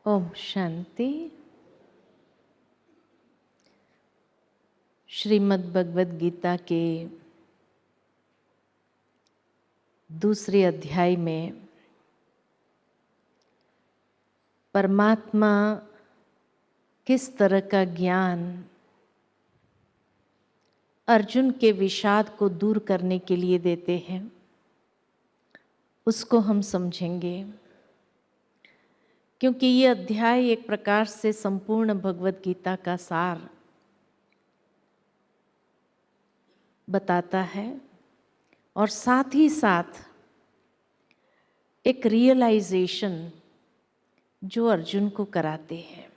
ओम शांति। श्रीमद् भगवद गीता के दूसरे अध्याय में परमात्मा किस तरह का ज्ञान अर्जुन के विषाद को दूर करने के लिए देते हैं, उसको हम समझेंगे। क्योंकि ये अध्याय एक प्रकार से संपूर्ण भगवद गीता का सार बताता है और साथ ही साथ एक रियलाइजेशन जो अर्जुन को कराते हैं।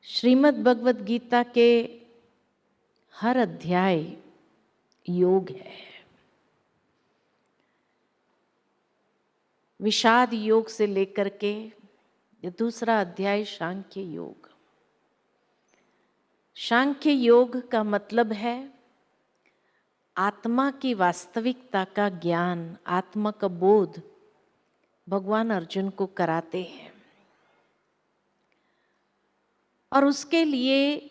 श्रीमद् भगवद गीता के हर अध्याय योग है। विषाद योग से लेकर के ये दूसरा अध्याय सांख्य योग। सांख्य योग का मतलब है आत्मा की वास्तविकता का ज्ञान, आत्मा का बोध भगवान अर्जुन को कराते हैं। और उसके लिए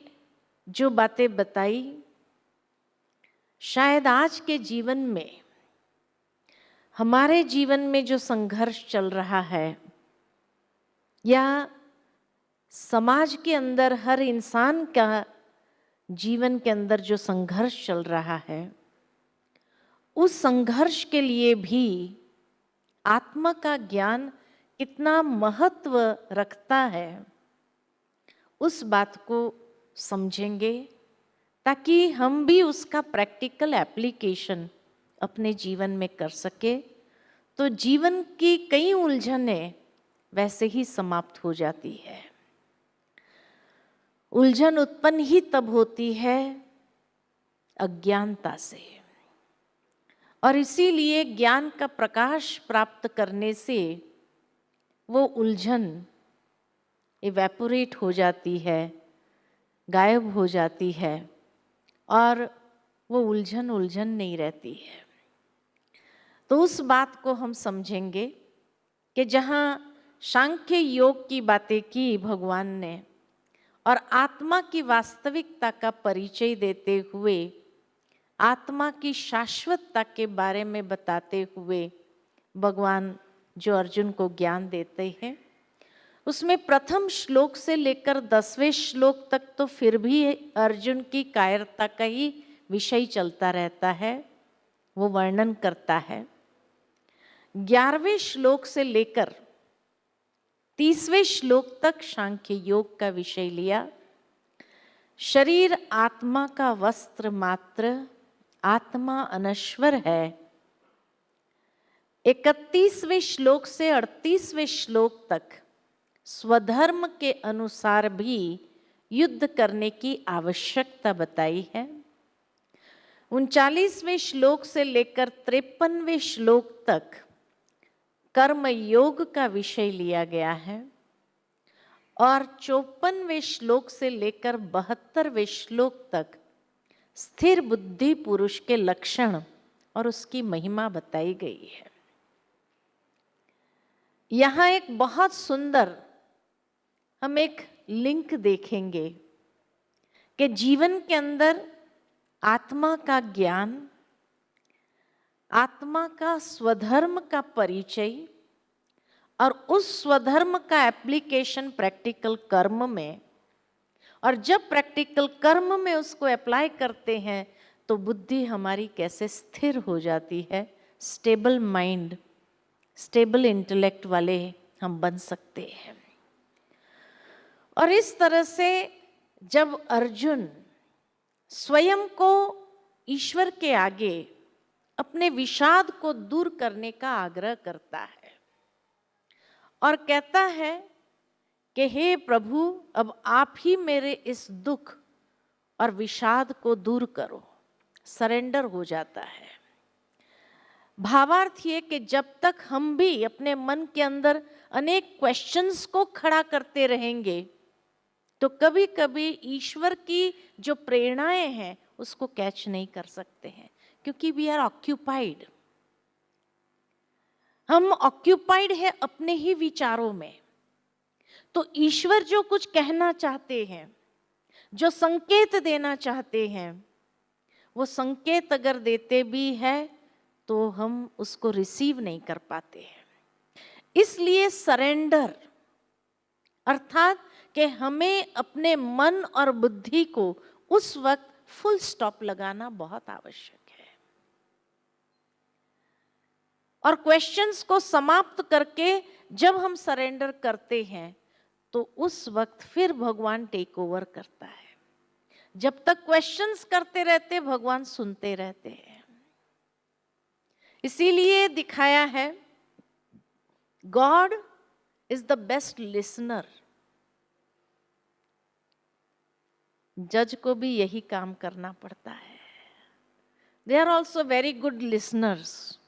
जो बातें बताई, शायद आज के जीवन में, हमारे जीवन में जो संघर्ष चल रहा है या समाज के अंदर हर इंसान का जीवन के अंदर जो संघर्ष चल रहा है, उस संघर्ष के लिए भी आत्मा का ज्ञान कितना महत्व रखता है, उस बात को समझेंगे ताकि हम भी उसका प्रैक्टिकल एप्लीकेशन अपने जीवन में कर सके। तो जीवन की कई उलझनें वैसे ही समाप्त हो जाती है। उलझन उत्पन्न ही तब होती है अज्ञानता से, और इसीलिए ज्ञान का प्रकाश प्राप्त करने से वो उलझन इवेपोरेट हो जाती है, गायब हो जाती है, और वो उलझन नहीं रहती है। तो उस बात को हम समझेंगे कि जहाँ सांख्य योग की बातें की भगवान ने और आत्मा की वास्तविकता का परिचय देते हुए, आत्मा की शाश्वतता के बारे में बताते हुए भगवान जो अर्जुन को ज्ञान देते हैं, उसमें प्रथम श्लोक से लेकर 10वें श्लोक तक तो फिर भी अर्जुन की कायरता का ही विषय चलता रहता है, वो वर्णन करता है। 11वें श्लोक से लेकर 30वें श्लोक तक सांख्य योग का विषय लिया। शरीर आत्मा का वस्त्र मात्र, आत्मा अनश्वर है। 31वें श्लोक से 38वें श्लोक तक स्वधर्म के अनुसार भी युद्ध करने की आवश्यकता बताई है। 39वें श्लोक से लेकर 53वें श्लोक तक कर्म योग का विषय लिया गया है, और 54वें श्लोक से लेकर 72वें श्लोक तक स्थिर बुद्धि पुरुष के लक्षण और उसकी महिमा बताई गई है। यहाँ एक बहुत सुंदर हम एक लिंक देखेंगे कि जीवन के अंदर आत्मा का ज्ञान, आत्मा का स्वधर्म का परिचय और उस स्वधर्म का एप्लीकेशन प्रैक्टिकल कर्म में, और जब प्रैक्टिकल कर्म में उसको अप्लाई करते हैं तो बुद्धि हमारी कैसे स्थिर हो जाती है, स्टेबल माइंड, स्टेबल इंटेलेक्ट वाले हम बन सकते हैं। और इस तरह से जब अर्जुन स्वयं को ईश्वर के आगे अपने विषाद को दूर करने का आग्रह करता है और कहता है कि हे प्रभु, अब आप ही मेरे इस दुख और विषाद को दूर करो, सरेंडर हो जाता है। भावार्थ ये कि जब तक हम भी अपने मन के अंदर अनेक क्वेश्चंस को खड़ा करते रहेंगे तो कभी कभी ईश्वर की जो प्रेरणाएं हैं उसको कैच नहीं कर सकते हैं, क्योंकि वी आर ऑक्यूपाइड। हम ऑक्यूपाइड है अपने ही विचारों में। तो ईश्वर जो कुछ कहना चाहते हैं, जो संकेत देना चाहते हैं, वो संकेत अगर देते भी है तो हम उसको रिसीव नहीं कर पाते हैं। इसलिए सरेंडर अर्थात कि हमें अपने मन और बुद्धि को उस वक्त फुल स्टॉप लगाना बहुत आवश्यक है, और क्वेश्चंस को समाप्त करके जब हम सरेंडर करते हैं तो उस वक्त फिर भगवान टेक ओवर करता है। जब तक क्वेश्चंस करते रहते भगवान सुनते रहते हैं। इसीलिए दिखाया है God is the best listener. जज को भी यही काम करना पड़ता है। They are also very good listeners.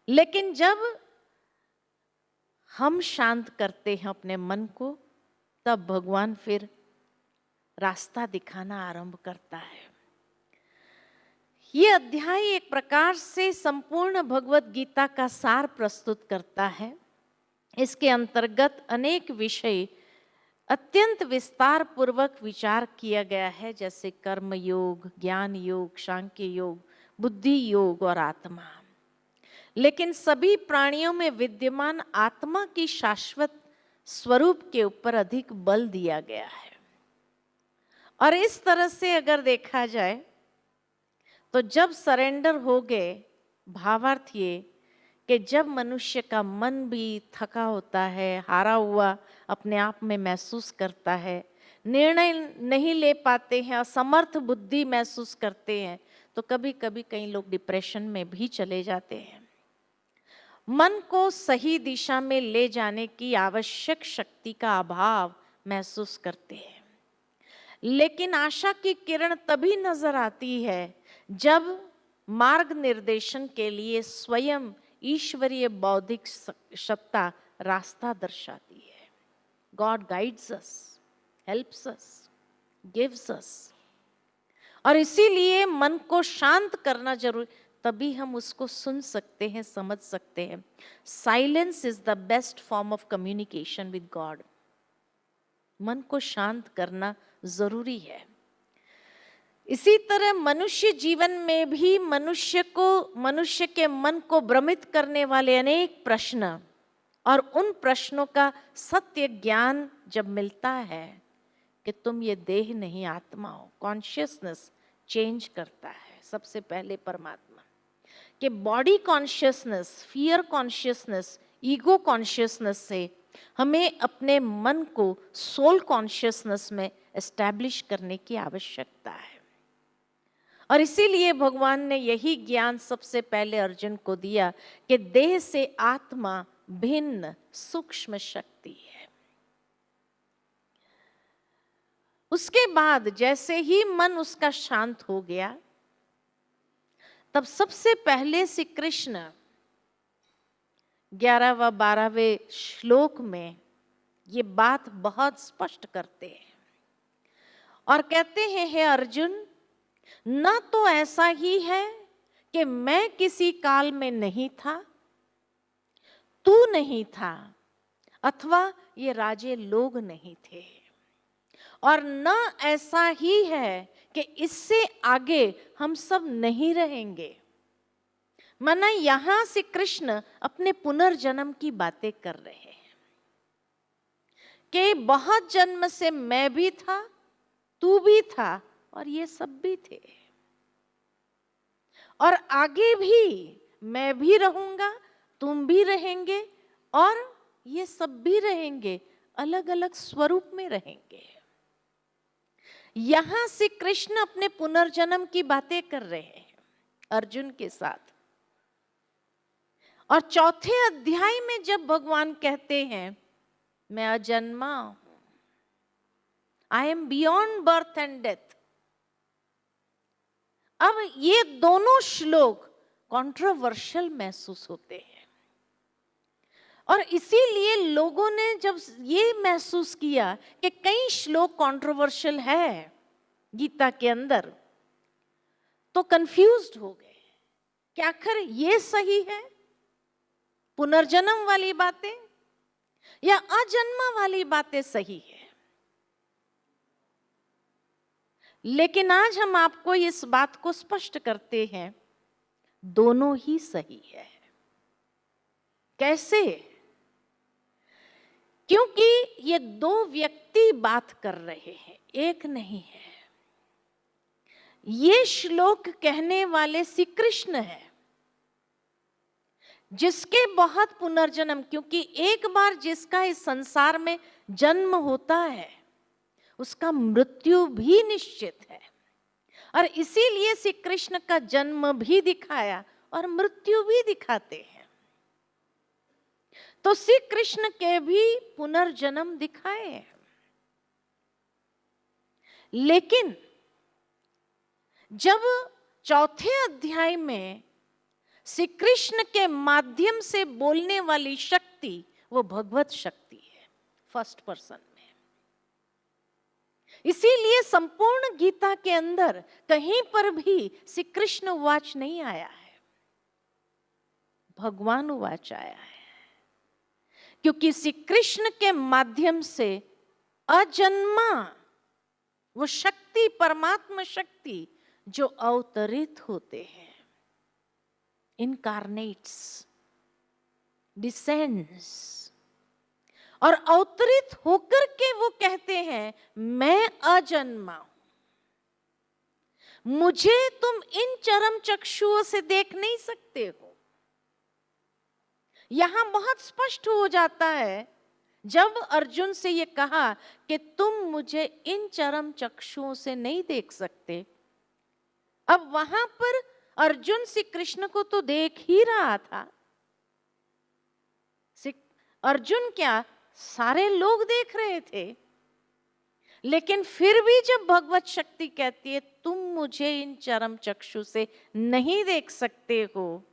लेकिन जब हम शांत करते हैं अपने मन को, तब भगवान फिर रास्ता दिखाना आरंभ करता है। ये अध्याय एक प्रकार से संपूर्ण भगवत गीता का सार प्रस्तुत करता है। इसके अंतर्गत अनेक विषय अत्यंत विस्तार पूर्वक विचार किया गया है, जैसे कर्म योग, ज्ञान योग, सांख्य योग, बुद्धि योग और आत्मा। लेकिन सभी प्राणियों में विद्यमान आत्मा की शाश्वत स्वरूप के ऊपर अधिक बल दिया गया है। और इस तरह से अगर देखा जाए तो जब सरेंडर हो गए, भावार्थ ये कि जब मनुष्य का मन भी थका होता है, हारा हुआ अपने आप में महसूस करता है, निर्णय नहीं ले पाते हैं, असमर्थ बुद्धि महसूस करते हैं, तो कभी कभी कई लोग डिप्रेशन में भी चले जाते हैं। मन को सही दिशा में ले जाने की आवश्यक शक्ति का अभाव महसूस करते हैं। लेकिन आशा की किरण तभी नजर आती है जब मार्ग निर्देशन के लिए स्वयं ईश्वरीय बौद्धिक सत्ता रास्ता दर्शाती है। गॉड गाइड्स अस, हेल्प्स अस, गिव्स अस। और इसीलिए मन को शांत करना जरूरी, तभी हम उसको सुन सकते हैं, समझ सकते हैं। Silence is the best form of communication with God. मन को शांत करना जरूरी है। इसी तरह मनुष्य जीवन में भी मनुष्य के मन को भ्रमित करने वाले अनेक प्रश्न और उन प्रश्नों का सत्य ज्ञान जब मिलता है कि तुम ये देह नहीं आत्मा हो, कॉन्शियसनेस चेंज करता है। सबसे पहले परमात्मा कि body consciousness, fear consciousness, ego consciousness से हमें अपने मन को सोल कॉन्शियसनेस में एस्टैब्लिश करने की आवश्यकता है। और इसीलिए भगवान ने यही ज्ञान सबसे पहले अर्जुन को दिया कि देह से आत्मा भिन्न सूक्ष्म शक्ति है। उसके बाद जैसे ही मन उसका शांत हो गया, तब सबसे पहले श्री कृष्ण 11वां 12वें श्लोक में ये बात बहुत स्पष्ट करते हैं और कहते हैं, हे अर्जुन, न तो ऐसा ही है कि मैं किसी काल में नहीं था, तू नहीं था, अथवा ये राजे लोग नहीं थे, और न ऐसा ही है कि इससे आगे हम सब नहीं रहेंगे। माना यहां से कृष्ण अपने पुनर्जन्म की बातें कर रहे हैं कि बहुत जन्म से मैं भी था, तू भी था, और ये सब भी थे, और आगे भी मैं भी रहूंगा, तुम भी रहेंगे, और ये सब भी रहेंगे, अलग अलग स्वरूप में रहेंगे। यहां से कृष्ण अपने पुनर्जन्म की बातें कर रहे हैं अर्जुन के साथ। और चौथे अध्याय में जब भगवान कहते हैं, मैं अजन्मा हूं, I am beyond birth and death. अब ये दोनों श्लोक कंट्रोवर्शियल महसूस होते हैं, और इसीलिए लोगों ने जब ये महसूस किया कि कई श्लोक कंट्रोवर्शियल है गीता के अंदर, तो कंफ्यूज्ड हो गए कि आखिर ये सही है पुनर्जन्म वाली बातें या अजन्मा वाली बातें सही है। लेकिन आज हम आपको इस बात को स्पष्ट करते हैं, दोनों ही सही है। कैसे? क्योंकि ये दो व्यक्ति बात कर रहे हैं, एक नहीं है। ये श्लोक कहने वाले श्री कृष्ण है, जिसके बहुत पुनर्जन्म, क्योंकि एक बार जिसका इस संसार में जन्म होता है उसका मृत्यु भी निश्चित है। और इसीलिए श्री कृष्ण का जन्म भी दिखाया और मृत्यु भी दिखाते हैं। तो श्री कृष्ण के भी पुनर्जन्म दिखाए हैं। लेकिन जब चौथे अध्याय में श्री कृष्ण के माध्यम से बोलने वाली शक्ति वो भगवत शक्ति है, फर्स्ट पर्सन में। इसीलिए संपूर्ण गीता के अंदर कहीं पर भी श्री कृष्ण उवाच नहीं आया है, भगवान उवाच आया है। क्योंकि श्री कृष्ण के माध्यम से अजन्मा वो शक्ति, परमात्मा शक्ति जो अवतरित होते हैं, इनकारनेट्स, डिसेंड्स, और अवतरित होकर के वो कहते हैं मैं अजन्मा हूं, मुझे तुम इन चरम चक्षुओं से देख नहीं सकते हो। यहां बहुत स्पष्ट हो जाता है जब अर्जुन से ये कहा कि तुम मुझे इन चरम चक्षुओं से नहीं देख सकते। अब वहां पर अर्जुन श्री कृष्ण को तो देख ही रहा था। अर्जुन क्या, सारे लोग देख रहे थे। लेकिन फिर भी जब भगवत शक्ति कहती है तुम मुझे इन चरम चक्षु से नहीं देख सकते हो,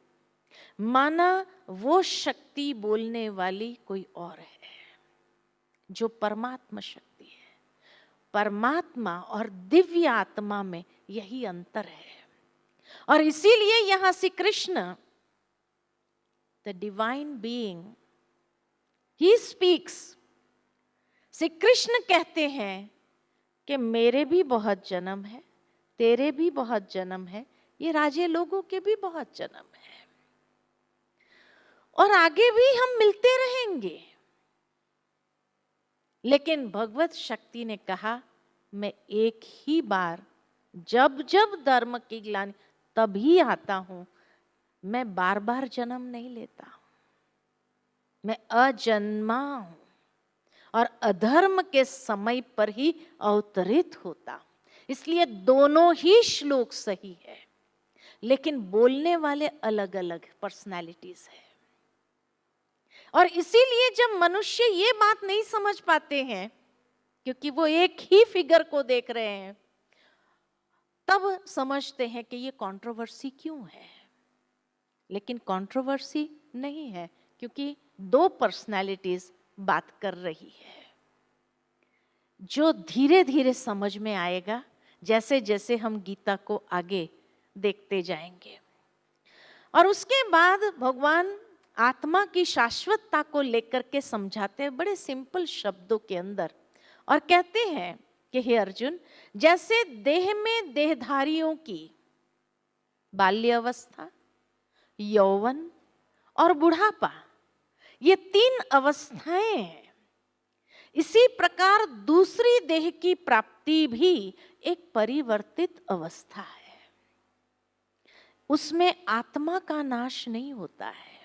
माना वो शक्ति बोलने वाली कोई और है, जो परमात्मा शक्ति है। परमात्मा और दिव्य आत्मा में यही अंतर है। और इसीलिए यहां Shri Krishna, the divine being, he speaks, Shri Krishna कहते हैं कि मेरे भी बहुत जन्म है, तेरे भी बहुत जन्म है, ये राजे लोगों के भी बहुत जन्म है, और आगे भी हम मिलते रहेंगे। लेकिन भगवत शक्ति ने कहा मैं एक ही बार, जब जब धर्म की ग्लानि तभी आता हूं, मैं बार बार जन्म नहीं लेता, मैं अजन्मा हूं और अधर्म के समय पर ही अवतरित होता। इसलिए दोनों ही श्लोक सही है, लेकिन बोलने वाले अलग अलग पर्सनालिटीज है। और इसीलिए जब मनुष्य ये बात नहीं समझ पाते हैं, क्योंकि वो एक ही फिगर को देख रहे हैं, तब समझते हैं कि ये कंट्रोवर्सी क्यों है। लेकिन कंट्रोवर्सी नहीं है, क्योंकि दो पर्सनालिटीज बात कर रही है। जो धीरे धीरे समझ में आएगा जैसे जैसे हम गीता को आगे देखते जाएंगे। और उसके बाद भगवान आत्मा की शाश्वतता को लेकर के समझाते हैं बड़े सिंपल शब्दों के अंदर, और कहते हैं कि हे अर्जुन, जैसे देह में देहधारियों की बाल्य अवस्था, यौवन और बुढ़ापा, ये तीन अवस्थाएं हैं, इसी प्रकार दूसरी देह की प्राप्ति भी एक परिवर्तित अवस्था है। उसमें आत्मा का नाश नहीं होता है।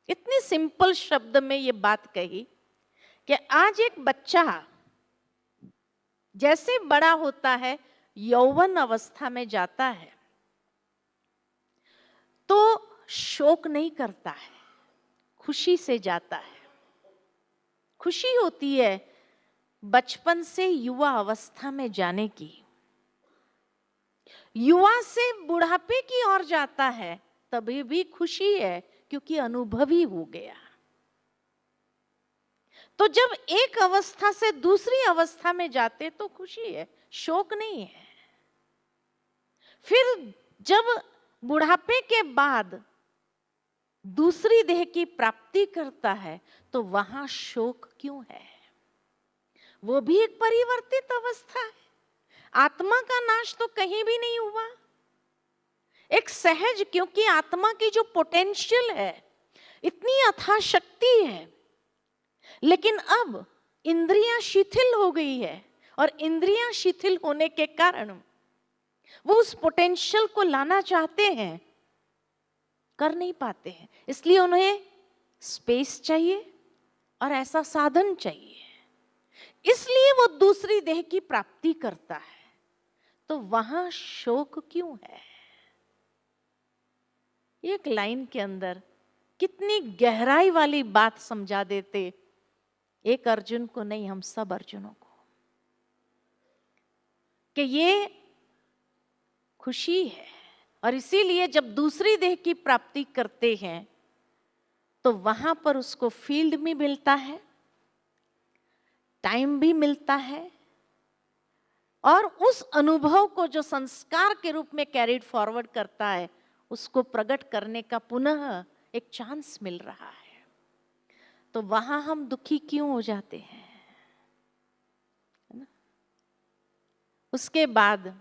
इतने सिंपल शब्द में ये बात कही कि आज एक बच्चा जैसे बड़ा होता है, यौवन अवस्था में जाता है, तो शोक नहीं करता है, खुशी से जाता है। खुशी होती है बचपन से युवा अवस्था में जाने की। युवा से बुढ़ापे की ओर जाता है, तभी भी खुशी है, क्योंकि अनुभवी हो गया। तो जब एक अवस्था से दूसरी अवस्था में जाते तो खुशी है, शोक नहीं है। फिर जब बुढ़ापे के बाद दूसरी देह की प्राप्ति करता है तो वहां शोक क्यों है? वो भी एक परिवर्तित अवस्था है। आत्मा का नाश तो कहीं भी नहीं हुआ। एक सहज, क्योंकि आत्मा की जो पोटेंशियल है, इतनी अथाह शक्ति है, लेकिन अब इंद्रियां शिथिल हो गई है, और इंद्रियां शिथिल होने के कारण वो उस पोटेंशियल को लाना चाहते हैं, कर नहीं पाते हैं। इसलिए उन्हें स्पेस चाहिए और ऐसा साधन चाहिए। इसलिए वो दूसरी देह की प्राप्ति करता है। तो वहां शोक क्यों है? एक लाइन के अंदर कितनी गहराई वाली बात समझा देते, एक अर्जुन को नहीं, हम सब अर्जुनों को, कि ये खुशी है। और इसीलिए जब दूसरी देह की प्राप्ति करते हैं तो वहां पर उसको फील्ड भी मिलता है, टाइम भी मिलता है, और उस अनुभव को जो संस्कार के रूप में कैरिड फॉरवर्ड करता है, उसको प्रकट करने का पुनः एक चांस मिल रहा है। तो वहां हम दुखी क्यों हो जाते हैं? है ना? उसके बाद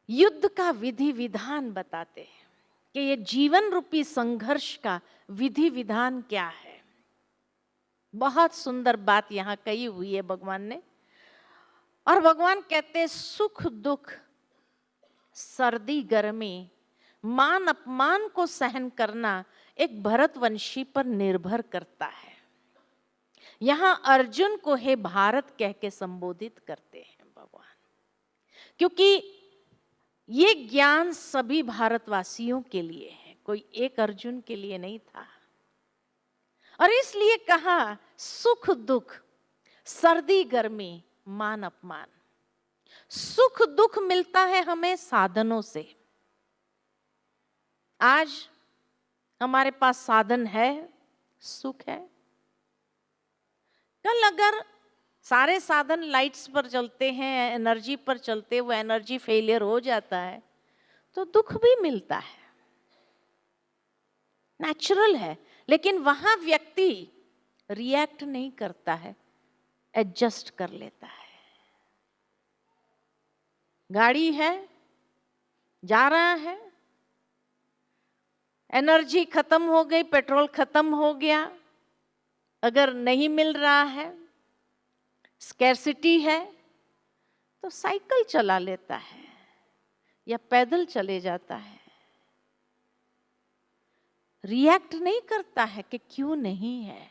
युद्ध का विधि विधान बताते हैं कि ये जीवन रूपी संघर्ष का विधि विधान क्या है। बहुत सुंदर बात यहां कही हुई है भगवान ने। और भगवान कहते हैं, सुख दुख, सर्दी गर्मी, मान अपमान को सहन करना एक भरतवंशी पर निर्भर करता है। यहां अर्जुन को हे भारत कह के संबोधित करते हैं भगवान, क्योंकि ये ज्ञान सभी भारतवासियों के लिए है, कोई एक अर्जुन के लिए नहीं था। और इसलिए कहा सुख दुख, सर्दी गर्मी, मान अपमान। सुख दुख मिलता है हमें साधनों से। आज हमारे पास साधन है, सुख है। कल अगर सारे साधन लाइट्स पर चलते हैं, एनर्जी पर चलते हुए एनर्जी फेलियर हो जाता है, तो दुख भी मिलता है, नेचुरल है। लेकिन वहां व्यक्ति रिएक्ट नहीं करता है, एडजस्ट कर लेता है। गाड़ी है, जा रहा है, एनर्जी खत्म हो गई, पेट्रोल खत्म हो गया, अगर नहीं मिल रहा है, स्कैर्सिटी है, तो साइकिल चला लेता है या पैदल चले जाता है। रिएक्ट नहीं करता है कि क्यों नहीं है।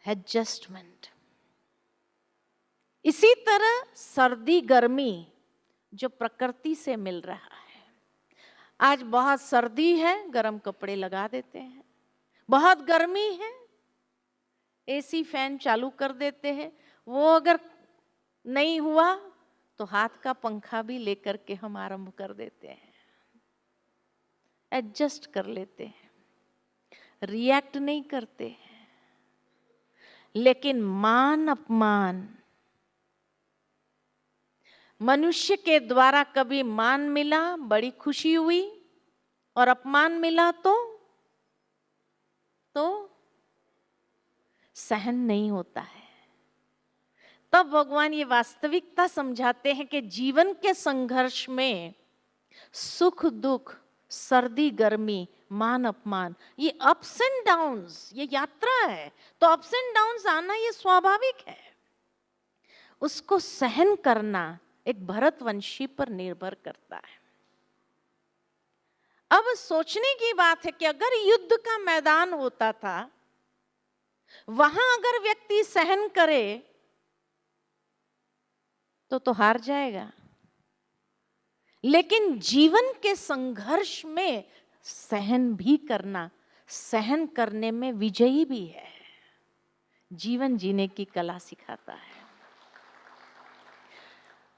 एडजस्टमेंट। इसी तरह सर्दी गर्मी जो प्रकृति से मिल रहा है। आज बहुत सर्दी है, गर्म कपड़े लगा देते हैं। बहुत गर्मी है, एसी फैन चालू कर देते हैं। वो अगर नहीं हुआ तो हाथ का पंखा भी लेकर के हम आरंभ कर देते हैं, एडजस्ट कर लेते हैं, रिएक्ट नहीं करते हैं। लेकिन मान अपमान, मनुष्य के द्वारा कभी मान मिला, बड़ी खुशी हुई, और अपमान मिला तो सहन नहीं होता है। तब भगवान ये वास्तविकता समझाते हैं कि जीवन के संघर्ष में सुख दुख, सर्दी गर्मी, मान अपमान, ये अप्स एंड डाउन्स, ये यात्रा है। तो अप्स एंड डाउन्स आना ये स्वाभाविक है। उसको सहन करना एक भरतवंशी पर निर्भर करता है। अब सोचने की बात है कि अगर युद्ध का मैदान होता था, वहां अगर व्यक्ति सहन करे तो हार जाएगा। लेकिन जीवन के संघर्ष में सहन भी करना, सहन करने में विजयी भी है। जीवन जीने की कला सिखाता है।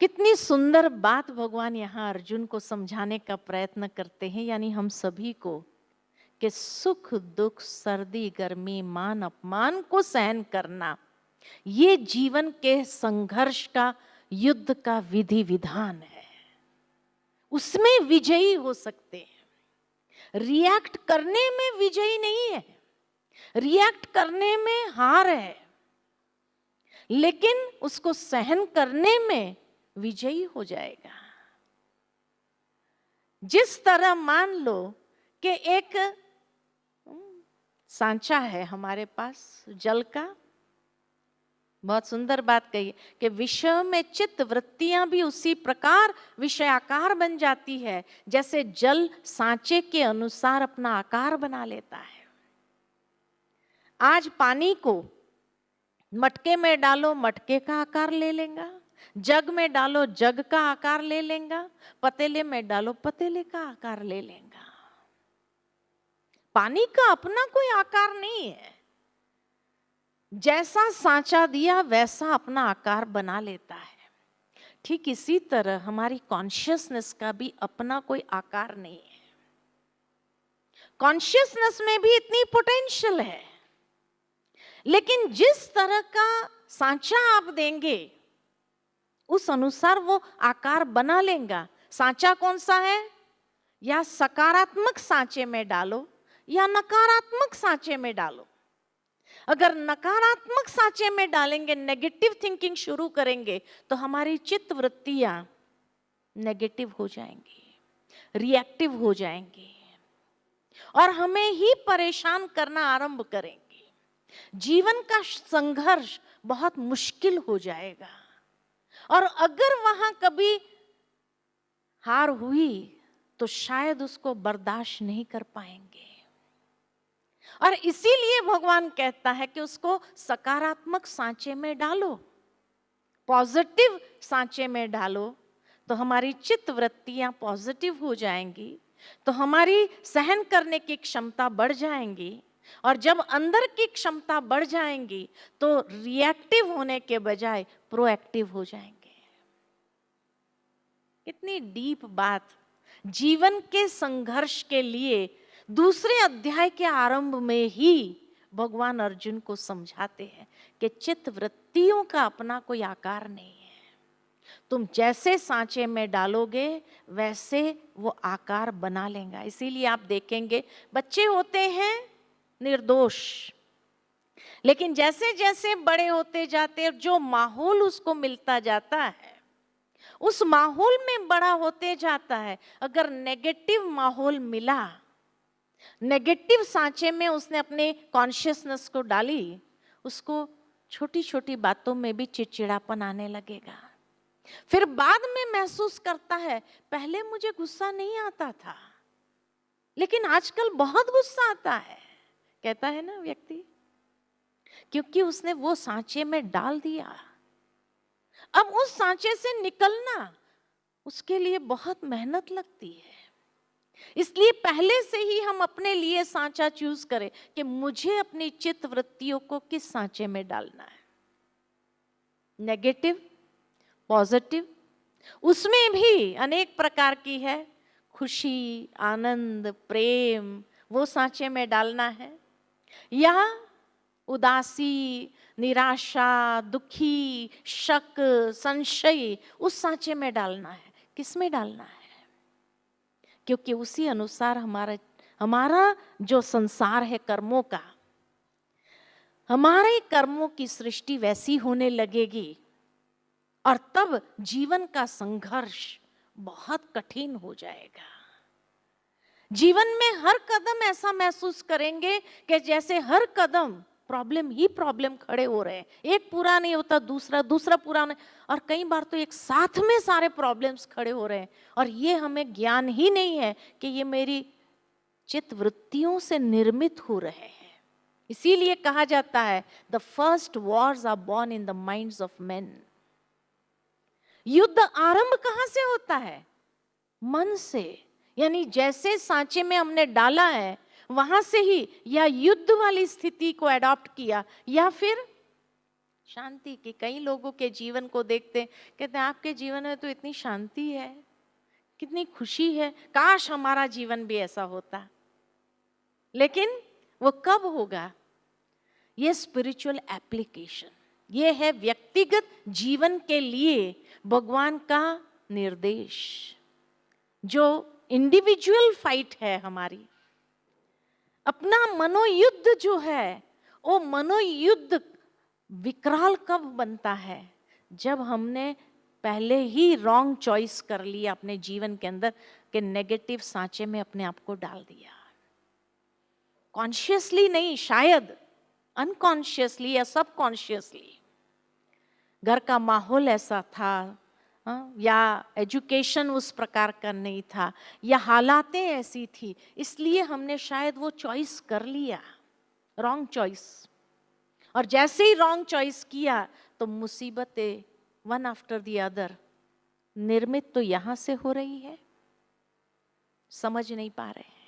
कितनी सुंदर बात भगवान यहाँ अर्जुन को समझाने का प्रयत्न करते हैं, यानी हम सभी को, कि सुख दुख, सर्दी गर्मी, मान अपमान को सहन करना, ये जीवन के संघर्ष का, युद्ध का विधि विधान है। उसमें विजयी हो सकते हैं। रिएक्ट करने में विजयी नहीं है, रिएक्ट करने में हार है, लेकिन उसको सहन करने में विजयी हो जाएगा। जिस तरह मान लो कि एक सांचा है हमारे पास जल का, बहुत सुंदर बात कही कि विषय में चित्त वृत्तियां भी उसी प्रकार विषयाकार बन जाती है जैसे जल सांचे के अनुसार अपना आकार बना लेता है। आज पानी को मटके में डालो, मटके का आकार ले लेगा, जग में डालो, जग का आकार ले लेगा, पतीले में डालो, पतीले का आकार ले लेगा। पानी का अपना कोई आकार नहीं है, जैसा सांचा दिया वैसा अपना आकार बना लेता है। ठीक इसी तरह हमारी कॉन्शियसनेस का भी अपना कोई आकार नहीं है। कॉन्शियसनेस में भी इतनी पोटेंशियल है, लेकिन जिस तरह का सांचा आप देंगे उस अनुसार वो आकार बना लेगा। सांचा कौन सा है? या सकारात्मक सांचे में डालो या नकारात्मक सांचे में डालो। अगर नकारात्मक सांचे में डालेंगे, नेगेटिव थिंकिंग शुरू करेंगे, तो हमारी चित्त वृत्तियां नेगेटिव हो जाएंगी, रिएक्टिव हो जाएंगी और हमें ही परेशान करना आरंभ करेंगे। जीवन का संघर्ष बहुत मुश्किल हो जाएगा और अगर वहां कभी हार हुई तो शायद उसको बर्दाश्त नहीं कर पाएंगे। और इसीलिए भगवान कहता है कि उसको सकारात्मक सांचे में डालो, पॉजिटिव सांचे में डालो, तो हमारी चित्त वृत्तियां पॉजिटिव हो जाएंगी, तो हमारी सहन करने की क्षमता बढ़ जाएंगी। और जब अंदर की क्षमता बढ़ जाएंगी तो रिएक्टिव होने के बजाय प्रोएक्टिव हो जाएंगे। कितनी डीप बात। जीवन के संघर्ष के लिए दूसरे अध्याय के आरंभ में ही भगवान अर्जुन को समझाते हैं कि चित्त वृत्तियों का अपना कोई आकार नहीं है। तुम जैसे सांचे में डालोगे वैसे वो आकार बना लेगा। इसीलिए आप देखेंगे बच्चे होते हैं निर्दोष, लेकिन जैसे जैसे बड़े होते जाते हैं, जो माहौल उसको मिलता जाता है उस माहौल में बड़ा होते जाता है। अगर नेगेटिव माहौल मिला, नेगेटिव सांचे में उसने अपने कॉन्शियसनेस को डाली, उसको छोटी छोटी बातों में भी चिड़चिड़ापन आने लगेगा। फिर बाद में महसूस करता है पहले मुझे गुस्सा नहीं आता था, लेकिन आजकल बहुत गुस्सा आता है, कहता है ना व्यक्ति, क्योंकि उसने वो सांचे में डाल दिया। अब उस सांचे से निकलना उसके लिए बहुत मेहनत लगती है। इसलिए पहले से ही हम अपने लिए सांचा चूज करें कि मुझे अपनी चित्त वृत्तियों को किस सांचे में डालना है, नेगेटिव, पॉजिटिव। उसमें भी अनेक प्रकार की है, खुशी, आनंद, प्रेम, वो सांचे में डालना है, या उदासी, निराशा, दुखी, शक, संशय, उस सांचे में डालना है। किस में डालना है? क्योंकि उसी अनुसार हमारा जो संसार है कर्मों का, हमारे कर्मों की सृष्टि वैसी होने लगेगी और तब जीवन का संघर्ष बहुत कठिन हो जाएगा। जीवन में हर कदम ऐसा महसूस करेंगे कि जैसे हर कदम प्रॉब्लम ही प्रॉब्लम खड़े हो रहे हैं। एक पूरा नहीं होता दूसरा, दूसरा पूरा नहीं, और कई बार तो एक साथ में सारे प्रॉब्लम्स खड़े हो रहे हैं और ये हमें ज्ञान ही नहीं है कि ये मेरी चित्त वृत्तियों से निर्मित हो रहे हैं। इसीलिए कहा जाता है the first wars are born in the minds of men. युद्ध आरंभ कहां से होता है? मन से। यानी जैसे सांचे में हमने डाला है वहां से ही या युद्ध वाली स्थिति को अडॉप्ट किया या फिर शांति की। कई लोगों के जीवन को देखते कहते हैं आपके जीवन में तो इतनी शांति है, कितनी खुशी है, काश हमारा जीवन भी ऐसा होता। लेकिन वो कब होगा? ये स्पिरिचुअल एप्लीकेशन, ये है व्यक्तिगत जीवन के लिए भगवान का निर्देश। जो इंडिविजुअल फाइट है हमारी, अपना मनोयुद्ध जो है, वो मनोयुद्ध विकराल कब बनता है? जब हमने पहले ही रॉन्ग चॉइस कर लिया अपने जीवन के अंदर, कि नेगेटिव सांचे में अपने आप को डाल दिया। कॉन्शियसली नहीं, शायद अनकॉन्शियसली या सबकॉन्शियसली। घर का माहौल ऐसा था, या एजुकेशन उस प्रकार का नहीं था, या हालातें ऐसी थी, इसलिए हमने शायद वो चॉइस कर लिया, रॉन्ग चॉइस। और जैसे ही रॉन्ग चॉइस किया तो मुसीबतें वन आफ्टर द अदर निर्मित तो यहां से हो रही है, समझ नहीं पा रहे हैं।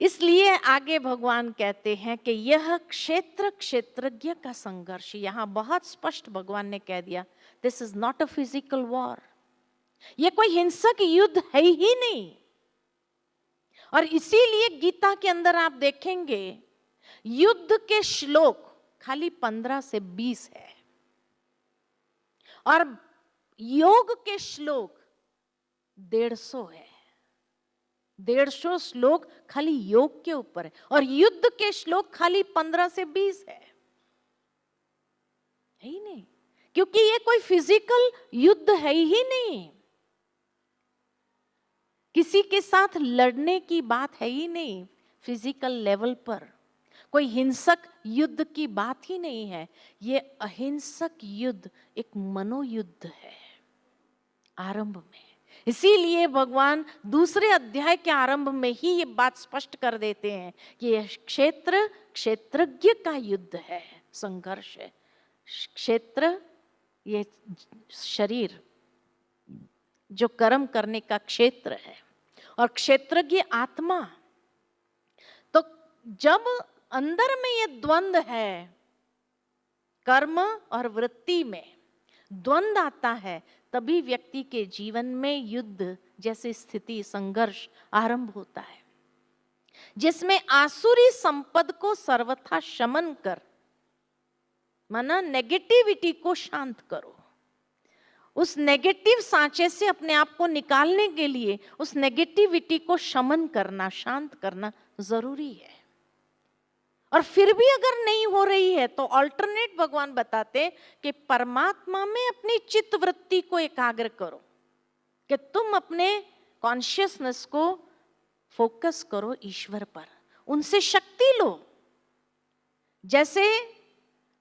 इसलिए आगे भगवान कहते हैं कि यह क्षेत्र क्षेत्रज्ञ का संघर्ष, यहां बहुत स्पष्ट भगवान ने कह दिया, this is not a physical war. यह कोई हिंसक युद्ध है ही नहीं। और इसीलिए गीता के अंदर आप देखेंगे युद्ध के श्लोक खाली 15 से 20 है, और योग के श्लोक 150 है। 150 श्लोक खाली योग के ऊपर है, और युद्ध के श्लोक खाली 15 से 20 है ही नहीं, क्योंकि ये कोई फिजिकल युद्ध है ही नहीं। किसी के साथ लड़ने की बात है ही नहीं, फिजिकल लेवल पर कोई हिंसक युद्ध की बात ही नहीं है। ये अहिंसक युद्ध एक मनोयुद्ध है आरंभ में। इसीलिए भगवान दूसरे अध्याय के आरंभ में ही ये बात स्पष्ट कर देते हैं कि यह क्षेत्र क्षेत्रज्ञ का युद्ध है, संघर्ष है। क्षेत्र ये शरीर जो कर्म करने का क्षेत्र है, और क्षेत्रज्ञ आत्मा। तो जब अंदर में ये द्वंद है, कर्म और वृत्ति में द्वंद आता है, तभी व्यक्ति के जीवन में युद्ध जैसी स्थिति, संघर्ष आरंभ होता है, जिसमें आसुरी संपद को सर्वथा शमन कर, माना नेगेटिविटी को शांत करो। उस नेगेटिव सांचे से अपने आप को निकालने के लिए उस नेगेटिविटी को शमन करना, शांत करना जरूरी है। और फिर भी अगर नहीं हो रही है तो अल्टरनेट भगवान बताते कि परमात्मा में अपनी चित्त वृत्ति को एकाग्र करो, कि तुम अपने कॉन्शियसनेस को फोकस करो ईश्वर पर, उनसे शक्ति लो। जैसे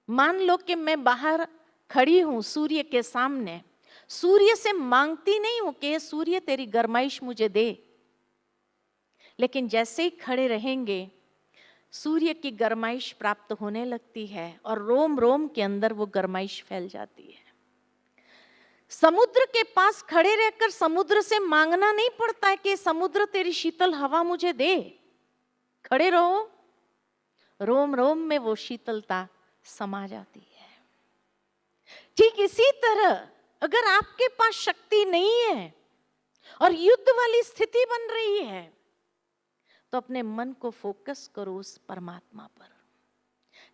मान लो कि मैं बाहर खड़ी हूं सूर्य के सामने, सूर्य से मांगती नहीं हूं कि सूर्य तेरी गरमाइश मुझे दे, लेकिन जैसे ही खड़े रहेंगे सूर्य की गरमाइश प्राप्त होने लगती है, और रोम रोम के अंदर वो गरमाइश फैल जाती है। समुद्र के पास खड़े रहकर समुद्र से मांगना नहीं पड़ता है कि समुद्र तेरी शीतल हवा मुझे दे, खड़े रहो, रोम रोम में वो शीतलता समा जाती है। ठीक इसी तरह अगर आपके पास शक्ति नहीं है और युद्ध वाली स्थिति बन रही है, तो अपने मन को फोकस करो उस परमात्मा पर।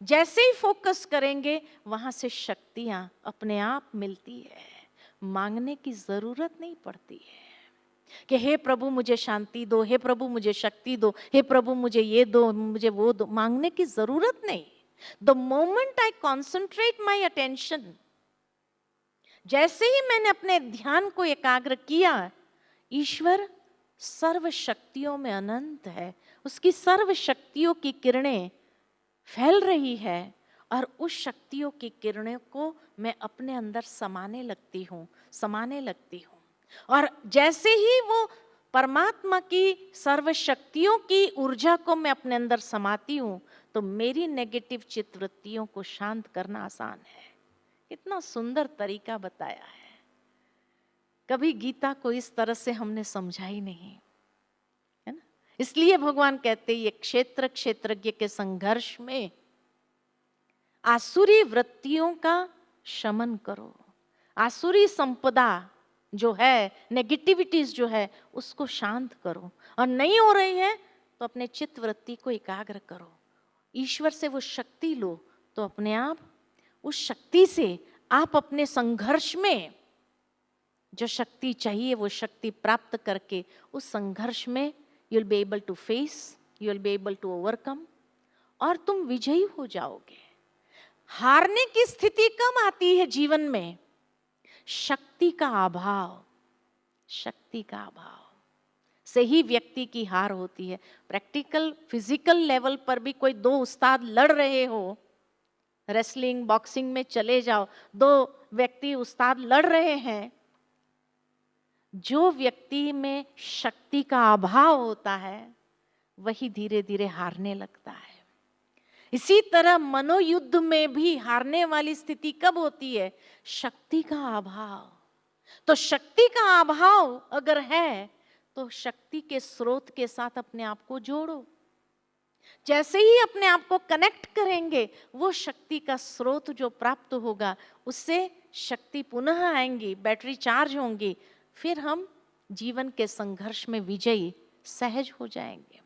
जैसे ही फोकस करेंगे वहां से शक्तियां अपने आप मिलती है, मांगने की जरूरत नहीं पड़ती है कि हे प्रभु मुझे शांति दो, हे प्रभु मुझे शक्ति दो, हे प्रभु मुझे ये दो, मुझे वो दो। मांगने की जरूरत नहीं। The moment I concentrate my attention, जैसे ही मैंने अपने ध्यान को एकाग्र किया, ईश्वर सर्व शक्तियों में अनंत है, उसकी सर्व शक्तियों की किरणें फैल रही है, और उस शक्तियों की किरणों को मैं अपने अंदर समाने लगती हूँ। और जैसे ही वो परमात्मा की सर्व शक्तियों की ऊर्जा को मैं अपने अंदर समाती हूँ, तो मेरी नेगेटिव चित्तवृत्तियों को शांत करना आसान है। कितना सुंदर तरीका बताया है। कभी गीता को इस तरह से हमने समझा ही नहीं, है ना। इसलिए भगवान कहते हैं ये क्षेत्र क्षेत्रज्ञ के संघर्ष में आसुरी वृत्तियों का शमन करो, आसुरी संपदा जो है, नेगेटिविटीज जो है, उसको शांत करो। और नहीं हो रही है तो अपने चित्त वृत्ति को एकाग्र करो, ईश्वर से वो शक्ति लो, तो अपने आप उस शक्ति से आप अपने संघर्ष में जो शक्ति चाहिए वो शक्ति प्राप्त करके उस संघर्ष में you will be able to face, you will be able to overcome, और तुम विजयी हो जाओगे। हारने की स्थिति कब आती है जीवन में? शक्ति का अभाव, शक्ति का अभाव से ही व्यक्ति की हार होती है। प्रैक्टिकल फिजिकल लेवल पर भी कोई दो उस्ताद लड़ रहे हो, रेसलिंग बॉक्सिंग में चले जाओ, दो व्यक्ति उस्ताद लड़ रहे हैं, जो व्यक्ति में शक्ति का अभाव होता है वही धीरे धीरे हारने लगता है। इसी तरह मनोयुद्ध में भी हारने वाली स्थिति कब होती है? शक्ति का अभाव। तो शक्ति का अभाव अगर है तो शक्ति के स्रोत के साथ अपने आप को जोड़ो। जैसे ही अपने आप को कनेक्ट करेंगे, वो शक्ति का स्रोत जो प्राप्त होगा उससे शक्ति पुनः आएंगी, बैटरी चार्ज होंगी, फिर हम जीवन के संघर्ष में विजयी सहज हो जाएंगे।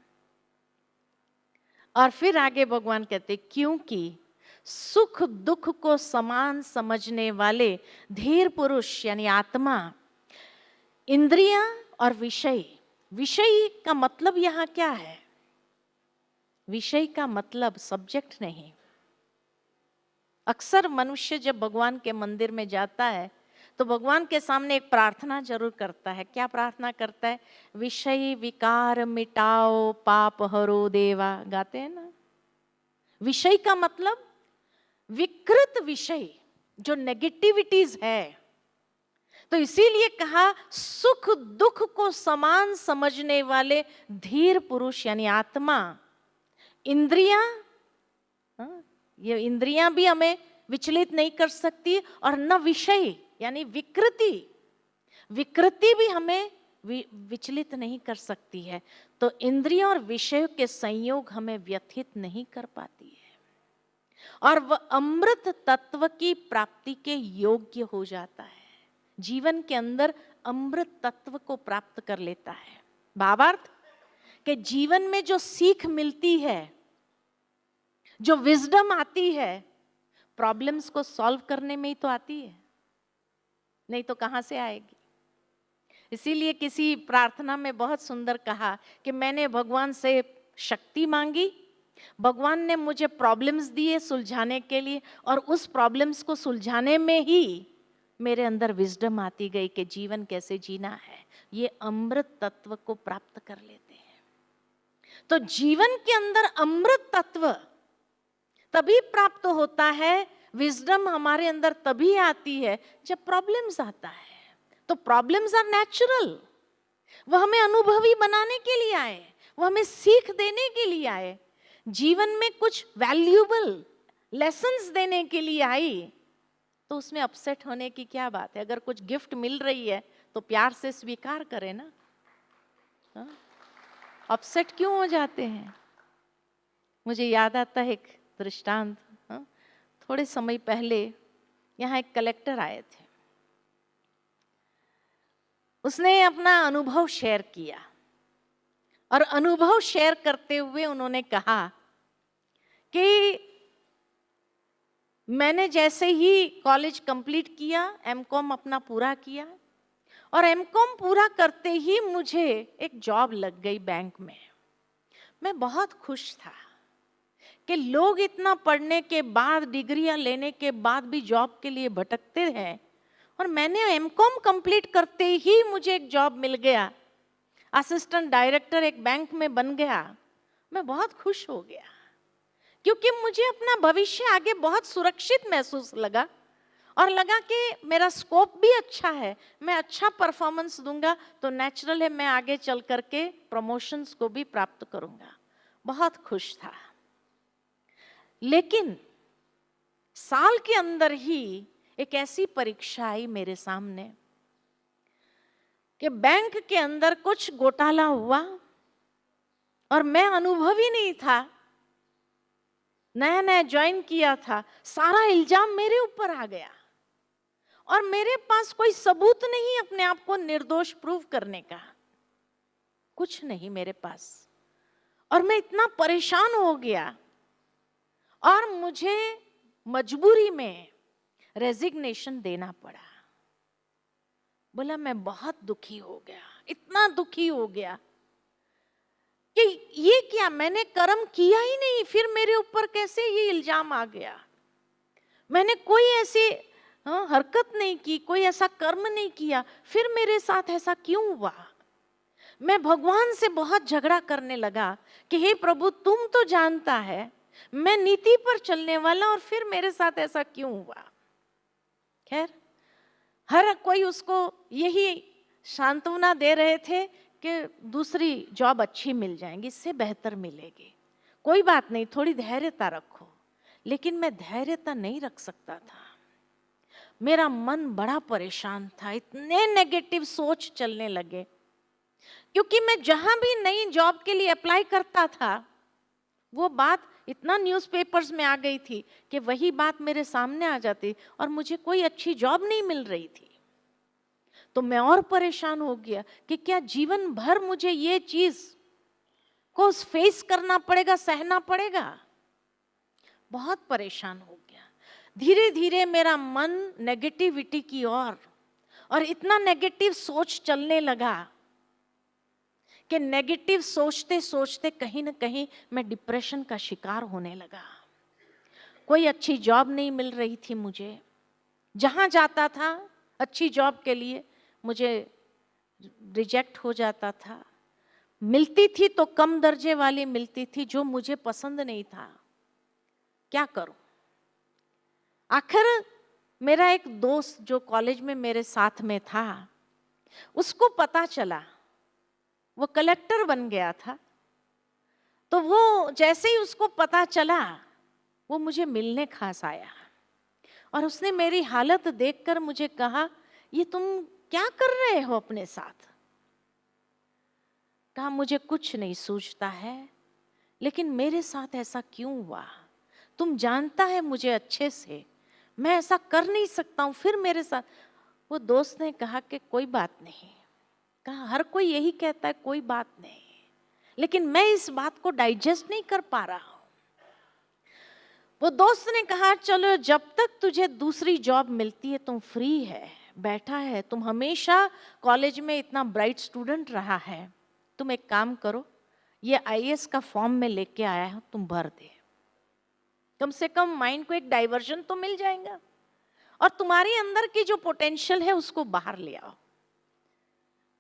और फिर आगे भगवान कहते, क्योंकि सुख दुख को समान समझने वाले धीर पुरुष यानी आत्मा, इंद्रियां और विषय, विषय का मतलब यहां क्या है? विषय का मतलब सब्जेक्ट नहीं। अक्सर मनुष्य जब भगवान के मंदिर में जाता है तो भगवान के सामने एक प्रार्थना जरूर करता है। क्या प्रार्थना करता है? विषय विकार मिटाओ पाप हरो देवा, गाते हैं ना। विषय का मतलब विकृत विषय, जो नेगेटिविटीज है। तो इसीलिए कहा सुख दुख को समान समझने वाले धीर पुरुष यानी आत्मा, इंद्रियां, ये इंद्रियां भी हमें विचलित नहीं कर सकती, और न विषय यानी विकृति, विकृति भी हमें विचलित नहीं कर सकती है। तो इंद्रियों और विषयों के संयोग हमें व्यथित नहीं कर पाती है, और वह अमृत तत्व की प्राप्ति के योग्य हो जाता है। जीवन के अंदर अमृत तत्व को प्राप्त कर लेता है। भावार्थ कि जीवन में जो सीख मिलती है, जो विजडम आती है, प्रॉब्लम्स को सॉल्व करने में ही तो आती है, नहीं तो कहां से आएगी। इसीलिए किसी प्रार्थना में बहुत सुंदर कहा कि मैंने भगवान से शक्ति मांगी, भगवान ने मुझे प्रॉब्लम्स दिए सुलझाने के लिए, और उस प्रॉब्लम्स को सुलझाने में ही मेरे अंदर विजडम आती गई कि जीवन कैसे जीना है। ये अमृत तत्व को प्राप्त कर लेते हैं। तो जीवन के अंदर अमृत तत्व तभी प्राप्त होता है, विजडम हमारे अंदर तभी आती है जब प्रॉब्लम्स आता है। तो प्रॉब्लम्स आर नेचुरल, वह हमें अनुभवी बनाने के लिए आए, वह हमें सीख देने के लिए आए, जीवन में कुछ वैल्यूएबल लेसन्स देने के लिए आई। तो उसमें अपसेट होने की क्या बात है? अगर कुछ गिफ्ट मिल रही है तो प्यार से स्वीकार करें ना। अपसेट क्यों हो जाते हैं? मुझे याद आता है एक दृष्टांत। थोड़े समय पहले यहाँ एक कलेक्टर आए थे, उसने अपना अनुभव शेयर किया, और अनुभव शेयर करते हुए उन्होंने कहा कि मैंने जैसे ही कॉलेज कंप्लीट किया, एमकॉम अपना पूरा किया, और एमकॉम पूरा करते ही मुझे एक जॉब लग गई बैंक में। मैं बहुत खुश था कि लोग इतना पढ़ने के बाद, डिग्रियां लेने के बाद भी जॉब के लिए भटकते हैं, और मैंने एमकॉम कंप्लीट करते ही मुझे एक जॉब मिल गया, असिस्टेंट डायरेक्टर एक बैंक में बन गया। मैं बहुत खुश हो गया, क्योंकि मुझे अपना भविष्य आगे बहुत सुरक्षित महसूस लगा, और लगा कि मेरा स्कोप भी अच्छा है, मैं अच्छा परफॉर्मेंस दूंगा तो नेचुरल है मैं आगे चल करके प्रमोशंस को भी प्राप्त करूंगा। बहुत खुश था। लेकिन साल के अंदर ही एक ऐसी परीक्षा आई मेरे सामने कि बैंक के अंदर कुछ घोटाला हुआ, और मैं अनुभवी नहीं था, नया नया ज्वाइन किया था, सारा इल्जाम मेरे ऊपर आ गया, और मेरे पास कोई सबूत नहीं अपने आप को निर्दोष प्रूव करने का, कुछ नहीं मेरे पास। और मैं इतना परेशान हो गया, और मुझे मजबूरी में रेजिग्नेशन देना पड़ा। बोला मैं बहुत दुखी हो गया, इतना दुखी हो गया कि ये क्या, मैंने कर्म किया ही नहीं, फिर मेरे ऊपर कैसे ये इल्जाम आ गया। मैंने कोई ऐसी हरकत नहीं की, कोई ऐसा कर्म नहीं किया, फिर मेरे साथ ऐसा क्यों हुआ। मैं भगवान से बहुत झगड़ा करने लगा कि हे प्रभु, तुम तो जानता है मैं नीति पर चलने वाला, और फिर मेरे साथ ऐसा क्यों हुआ। खैर, हर कोई उसको यही सांत्वना दे रहे थे कि दूसरी जॉब अच्छी मिल जाएगी, इससे बेहतर मिलेगी, कोई बात नहीं, थोड़ी धैर्यता रखो। लेकिन मैं धैर्यता नहीं रख सकता था। मेरा मन बड़ा परेशान था, इतने नेगेटिव सोच चलने लगे, क्योंकि मैं जहां भी नई जॉब के लिए अप्लाई करता था, वो बात इतना न्यूज़पेपर्स में आ गई थी कि वही बात मेरे सामने आ जाती, और मुझे कोई अच्छी जॉब नहीं मिल रही थी। तो मैं और परेशान हो गया कि क्या जीवन भर मुझे ये चीज को फेस करना पड़ेगा, सहना पड़ेगा। बहुत परेशान हो गया। धीरे धीरे मेरा मन नेगेटिविटी की और इतना नेगेटिव सोच चलने लगा कि नेगेटिव सोचते सोचते कहीं ना कहीं मैं डिप्रेशन का शिकार होने लगा। कोई अच्छी जॉब नहीं मिल रही थी मुझे, जहां जाता था अच्छी जॉब के लिए मुझे रिजेक्ट हो जाता था। मिलती थी तो कम दर्जे वाली मिलती थी, जो मुझे पसंद नहीं था। क्या करूं। आखिर मेरा एक दोस्त जो कॉलेज में मेरे साथ में था, उसको पता चला, वो कलेक्टर बन गया था। तो वो जैसे ही उसको पता चला, वो मुझे मिलने खास आया, और उसने मेरी हालत देखकर मुझे कहा, ये तुम क्या कर रहे हो अपने साथ। कहा मुझे कुछ नहीं सूझता है, लेकिन मेरे साथ ऐसा क्यों हुआ। तुम जानता है मुझे अच्छे से, मैं ऐसा कर नहीं सकता हूं, फिर मेरे साथ। वो दोस्त ने कहा कि कोई बात नहीं। कहा हर कोई यही कहता है, कोई बात नहीं, लेकिन मैं इस बात को डाइजेस्ट नहीं कर पा रहा हूं। वो दोस्त ने कहा चलो, जब तक तुझे दूसरी जॉब मिलती है, तुम फ्री है, बैठा है, तुम हमेशा कॉलेज में इतना ब्राइट स्टूडेंट रहा है, तुम एक काम करो, ये आईएएस का फॉर्म में लेके आया है, तुम भर दे, कम से कम माइंड को एक डाइवर्जन तो मिल जाएगा, और तुम्हारी अंदर की जो पोटेंशियल है उसको बाहर ले आओ।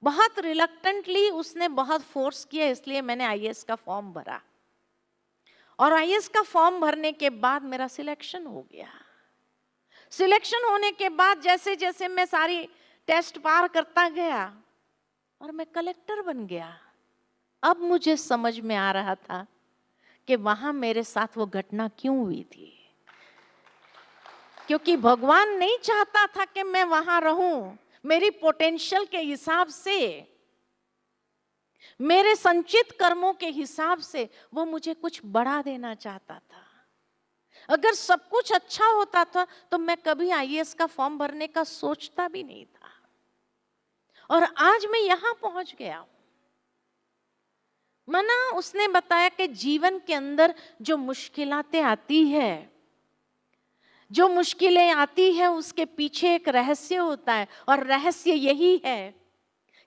बहुत रिलक्टेंटली उसने बहुत फोर्स किया, इसलिए मैंने आईएएस का फॉर्म भरा, और आईएएस का फॉर्म भरने के बाद मेरा सिलेक्शन हो गया। सिलेक्शन होने के बाद जैसे जैसे मैं सारी टेस्ट पार करता गया और मैं कलेक्टर बन गया। अब मुझे समझ में आ रहा था कि वहां मेरे साथ वो घटना क्यों हुई थी, क्योंकि भगवान नहीं चाहता था कि मैं वहां रहूं। मेरी पोटेंशियल के हिसाब से, मेरे संचित कर्मों के हिसाब से वो मुझे कुछ बढ़ा देना चाहता था। अगर सब कुछ अच्छा होता था तो मैं कभी आईएएस का फॉर्म भरने का सोचता भी नहीं था, और आज मैं यहां पहुंच गया हूं। मना उसने बताया कि जीवन के अंदर जो मुश्किलातें आती है, जो मुश्किलें आती है, उसके पीछे एक रहस्य होता है, और रहस्य यही है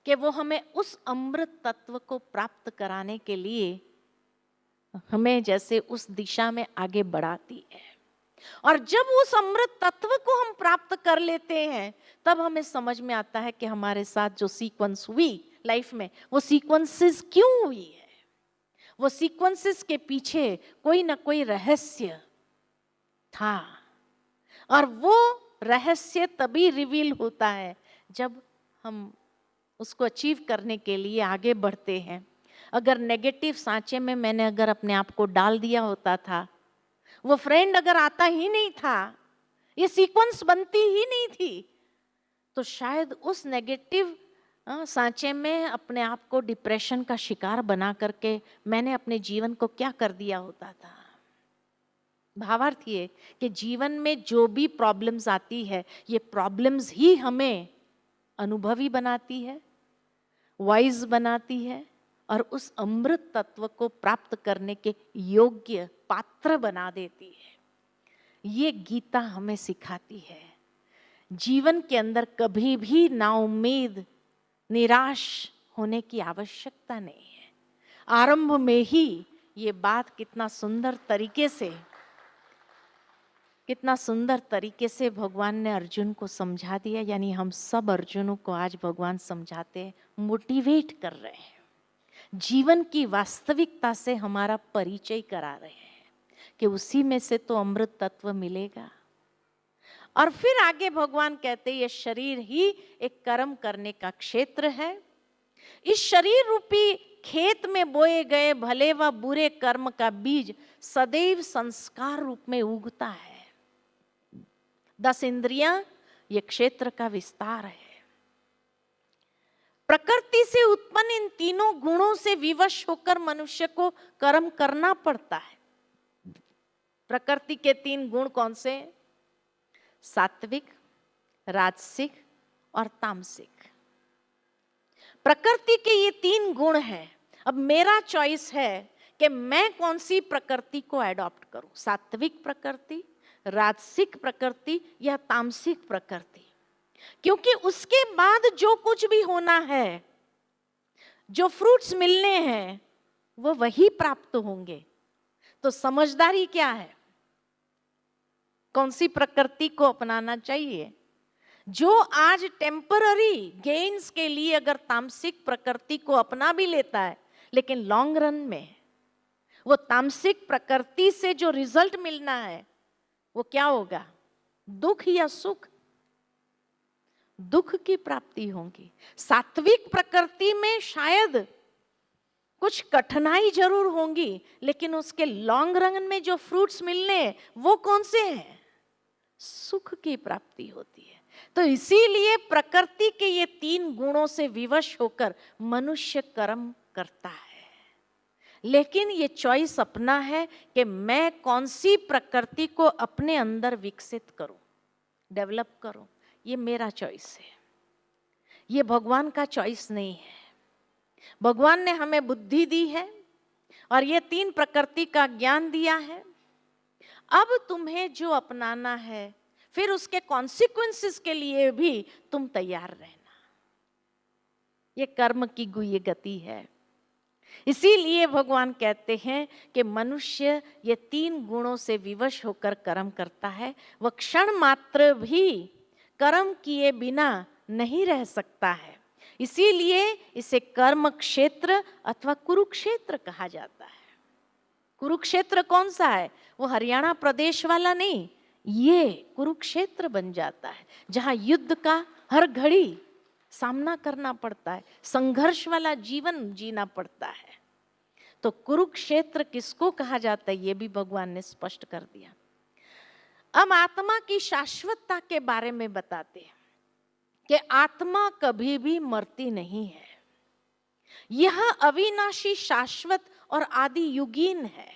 कि वो हमें उस अमृत तत्व को प्राप्त कराने के लिए हमें जैसे उस दिशा में आगे बढ़ाती है। और जब उस अमृत तत्व को हम प्राप्त कर लेते हैं, तब हमें समझ में आता है कि हमारे साथ जो सीक्वेंस हुई लाइफ में, वो सीक्वेंसेस क्यों हुई है। वो सीक्वेंसेस के पीछे कोई ना कोई रहस्य था, और वो रहस्य तभी रिवील होता है जब हम उसको अचीव करने के लिए आगे बढ़ते हैं। अगर नेगेटिव सांचे में मैंने अगर अपने आप को डाल दिया होता था, वो फ्रेंड अगर आता ही नहीं था, ये सीक्वेंस बनती ही नहीं थी, तो शायद उस नेगेटिव सांचे में अपने आप को डिप्रेशन का शिकार बना करके मैंने अपने जीवन को क्या कर दिया होता था। भावार्थ ये कि जीवन में जो भी प्रॉब्लम्स आती है, ये प्रॉब्लम्स ही हमें अनुभवी बनाती है, वाइज बनाती है, और उस अमृत तत्व को प्राप्त करने के योग्य पात्र बना देती है। ये गीता हमें सिखाती है। जीवन के अंदर कभी भी नाउम्मीद, निराश होने की आवश्यकता नहीं है। आरंभ में ही ये बात कितना सुंदर तरीके से भगवान ने अर्जुन को समझा दिया। यानी हम सब अर्जुनों को आज भगवान समझाते हैं, मोटिवेट कर रहे हैं, जीवन की वास्तविकता से हमारा परिचय करा रहे हैं कि उसी में से तो अमृत तत्व मिलेगा। और फिर आगे भगवान कहते हैं, ये शरीर ही एक कर्म करने का क्षेत्र है। इस शरीर रूपी खेत में बोए गए भले व बुरे कर्म का बीज सदैव संस्कार रूप में उगता है। 10 इंद्रियां ये क्षेत्र का विस्तार है। प्रकृति से उत्पन्न इन तीनों गुणों से विवश होकर मनुष्य को कर्म करना पड़ता है। प्रकृति के 3 गुण कौन से? सात्विक, राजसिक और तामसिक। प्रकृति के ये 3 गुण हैं। अब मेरा चॉइस है कि मैं कौन सी प्रकृति को एडॉप्ट करूं, सात्विक प्रकृति, राजसिक प्रकृति या तामसिक प्रकृति। क्योंकि उसके बाद जो कुछ भी होना है, जो फ्रूट्स मिलने हैं, वो वही प्राप्त होंगे। तो समझदारी क्या है? कौन सी प्रकृति को अपनाना चाहिए? जो आज टेम्पररी गेन्स के लिए अगर तामसिक प्रकृति को अपना भी लेता है, लेकिन लॉन्ग रन में वो तामसिक प्रकृति से जो रिजल्ट मिलना है वो क्या होगा? दुख या सुख? दुख की प्राप्ति होगी। सात्विक प्रकृति में शायद कुछ कठिनाई जरूर होंगी, लेकिन उसके लॉन्ग रन में जो फ्रूट्स मिलने वो कौन से हैं? सुख की प्राप्ति होती है। तो इसीलिए प्रकृति के ये 3 गुणों से विवश होकर मनुष्य कर्म करता है। लेकिन ये चॉइस अपना है कि मैं कौन सी प्रकृति को अपने अंदर विकसित करूं, डेवलप करूं। ये मेरा चॉइस है, ये भगवान का चॉइस नहीं है। भगवान ने हमें बुद्धि दी है और ये 3 प्रकृति का ज्ञान दिया है। अब तुम्हें जो अपनाना है, फिर उसके कॉन्सिक्वेंसेस के लिए भी तुम तैयार रहना। ये कर्म की गुह्य गति है। इसीलिए भगवान कहते हैं कि मनुष्य ये 3 गुणों से विवश होकर कर्म करता है। वह क्षण मात्र भी कर्म किए बिना नहीं रह सकता है। इसीलिए इसे कर्म क्षेत्र अथवा कुरुक्षेत्र कहा जाता है। कुरुक्षेत्र कौन सा है? वो हरियाणा प्रदेश वाला नहीं, ये कुरुक्षेत्र बन जाता है जहां युद्ध का हर घड़ी सामना करना पड़ता है, संघर्ष वाला जीवन जीना पड़ता है। तो कुरुक्षेत्र किसको कहा जाता है, ये भी भगवान ने स्पष्ट कर दिया। अब आत्मा की शाश्वतता के बारे में बताते हैं कि आत्मा कभी भी मरती नहीं है। यह अविनाशी, शाश्वत और आदि युगीन है।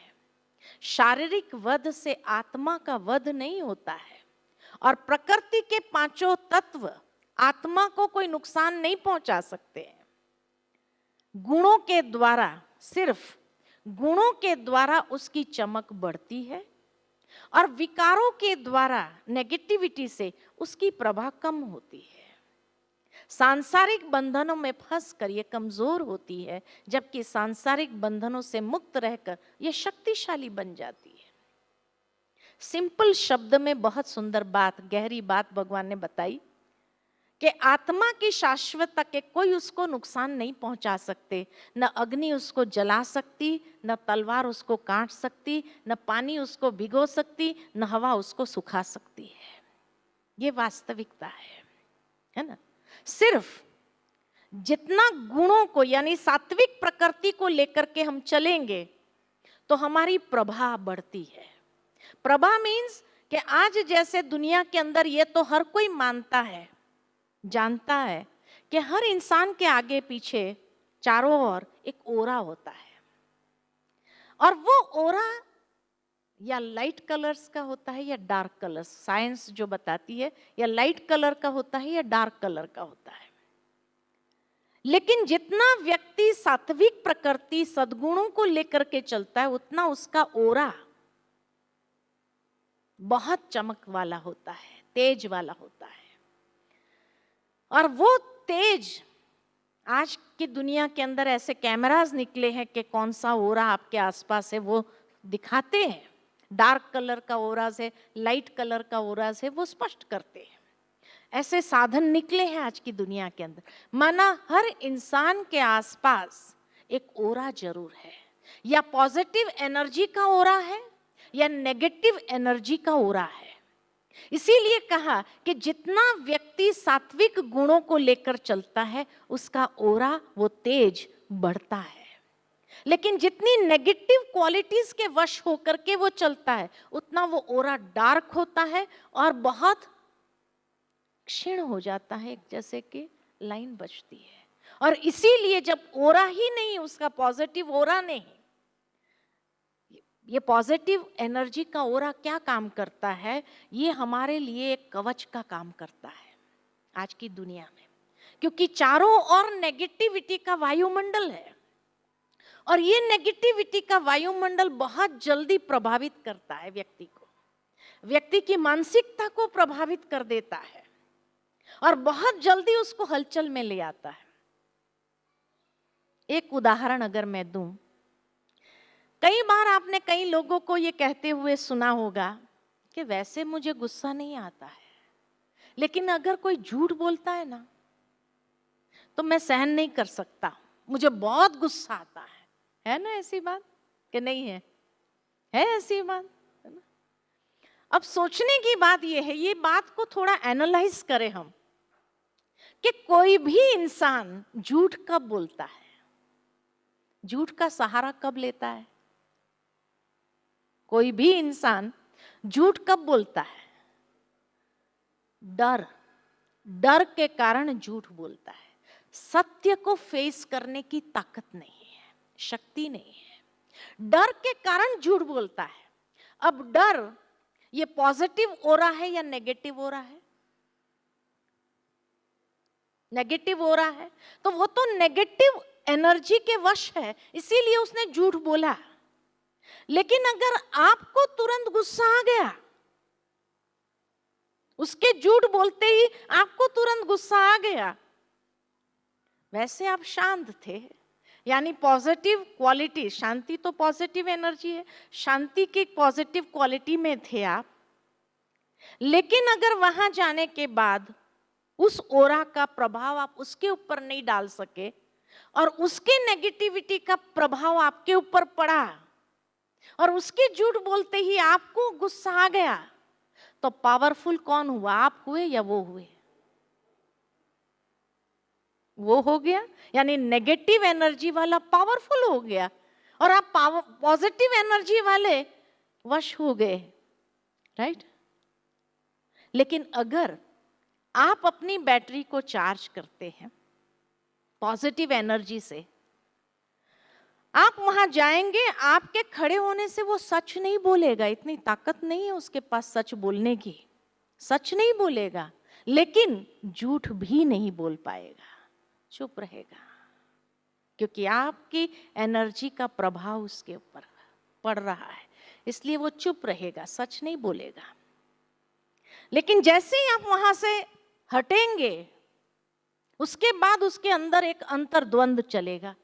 शारीरिक वध से आत्मा का वध नहीं होता है और प्रकृति के 5 तत्व आत्मा को कोई नुकसान नहीं पहुंचा सकते हैं। गुणों के द्वारा, सिर्फ गुणों के द्वारा उसकी चमक बढ़ती है और विकारों के द्वारा, नेगेटिविटी से उसकी प्रभा कम होती है। सांसारिक बंधनों में फंसकर ये कमजोर होती है, जबकि सांसारिक बंधनों से मुक्त रहकर ये शक्तिशाली बन जाती है। सिंपल शब्द में बहुत सुंदर बात, गहरी बात भगवान ने बताई कि आत्मा की शाश्वतता के कोई उसको नुकसान नहीं पहुंचा सकते। न अग्नि उसको जला सकती, न तलवार उसको काट सकती, न पानी उसको भिगो सकती, न हवा उसको सुखा सकती है। ये वास्तविकता है ना। सिर्फ जितना गुणों को, यानी सात्विक प्रकृति को लेकर के हम चलेंगे तो हमारी प्रभा बढ़ती है। प्रभा मीन्स कि आज जैसे दुनिया के अंदर ये तो हर कोई मानता है, जानता है कि हर इंसान के आगे पीछे चारों ओर एक ओरा होता है, और वो ओरा या लाइट कलर्स का होता है या डार्क कलर्स, साइंस जो बताती है, या लाइट कलर का होता है या डार्क कलर का होता है। लेकिन जितना व्यक्ति सात्विक प्रकृति, सद्गुणों को लेकर के चलता है, उतना उसका ओरा बहुत चमक वाला होता है, तेज वाला होता है। और वो तेज, आज की दुनिया के अंदर ऐसे कैमरास निकले हैं कि कौन सा ओरा आपके आसपास है वो दिखाते हैं, डार्क कलर का ओरास है, लाइट कलर का ओरास है, वो स्पष्ट करते हैं। ऐसे साधन निकले हैं आज की दुनिया के अंदर। माना हर इंसान के आसपास एक ओरा जरूर है, या पॉजिटिव एनर्जी का ओरा है या नेगेटिव एनर्जी का ओरा है। इसीलिए कहा कि जितना व्यक्ति सात्विक गुणों को लेकर चलता है उसका ओरा, वो तेज बढ़ता है। लेकिन जितनी नेगेटिव क्वालिटीज के वश होकर के वो चलता है उतना वो ओरा डार्क होता है और बहुत क्षीण हो जाता है, जैसे कि लाइन बचती है। और इसीलिए जब ओरा ही नहीं, उसका पॉजिटिव ओरा नहीं, ये पॉजिटिव एनर्जी का ओरा क्या काम करता है, ये हमारे लिए एक कवच का काम करता है आज की दुनिया में, क्योंकि चारों ओर नेगेटिविटी का वायुमंडल है और ये नेगेटिविटी का वायुमंडल बहुत जल्दी प्रभावित करता है व्यक्ति को, व्यक्ति की मानसिकता को प्रभावित कर देता है और बहुत जल्दी उसको हलचल में ले आता है। एक उदाहरण अगर मैं दूं, कई बार आपने कई लोगों को ये कहते हुए सुना होगा कि वैसे मुझे गुस्सा नहीं आता है, लेकिन अगर कोई झूठ बोलता है ना तो मैं सहन नहीं कर सकता, मुझे बहुत गुस्सा आता है ना? ऐसी बात कि नहीं है? है ऐसी बात, है ना? अब सोचने की बात ये है, ये बात को थोड़ा एनालाइज करें हम, कि कोई भी इंसान झूठ कब बोलता है, झूठ का सहारा कब लेता है? कोई भी इंसान झूठ कब बोलता है? डर के कारण झूठ बोलता है। सत्य को फेस करने की ताकत नहीं है, शक्ति नहीं है, डर के कारण झूठ बोलता है। अब डर ये पॉजिटिव ओरा है या नेगेटिव ओरा है? नेगेटिव ओरा है, तो वो तो नेगेटिव एनर्जी के वश है, इसीलिए उसने झूठ बोला। लेकिन अगर आपको तुरंत गुस्सा आ गया, उसके झूठ बोलते ही आपको तुरंत गुस्सा आ गया, वैसे आप शांत थे, यानी पॉजिटिव क्वालिटी, शांति तो पॉजिटिव एनर्जी है, शांति की पॉजिटिव क्वालिटी में थे आप, लेकिन अगर वहां जाने के बाद उस ओरा का प्रभाव आप उसके ऊपर नहीं डाल सके और उसके नेगेटिविटी का प्रभाव आपके ऊपर पड़ा और उसके झूठ बोलते ही आपको गुस्सा आ गया, तो पावरफुल कौन हुआ, आप हुए या वो हुए? वो हो गया, यानी नेगेटिव एनर्जी वाला पावरफुल हो गया और आप पॉजिटिव एनर्जी वाले वश हो गए, राइट? लेकिन अगर आप अपनी बैटरी को चार्ज करते हैं पॉजिटिव एनर्जी से, आप वहां जाएंगे, आपके खड़े होने से वो सच नहीं बोलेगा, इतनी ताकत नहीं है उसके पास सच बोलने की, सच नहीं बोलेगा, लेकिन झूठ भी नहीं बोल पाएगा, चुप रहेगा, क्योंकि आपकी एनर्जी का प्रभाव उसके ऊपर पड़ रहा है, इसलिए वो चुप रहेगा, सच नहीं बोलेगा। लेकिन जैसे ही आप वहां से हटेंगे, उसके बाद उसके अंदर एक अंतर्द्वंद चलेगा,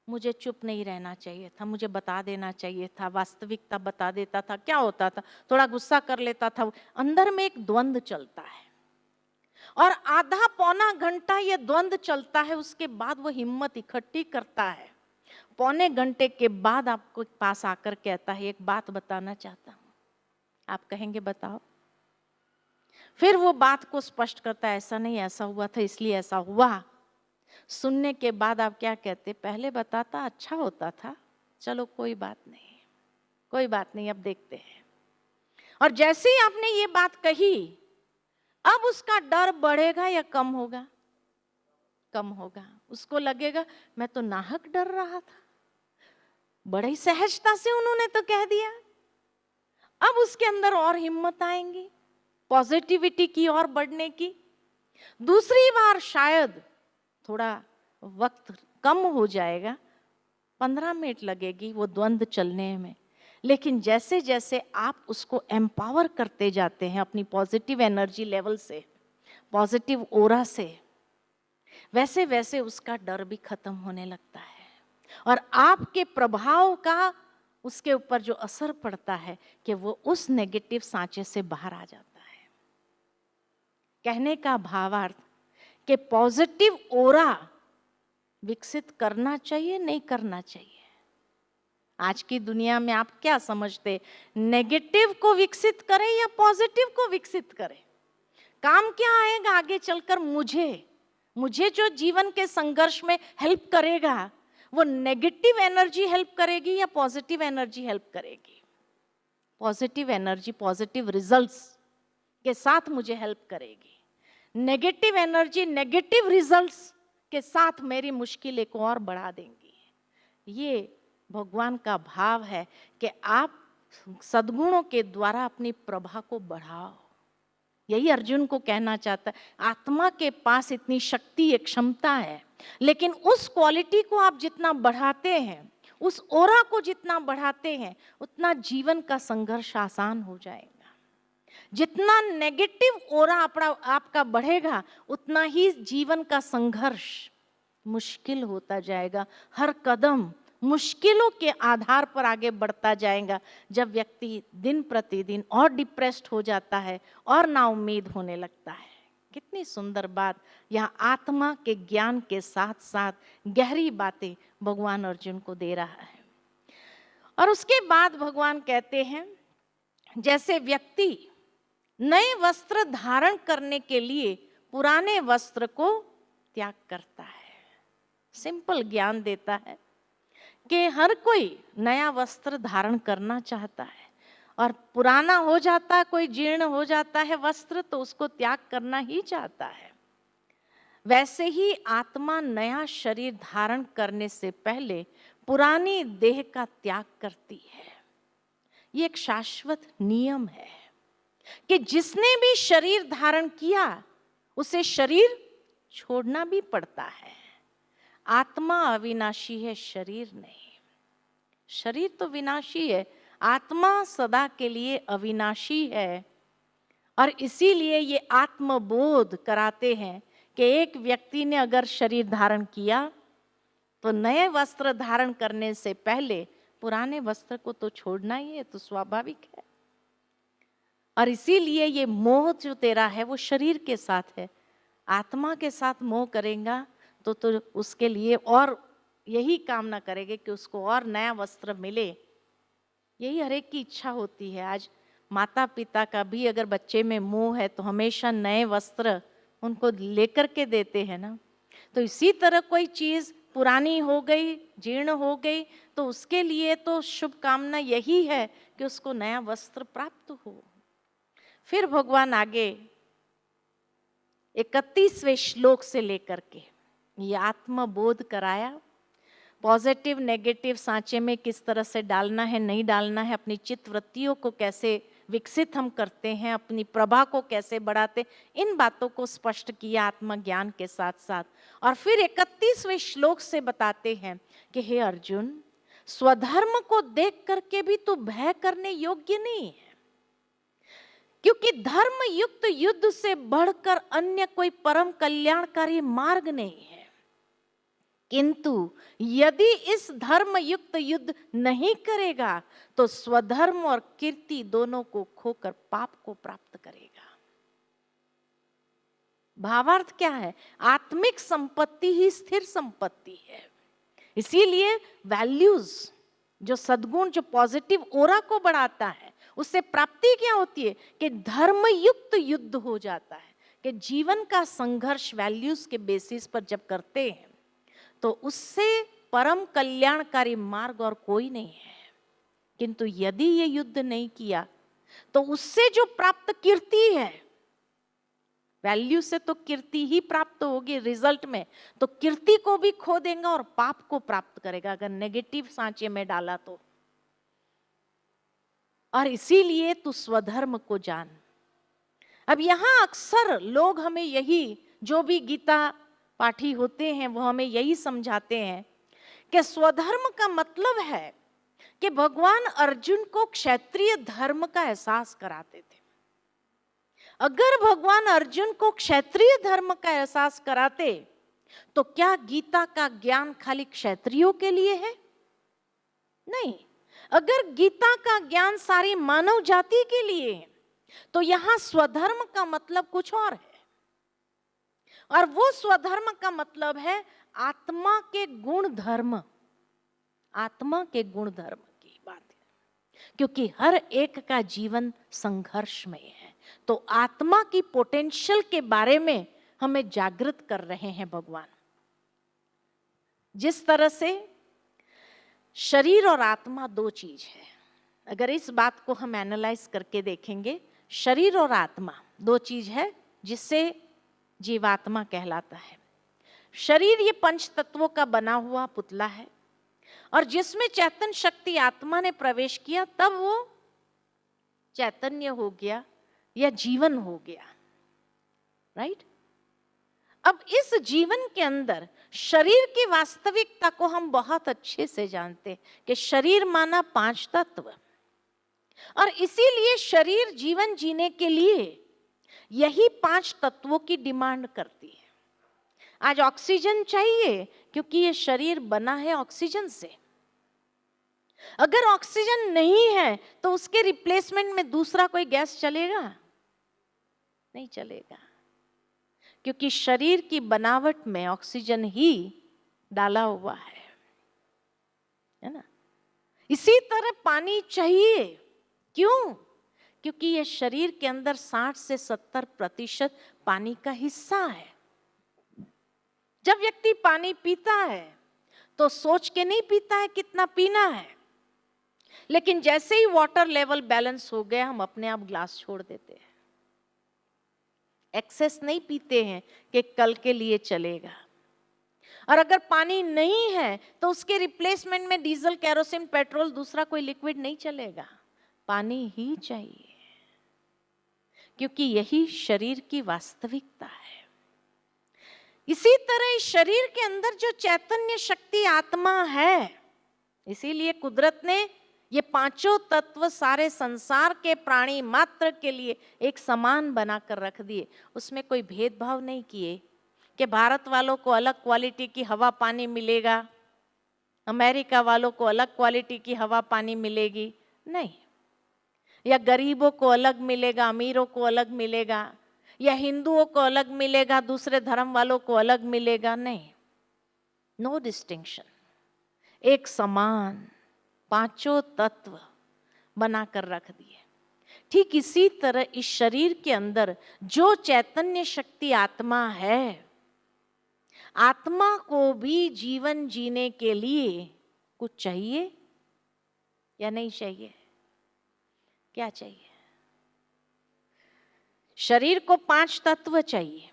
मुझे चुप नहीं रहना चाहिए था, मुझे बता देना चाहिए था, वास्तविकता बता देता था, क्या होता था, थोड़ा गुस्सा कर लेता था, अंदर में एक द्वंद चलता है और आधा पौना घंटा ये द्वंद चलता है, उसके बाद वो हिम्मत इकट्ठी करता है, पौने घंटे के बाद आपको पास आकर कहता है एक बात बताना चाहता हूं। आप कहेंगे बताओ, फिर वो बात को स्पष्ट करता है, ऐसा नहीं, ऐसा हुआ था इसलिए ऐसा हुआ। सुनने के बाद आप क्या कहते, पहले बताता अच्छा होता था, चलो कोई बात नहीं, कोई बात नहीं, अब देखते हैं। और जैसे ही आपने ये बात कही, अब उसका डर बढ़ेगा या कम होगा? कम होगा। उसको लगेगा मैं तो नाहक डर रहा था, बड़ी सहजता से उन्होंने तो कह दिया। अब उसके अंदर और हिम्मत आएंगी पॉजिटिविटी की और बढ़ने की। दूसरी बार शायद थोड़ा वक्त कम हो जाएगा, 15 मिनट लगेगी वो द्वंद चलने में, लेकिन जैसे जैसे आप उसको एम्पावर करते जाते हैं अपनी पॉजिटिव एनर्जी लेवल से, पॉजिटिव ओरा से, वैसे वैसे उसका डर भी खत्म होने लगता है और आपके प्रभाव का उसके ऊपर जो असर पड़ता है कि वो उस नेगेटिव सांचे से बाहर आ जाता है। कहने का भावार्थ कि पॉजिटिव ओरा विकसित करना चाहिए, नहीं करना चाहिए। आज की दुनिया में आप क्या समझते, नेगेटिव को विकसित करें या पॉजिटिव को विकसित करें? काम क्या आएगा आगे चलकर? मुझे जो जीवन के संघर्ष में हेल्प करेगा, वो नेगेटिव एनर्जी हेल्प करेगी या पॉजिटिव एनर्जी हेल्प करेगी? पॉजिटिव एनर्जी पॉजिटिव रिजल्ट्स के साथ मुझे हेल्प करेगी। नेगेटिव एनर्जी नेगेटिव रिजल्ट्स के साथ मेरी मुश्किलें को और बढ़ा देंगी। ये भगवान का भाव है कि आप सद्गुणों के द्वारा अपनी प्रभा को बढ़ाओ। यही अर्जुन को कहना चाहता है। आत्मा के पास इतनी शक्ति, एक क्षमता है, लेकिन उस क्वालिटी को आप जितना बढ़ाते हैं, उस ओरा को जितना बढ़ाते हैं, उतना जीवन का संघर्ष आसान हो जाएगा। जितना नेगेटिव ओरा आपका बढ़ेगा, उतना ही जीवन का संघर्ष मुश्किल होता जाएगा। हर कदम मुश्किलों के आधार पर आगे बढ़ता जाएगा। जब व्यक्ति दिन प्रतिदिन और डिप्रेस्ड हो जाता है और ना उम्मीद होने लगता है। कितनी सुंदर बात यहाँ आत्मा के ज्ञान के साथ साथ गहरी बातें भगवान अर्जुन को दे रहा है। और उसके बाद भगवान कहते हैं, जैसे व्यक्ति नए वस्त्र धारण करने के लिए पुराने वस्त्र को त्याग करता है। सिंपल ज्ञान देता है कि हर कोई नया वस्त्र धारण करना चाहता है और पुराना हो जाता है, कोई जीर्ण हो जाता है वस्त्र, तो उसको त्याग करना ही चाहता है। वैसे ही आत्मा नया शरीर धारण करने से पहले पुरानी देह का त्याग करती है। ये एक शाश्वत नियम है कि जिसने भी शरीर धारण किया उसे शरीर छोड़ना भी पड़ता है। आत्मा अविनाशी है, शरीर नहीं। शरीर तो विनाशी है, आत्मा सदा के लिए अविनाशी है। और इसीलिए ये आत्मबोध कराते हैं कि एक व्यक्ति ने अगर शरीर धारण किया तो नए वस्त्र धारण करने से पहले पुराने वस्त्र को तो छोड़ना ही है, तो स्वाभाविक है। और इसीलिए ये मोह जो तेरा है वो शरीर के साथ है। आत्मा के साथ मोह करेगा तो उसके लिए और यही कामना करेंगे कि उसको और नया वस्त्र मिले। यही हर एक की इच्छा होती है। आज माता पिता का भी अगर बच्चे में मोह है तो हमेशा नए वस्त्र उनको लेकर के देते हैं ना। तो इसी तरह कोई चीज पुरानी हो गई, जीर्ण हो गई, तो उसके लिए तो शुभकामना यही है कि उसको नया वस्त्र प्राप्त हो। फिर भगवान आगे 31वें श्लोक से लेकर के ये आत्मबोध कराया। पॉजिटिव नेगेटिव सांचे में किस तरह से डालना है, नहीं डालना है, अपनी चित्त वृत्तियों को कैसे विकसित हम करते हैं, अपनी प्रभा को कैसे बढ़ाते, इन बातों को स्पष्ट किया आत्मज्ञान के साथ साथ। और फिर 31वें श्लोक से बताते हैं कि हे अर्जुन, स्वधर्म को देख करके भी तू भय करने योग्य नहीं है, क्योंकि धर्म युक्त युद्ध से बढ़कर अन्य कोई परम कल्याणकारी मार्ग नहीं है। किंतु यदि इस धर्म युक्त युद्ध नहीं करेगा तो स्वधर्म और कीर्ति दोनों को खोकर पाप को प्राप्त करेगा। भावार्थ क्या है? आत्मिक संपत्ति ही स्थिर संपत्ति है। इसीलिए वैल्यूज, जो सद्गुण, जो पॉजिटिव ओरा को बढ़ाता है, उससे प्राप्ति क्या होती है कि धर्म युक्त युद्ध हो जाता है। कि जीवन का संघर्ष वैल्यूज के बेसिस पर जब करते हैं तो उससे परम कल्याणकारी मार्ग और कोई नहीं है। किंतु यदि ये युद्ध नहीं किया तो उससे जो प्राप्त कीर्ति है, वैल्यू से तो कीर्ति ही प्राप्त होगी रिजल्ट में, तो कीर्ति को भी खो देगा और पाप को प्राप्त करेगा अगर नेगेटिव सांचे में डाला तो। और इसीलिए तू स्वधर्म को जान। अब यहां अक्सर लोग हमें यही, जो भी गीता पाठी होते हैं वो हमें यही समझाते हैं कि स्वधर्म का मतलब है कि भगवान अर्जुन को क्षत्रिय धर्म का एहसास कराते थे। अगर भगवान अर्जुन को क्षत्रिय धर्म का एहसास कराते तो क्या गीता का ज्ञान खाली क्षत्रियों के लिए है? नहीं। अगर गीता का ज्ञान सारी मानव जाति के लिए है तो यहां स्वधर्म का मतलब कुछ और है, और वो स्वधर्म का मतलब है आत्मा के गुण धर्म। आत्मा के गुण धर्म की बात है, क्योंकि हर एक का जीवन संघर्षमय है। तो आत्मा की पोटेंशियल के बारे में हमें जागृत कर रहे हैं भगवान। जिस तरह से शरीर और आत्मा दो चीज है, अगर इस बात को हम एनालाइज करके देखेंगे, शरीर और आत्मा दो चीज है जिससे जीवात्मा कहलाता है। शरीर ये पंच तत्वों का बना हुआ पुतला है, और जिसमें चैतन्य शक्ति आत्मा ने प्रवेश किया तब वो चैतन्य हो गया या जीवन हो गया, राइट? अब इस जीवन के अंदर शरीर की वास्तविकता को हम बहुत अच्छे से जानते हैं कि शरीर माना पांच तत्व, और इसीलिए शरीर जीवन जीने के लिए यही पांच तत्वों की डिमांड करती है। आज ऑक्सीजन चाहिए क्योंकि ये शरीर बना है ऑक्सीजन से। अगर ऑक्सीजन नहीं है तो उसके रिप्लेसमेंट में दूसरा कोई गैस चलेगा? नहीं चलेगा, क्योंकि शरीर की बनावट में ऑक्सीजन ही डाला हुआ है ना। इसी तरह पानी चाहिए, क्यों? क्योंकि ये शरीर के अंदर 60 से 70% पानी का हिस्सा है। जब व्यक्ति पानी पीता है तो सोच के नहीं पीता है कितना पीना है, लेकिन जैसे ही वाटर लेवल बैलेंस हो गया हम अपने आप ग्लास छोड़ देते हैं। एक्सेस नहीं पीते हैं कि कल के लिए चलेगा। और अगर पानी नहीं है तो उसके रिप्लेसमेंट में डीजल, केरोसिन, पेट्रोल, दूसरा कोई लिक्विड नहीं चलेगा, पानी ही चाहिए, क्योंकि यही शरीर की वास्तविकता है। इसी तरह इस शरीर के अंदर जो चैतन्य शक्ति आत्मा है, इसीलिए कुदरत ने ये पांचों तत्व सारे संसार के प्राणी मात्र के लिए एक समान बनाकर रख दिए। उसमें कोई भेदभाव नहीं किए कि भारत वालों को अलग क्वालिटी की हवा पानी मिलेगा, अमेरिका वालों को अलग क्वालिटी की हवा पानी मिलेगी, नहीं। या गरीबों को अलग मिलेगा, अमीरों को अलग मिलेगा, या हिंदुओं को अलग मिलेगा, दूसरे धर्म वालों को अलग मिलेगा, नहीं। नो डिस्टिंक्शन, एक समान पांचों तत्व बनाकर रख दिए। ठीक इसी तरह इस शरीर के अंदर जो चैतन्य शक्ति आत्मा है, आत्मा को भी जीवन जीने के लिए कुछ चाहिए या नहीं चाहिए? क्या चाहिए? शरीर को पांच तत्व चाहिए।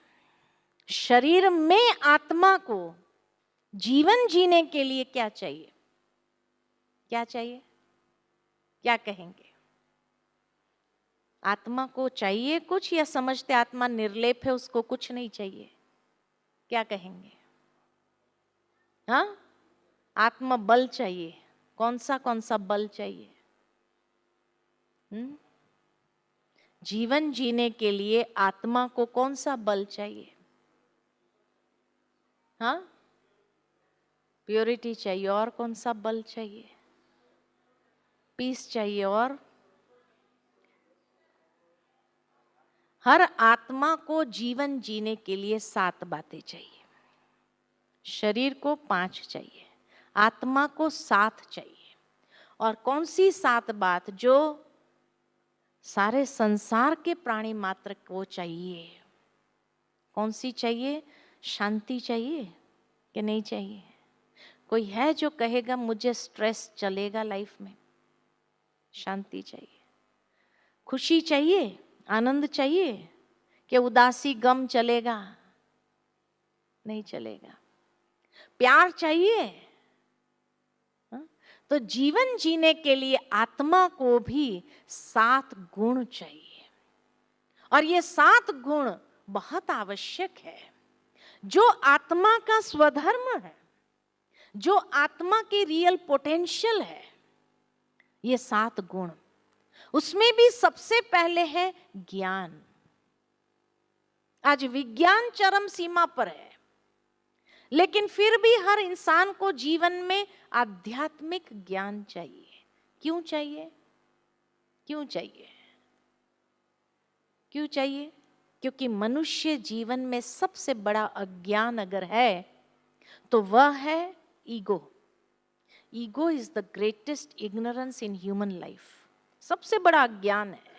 शरीर में आत्मा को जीवन जीने के लिए क्या चाहिए? क्या चाहिए? क्या कहेंगे? आत्मा को चाहिए कुछ, या समझते आत्मा निर्लेप है, उसको कुछ नहीं चाहिए? क्या कहेंगे? हाँ, आत्मा बल चाहिए। कौन सा बल चाहिए? जीवन जीने के लिए आत्मा को कौन सा बल चाहिए? हाँ, प्योरिटी चाहिए। और कौन सा बल चाहिए? पीस चाहिए। और हर आत्मा को जीवन जीने के लिए 7 बातें चाहिए। शरीर को 5 चाहिए, आत्मा को 7 चाहिए। और कौन सी 7 बात जो सारे संसार के प्राणी मात्र को चाहिए? कौन सी चाहिए? शांति चाहिए कि नहीं चाहिए? कोई है जो कहेगा मुझे स्ट्रेस चलेगा लाइफ में? शांति चाहिए। खुशी चाहिए, आनंद चाहिए कि उदासी गम चलेगा? नहीं चलेगा। प्यार चाहिए? तो जीवन जीने के लिए आत्मा को भी 7 गुण चाहिए, और ये 7 गुण बहुत आवश्यक है। जो आत्मा का स्वधर्म है, जो आत्मा की रियल पोटेंशियल है, ये 7 गुण, उसमें भी सबसे पहले है ज्ञान। आज विज्ञान चरम सीमा पर है, लेकिन फिर भी हर इंसान को जीवन में आध्यात्मिक ज्ञान चाहिए। क्यों चाहिए? क्यों चाहिए? क्यों चाहिए? क्योंकि मनुष्य जीवन में सबसे बड़ा अज्ञान अगर है तो वह है ego. Ego is the greatest ignorance in human life. सबसे बड़ा अज्ञान है।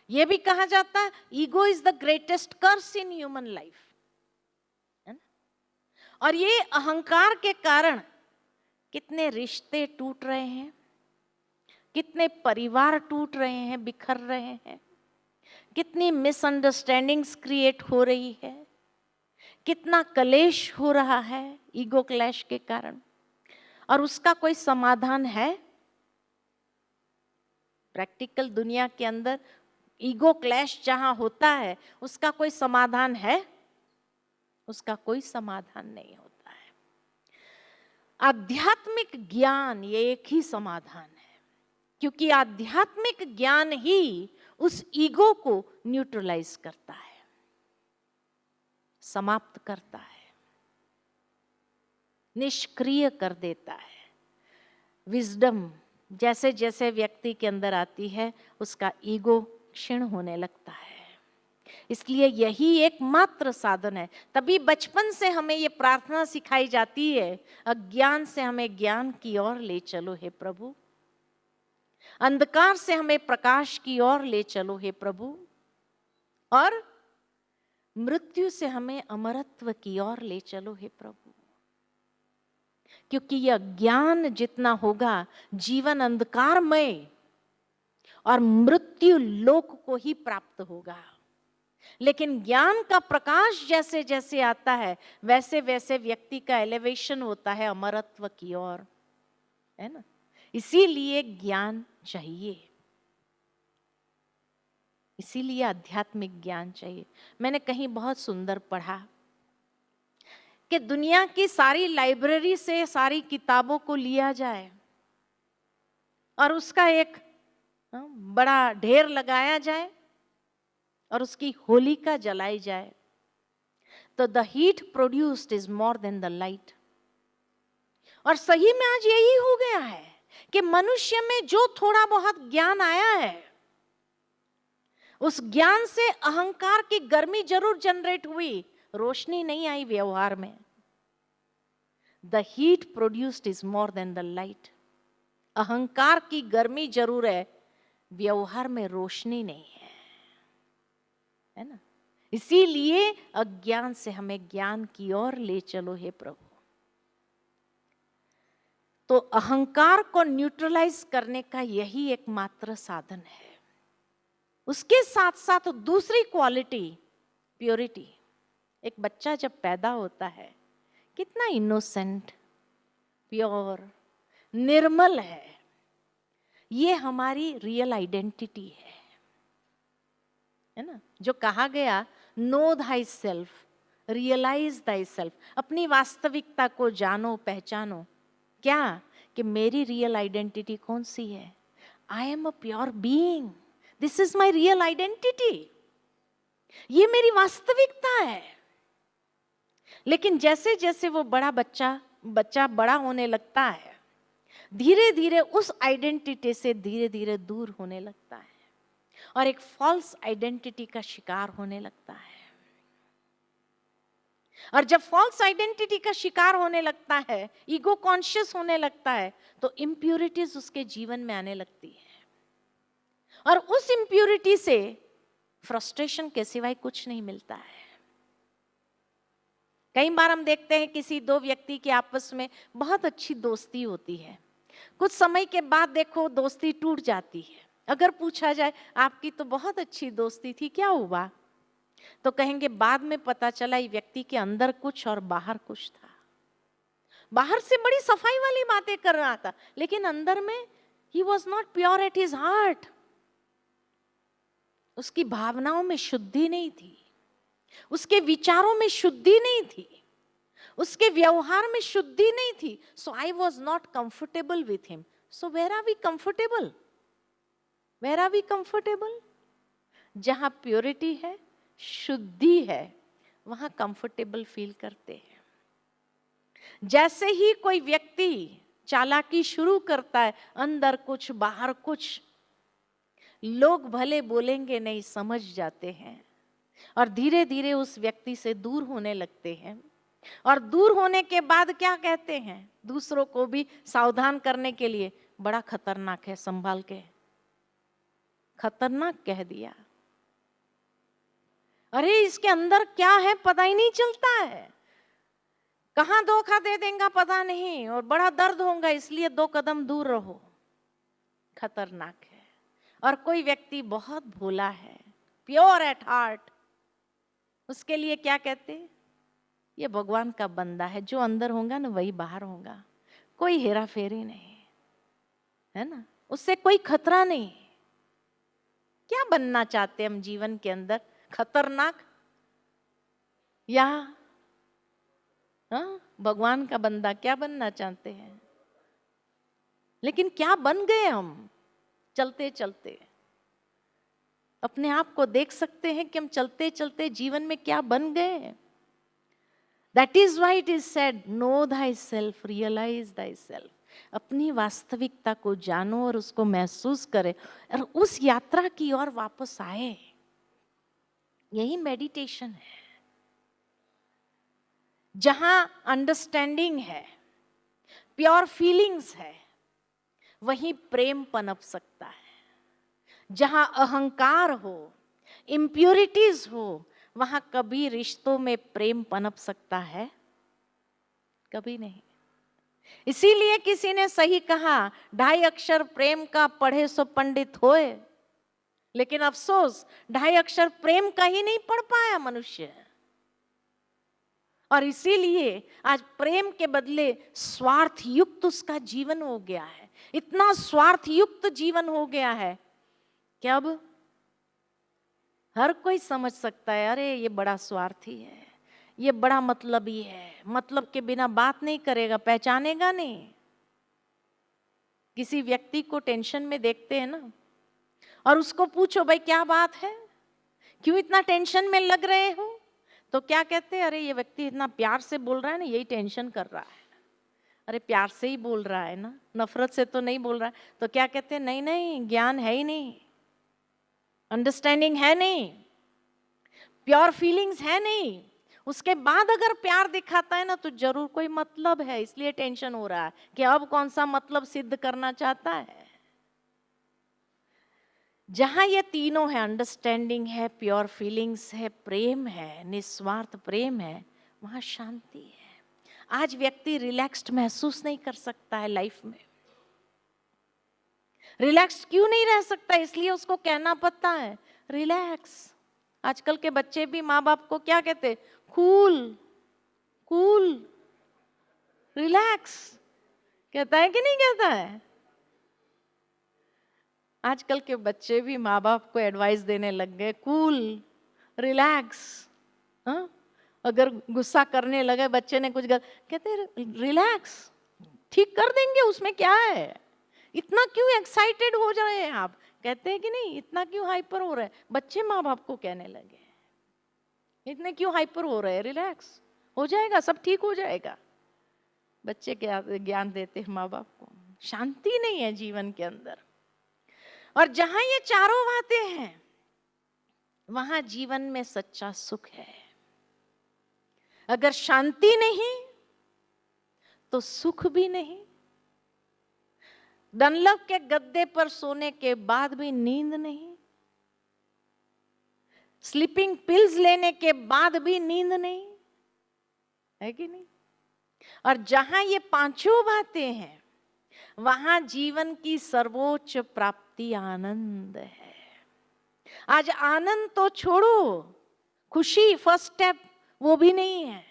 यह भी कहा जाता है ego is the greatest curse in human life, है ना? और ये अहंकार के कारण कितने रिश्ते टूट रहे हैं, कितने परिवार टूट रहे हैं, बिखर रहे हैं, कितनी मिसअंडरस्टैंडिंग्स क्रिएट हो रही है, कितना कलेश हो रहा है ईगो क्लैश के कारण। और उसका कोई समाधान है? प्रैक्टिकल दुनिया के अंदर ईगो क्लैश जहां होता है उसका कोई समाधान है? उसका कोई समाधान नहीं होता है। आध्यात्मिक ज्ञान ये एक ही समाधान है, क्योंकि आध्यात्मिक ज्ञान ही उस ईगो को न्यूट्रलाइज करता है, समाप्त करता है, निष्क्रिय कर देता है। विजडम जैसे जैसे व्यक्ति के अंदर आती है उसका ईगो क्षीण होने लगता है। इसलिए यही एकमात्र साधन है। तभी बचपन से हमें ये प्रार्थना सिखाई जाती है, अज्ञान से हमें ज्ञान की ओर ले चलो हे प्रभु, अंधकार से हमें प्रकाश की ओर ले चलो हे प्रभु, और मृत्यु से हमें अमरत्व की ओर ले चलो हे प्रभु। क्योंकि यह ज्ञान जितना होगा जीवन अंधकारमय और मृत्यु लोक को ही प्राप्त होगा। लेकिन ज्ञान का प्रकाश जैसे जैसे आता है वैसे वैसे व्यक्ति का एलिवेशन होता है अमरत्व की ओर, है ना? इसीलिए ज्ञान चाहिए, इसीलिए आध्यात्मिक ज्ञान चाहिए। मैंने कहीं बहुत सुंदर पढ़ा कि दुनिया की सारी लाइब्रेरी से सारी किताबों को लिया जाए और उसका एक बड़ा ढेर लगाया जाए और उसकी होलिका जलाई जाए, तो the heat produced is more than the light. और सही में आज यही हो गया है कि मनुष्य में जो थोड़ा बहुत ज्ञान आया है उस ज्ञान से अहंकार की गर्मी जरूर जनरेट हुई, रोशनी नहीं आई व्यवहार में। The heat produced is more than the light. अहंकार की गर्मी जरूर है, व्यवहार में रोशनी नहीं है ना? इसीलिए अज्ञान से हमें ज्ञान की ओर ले चलो हे प्रभु। तो अहंकार को न्यूट्रलाइज करने का यही एकमात्र साधन है। उसके साथ साथ दूसरी क्वालिटी प्योरिटी। एक बच्चा जब पैदा होता है कितना इनोसेंट, प्योर, निर्मल है। ये हमारी रियल आइडेंटिटी है ना? जो कहा गया know thyself, realise thyself, अपनी वास्तविकता को जानो, पहचानो। क्या? कि मेरी रियल आइडेंटिटी कौन सी है? I am a pure being, this is my real identity, ये मेरी वास्तविकता है। लेकिन जैसे जैसे वो बच्चा बड़ा होने लगता है, धीरे धीरे उस आइडेंटिटी से धीरे धीरे दूर होने लगता है और एक फॉल्स आइडेंटिटी का शिकार होने लगता है। और जब फॉल्स आइडेंटिटी का शिकार होने लगता है, ईगो कॉन्शियस होने लगता है, तो इम्प्यूरिटीज उसके जीवन में आने लगती है। और उस इम्प्यूरिटी से फ्रस्ट्रेशन के सिवाय कुछ नहीं मिलता है। कई बार हम देखते हैं किसी दो व्यक्ति की आपस में बहुत अच्छी दोस्ती होती है, कुछ समय के बाद देखो दोस्ती टूट जाती है। अगर पूछा जाए आपकी तो बहुत अच्छी दोस्ती थी, क्या हुआ? तो कहेंगे बाद में पता चला ये व्यक्ति के अंदर कुछ और बाहर कुछ था। बाहर से बड़ी सफाई वाली बातें कर रहा था, लेकिन अंदर में he was not pure at his heart. उसकी भावनाओं में शुद्धि नहीं थी, उसके विचारों में शुद्धि नहीं थी, उसके व्यवहार में शुद्धि नहीं थी। So I was not comfortable with him. So where are we comfortable? Where are we comfortable? जहां प्योरिटी है, शुद्धि है, वहां कंफर्टेबल फील करते हैं। जैसे ही कोई व्यक्ति चालाकी शुरू करता है, अंदर कुछ बाहर कुछ, लोग भले बोलेंगे नहीं, समझ जाते हैं और धीरे धीरे उस व्यक्ति से दूर होने लगते हैं। और दूर होने के बाद क्या कहते हैं, दूसरों को भी सावधान करने के लिए, बड़ा खतरनाक है, संभाल के, खतरनाक कह दिया। अरे इसके अंदर क्या है पता ही नहीं चलता है, कहां धोखा दे देंगे पता नहीं, और बड़ा दर्द होगा, इसलिए 2 कदम दूर रहो। खतरनाक है। और कोई व्यक्ति बहुत भोला है, प्योर एट हार्ट, उसके लिए क्या कहते, ये भगवान का बंदा है, जो अंदर होगा ना वही बाहर होगा, कोई हेरा फेरी नहीं है ना, उससे कोई खतरा नहीं। क्या बनना चाहते हम जीवन के अंदर, खतरनाक या भगवान का बंदा, क्या बनना चाहते हैं? लेकिन क्या बन गए हम चलते चलते? अपने आप को देख सकते हैं कि हम चलते चलते जीवन में क्या बन गए। That is why it is said, know thyself, realize thyself. अपनी वास्तविकता को जानो और उसको महसूस करे और उस यात्रा की ओर वापस आए। यही मेडिटेशन है। जहां अंडरस्टैंडिंग है, प्योर फीलिंग्स है, वहीं प्रेम पनप सकता है। जहां अहंकार हो, इम्प्योरिटीज हो, वहां कभी रिश्तों में प्रेम पनप सकता है? कभी नहीं। इसीलिए किसी ने सही कहा, 2.5 अक्षर प्रेम का पढ़े सो पंडित होए। लेकिन अफसोस 2.5 अक्षर प्रेम का ही नहीं पढ़ पाया मनुष्य। और इसीलिए आज प्रेम के बदले स्वार्थ युक्त उसका जीवन हो गया है। इतना स्वार्थ युक्त जीवन हो गया है कि अब हर कोई समझ सकता है, अरे ये बड़ा स्वार्थी है, ये बड़ा मतलबी है, मतलब के बिना बात नहीं करेगा, पहचानेगा नहीं। किसी व्यक्ति को टेंशन में देखते हैं ना, और उसको पूछो भाई क्या बात है, क्यों इतना टेंशन में लग रहे हो, तो क्या कहते हैं, अरे ये व्यक्ति इतना प्यार से बोल रहा है ना, यही टेंशन कर रहा है। अरे प्यार से ही बोल रहा है ना, नफरत से तो नहीं बोल रहा है। तो क्या कहते हैं, नहीं नहीं, ज्ञान है ही नहीं, अंडरस्टैंडिंग है नहीं, प्योर फीलिंग्स है नहीं। उसके बाद अगर प्यार दिखाता है ना तो जरूर कोई मतलब है, इसलिए टेंशन हो रहा है कि अब कौन सा मतलब सिद्ध करना चाहता है। जहां ये तीनों है, अंडरस्टैंडिंग है, प्योर फीलिंग्स है, प्रेम है, निस्वार्थ प्रेम है, वहां शांति है। आज व्यक्ति रिलैक्स्ड महसूस नहीं कर सकता है लाइफ में। रिलैक्स्ड क्यों नहीं रह सकता? इसलिए उसको कहना पड़ता है रिलैक्स। आजकल के बच्चे भी माँ बाप को क्या कहते, कूल कूल रिलैक्स, कहता है कि नहीं कहता है? आजकल के बच्चे भी माँ बाप को एडवाइस देने लग गए, कूल रिलैक्स। हाँ, अगर गुस्सा करने लगे बच्चे ने कुछ कहते रिलैक्स, ठीक कर देंगे, उसमें क्या है, इतना क्यों एक्साइटेड हो जा रहे हैं आप? कहते हैं कि नहीं, इतना क्यों हाइपर हो रहा है? बच्चे माँ बाप को कहने लगे, इतने क्यों हाइपर हो रहे हैं, रिलैक्स हो जाएगा, सब ठीक हो जाएगा। बच्चे क्या ज्ञान देते हैं माँ बाप को? शांति नहीं है जीवन के अंदर। और जहां ये चारों बातें हैं, वहां जीवन में सच्चा सुख है। अगर शांति नहीं तो सुख भी नहीं। डनलप के गद्दे पर सोने के बाद भी नींद नहीं, स्लीपिंग पिल्स लेने के बाद भी नींद नहीं, है कि नहीं? और जहां ये पांचों बातें हैं, वहां जीवन की सर्वोच्च प्राप्ति आनंद है। आज आनंद तो छोड़ो, खुशी फर्स्ट स्टेप वो भी नहीं है।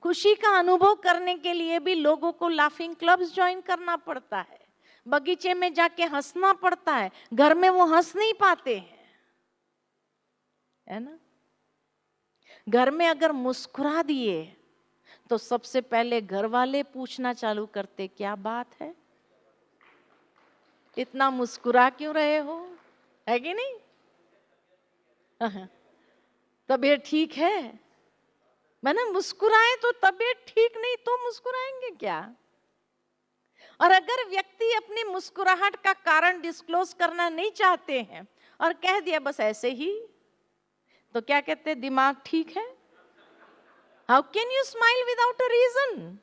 खुशी का अनुभव करने के लिए भी लोगों को लाफिंग क्लब्स ज्वाइन करना पड़ता है, बगीचे में जाके हंसना पड़ता है, घर में वो हंस नहीं पाते हैं, है ना? घर में अगर मुस्कुरा दिए तो सबसे पहले घर वाले पूछना चालू करते, क्या बात है, इतना मुस्कुरा क्यों रहे हो, है कि नहीं? तबीयत ठीक है, मैंने मुस्कुराए तो तबीयत ठीक नहीं तो मुस्कुराएंगे क्या? और अगर व्यक्ति अपनी मुस्कुराहट का कारण डिस्क्लोज करना नहीं चाहते हैं और कह दिया बस ऐसे ही, तो क्या कहते हैं, दिमाग ठीक है? How can you smile without a reason?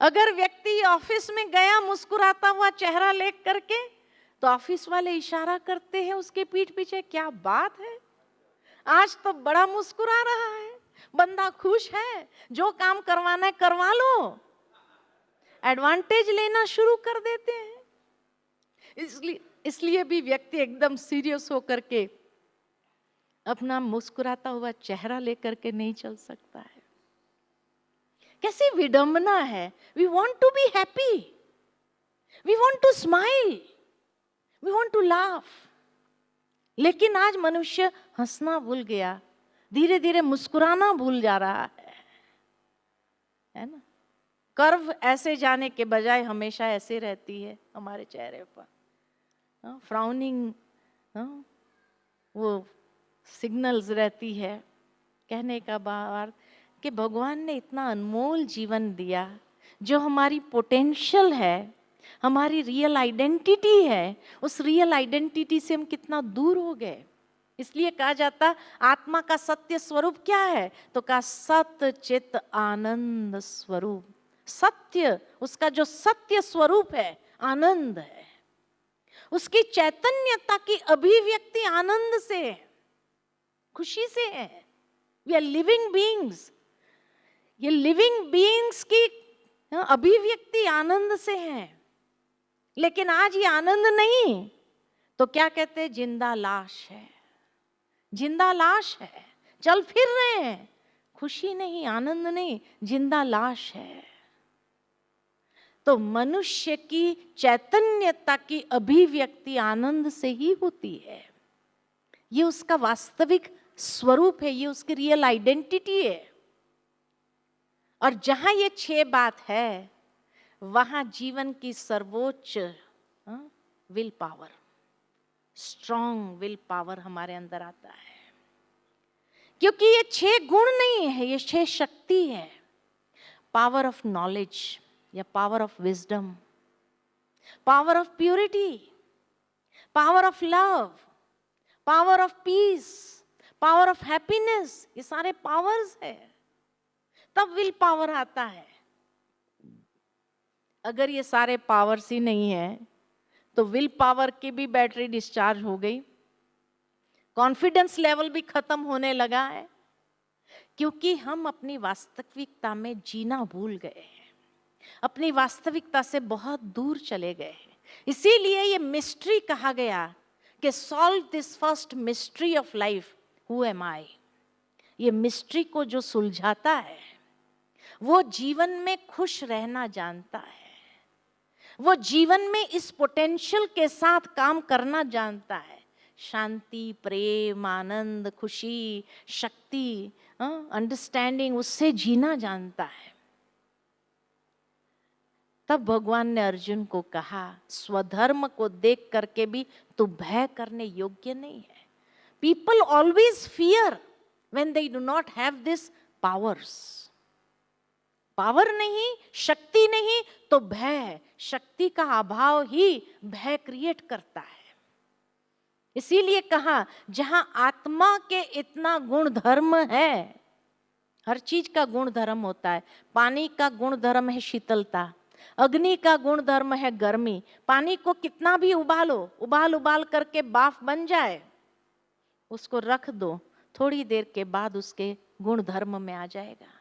अगर व्यक्ति ऑफिस में गया मुस्कुराता हुआ चेहरा लेकर करके, तो ऑफिस वाले इशारा करते हैं उसके पीठ पीछे, क्या बात है, आज तो बड़ा मुस्कुरा रहा है, बंदा खुश है, जो काम करवाना है करवा लो। एडवांटेज लेना शुरू कर देते हैं। इसलिए भी व्यक्ति एकदम सीरियस होकर के अपना मुस्कुराता हुआ चेहरा लेकर के नहीं चल सकता है। कैसी विडंबना है। We want to be happy, we want to smile, we want to laugh, लेकिन आज मनुष्य हंसना भूल गया, धीरे धीरे मुस्कुराना भूल जा रहा है ना। कर्व ऐसे जाने के बजाय हमेशा ऐसे रहती है हमारे चेहरे पर, फ्राउनिंग, वो सिग्नल्स रहती है। कहने का भाव कि भगवान ने इतना अनमोल जीवन दिया, जो हमारी पोटेंशियल है, हमारी रियल आइडेंटिटी है, उस रियल आइडेंटिटी से हम कितना दूर हो गए। इसलिए कहा जाता आत्मा का सत्य स्वरूप क्या है, तो कहा सत्य चित आनंद स्वरूप। सत्य, उसका जो सत्य स्वरूप है आनंद है, उसकी चैतन्यता की अभिव्यक्ति आनंद से है, खुशी से है। वी आर लिविंग बीइंग्स, ये लिविंग बीइंग्स की अभिव्यक्ति आनंद से है। लेकिन आज ये आनंद नहीं, तो क्या कहते हैं, जिंदा लाश है, जिंदा लाश है, चल फिर रहे हैं, खुशी नहीं, आनंद नहीं, जिंदा लाश है। तो मनुष्य की चैतन्यता की अभिव्यक्ति आनंद से ही होती है। ये उसका वास्तविक स्वरूप है, ये उसकी रियल आइडेंटिटी है। और जहां ये 6 बात है, वहां जीवन की सर्वोच्च will power, strong will power हमारे अंदर आता है। क्योंकि ये 6 गुण नहीं है, ये 6 शक्ति है। पावर ऑफ नॉलेज या power of wisdom, power of purity, power of love, power of peace, power of happiness, ये सारे पावर्स है, तब विल पावर आता है। अगर ये सारे पावर्स ही नहीं है, तो विल पावर की भी बैटरी डिस्चार्ज हो गई, कॉन्फिडेंस लेवल भी खत्म होने लगा है, क्योंकि हम अपनी वास्तविकता में जीना भूल गए हैं, अपनी वास्तविकता से बहुत दूर चले गए हैं। इसीलिए ये मिस्ट्री कहा गया कि solve this first mystery of life, who am I. ये मिस्ट्री को जो सुलझाता है, वो जीवन में खुश रहना जानता है, वो जीवन में इस पोटेंशियल के साथ काम करना जानता है। शांति, प्रेम, आनंद, खुशी, शक्ति, अंडरस्टैंडिंग, उससे जीना जानता है। तब भगवान ने अर्जुन को कहा, स्वधर्म को देख करके भी तू भय करने योग्य नहीं है। People always fear when they do not have this powers. Power नहीं, शक्ति नहीं, तो भय है। शक्ति का अभाव ही भय क्रिएट करता है। इसीलिए कहा, जहां आत्मा के इतना गुण धर्म है, हर चीज का गुण धर्म होता है। पानी का गुण धर्म है शीतलता, अग्नि का गुण धर्म है गर्मी। पानी को कितना भी उबालो, उबाल करके बाफ बन जाए, उसको रख दो, थोड़ी देर के बाद उसके गुण धर्म में आ जाएगा।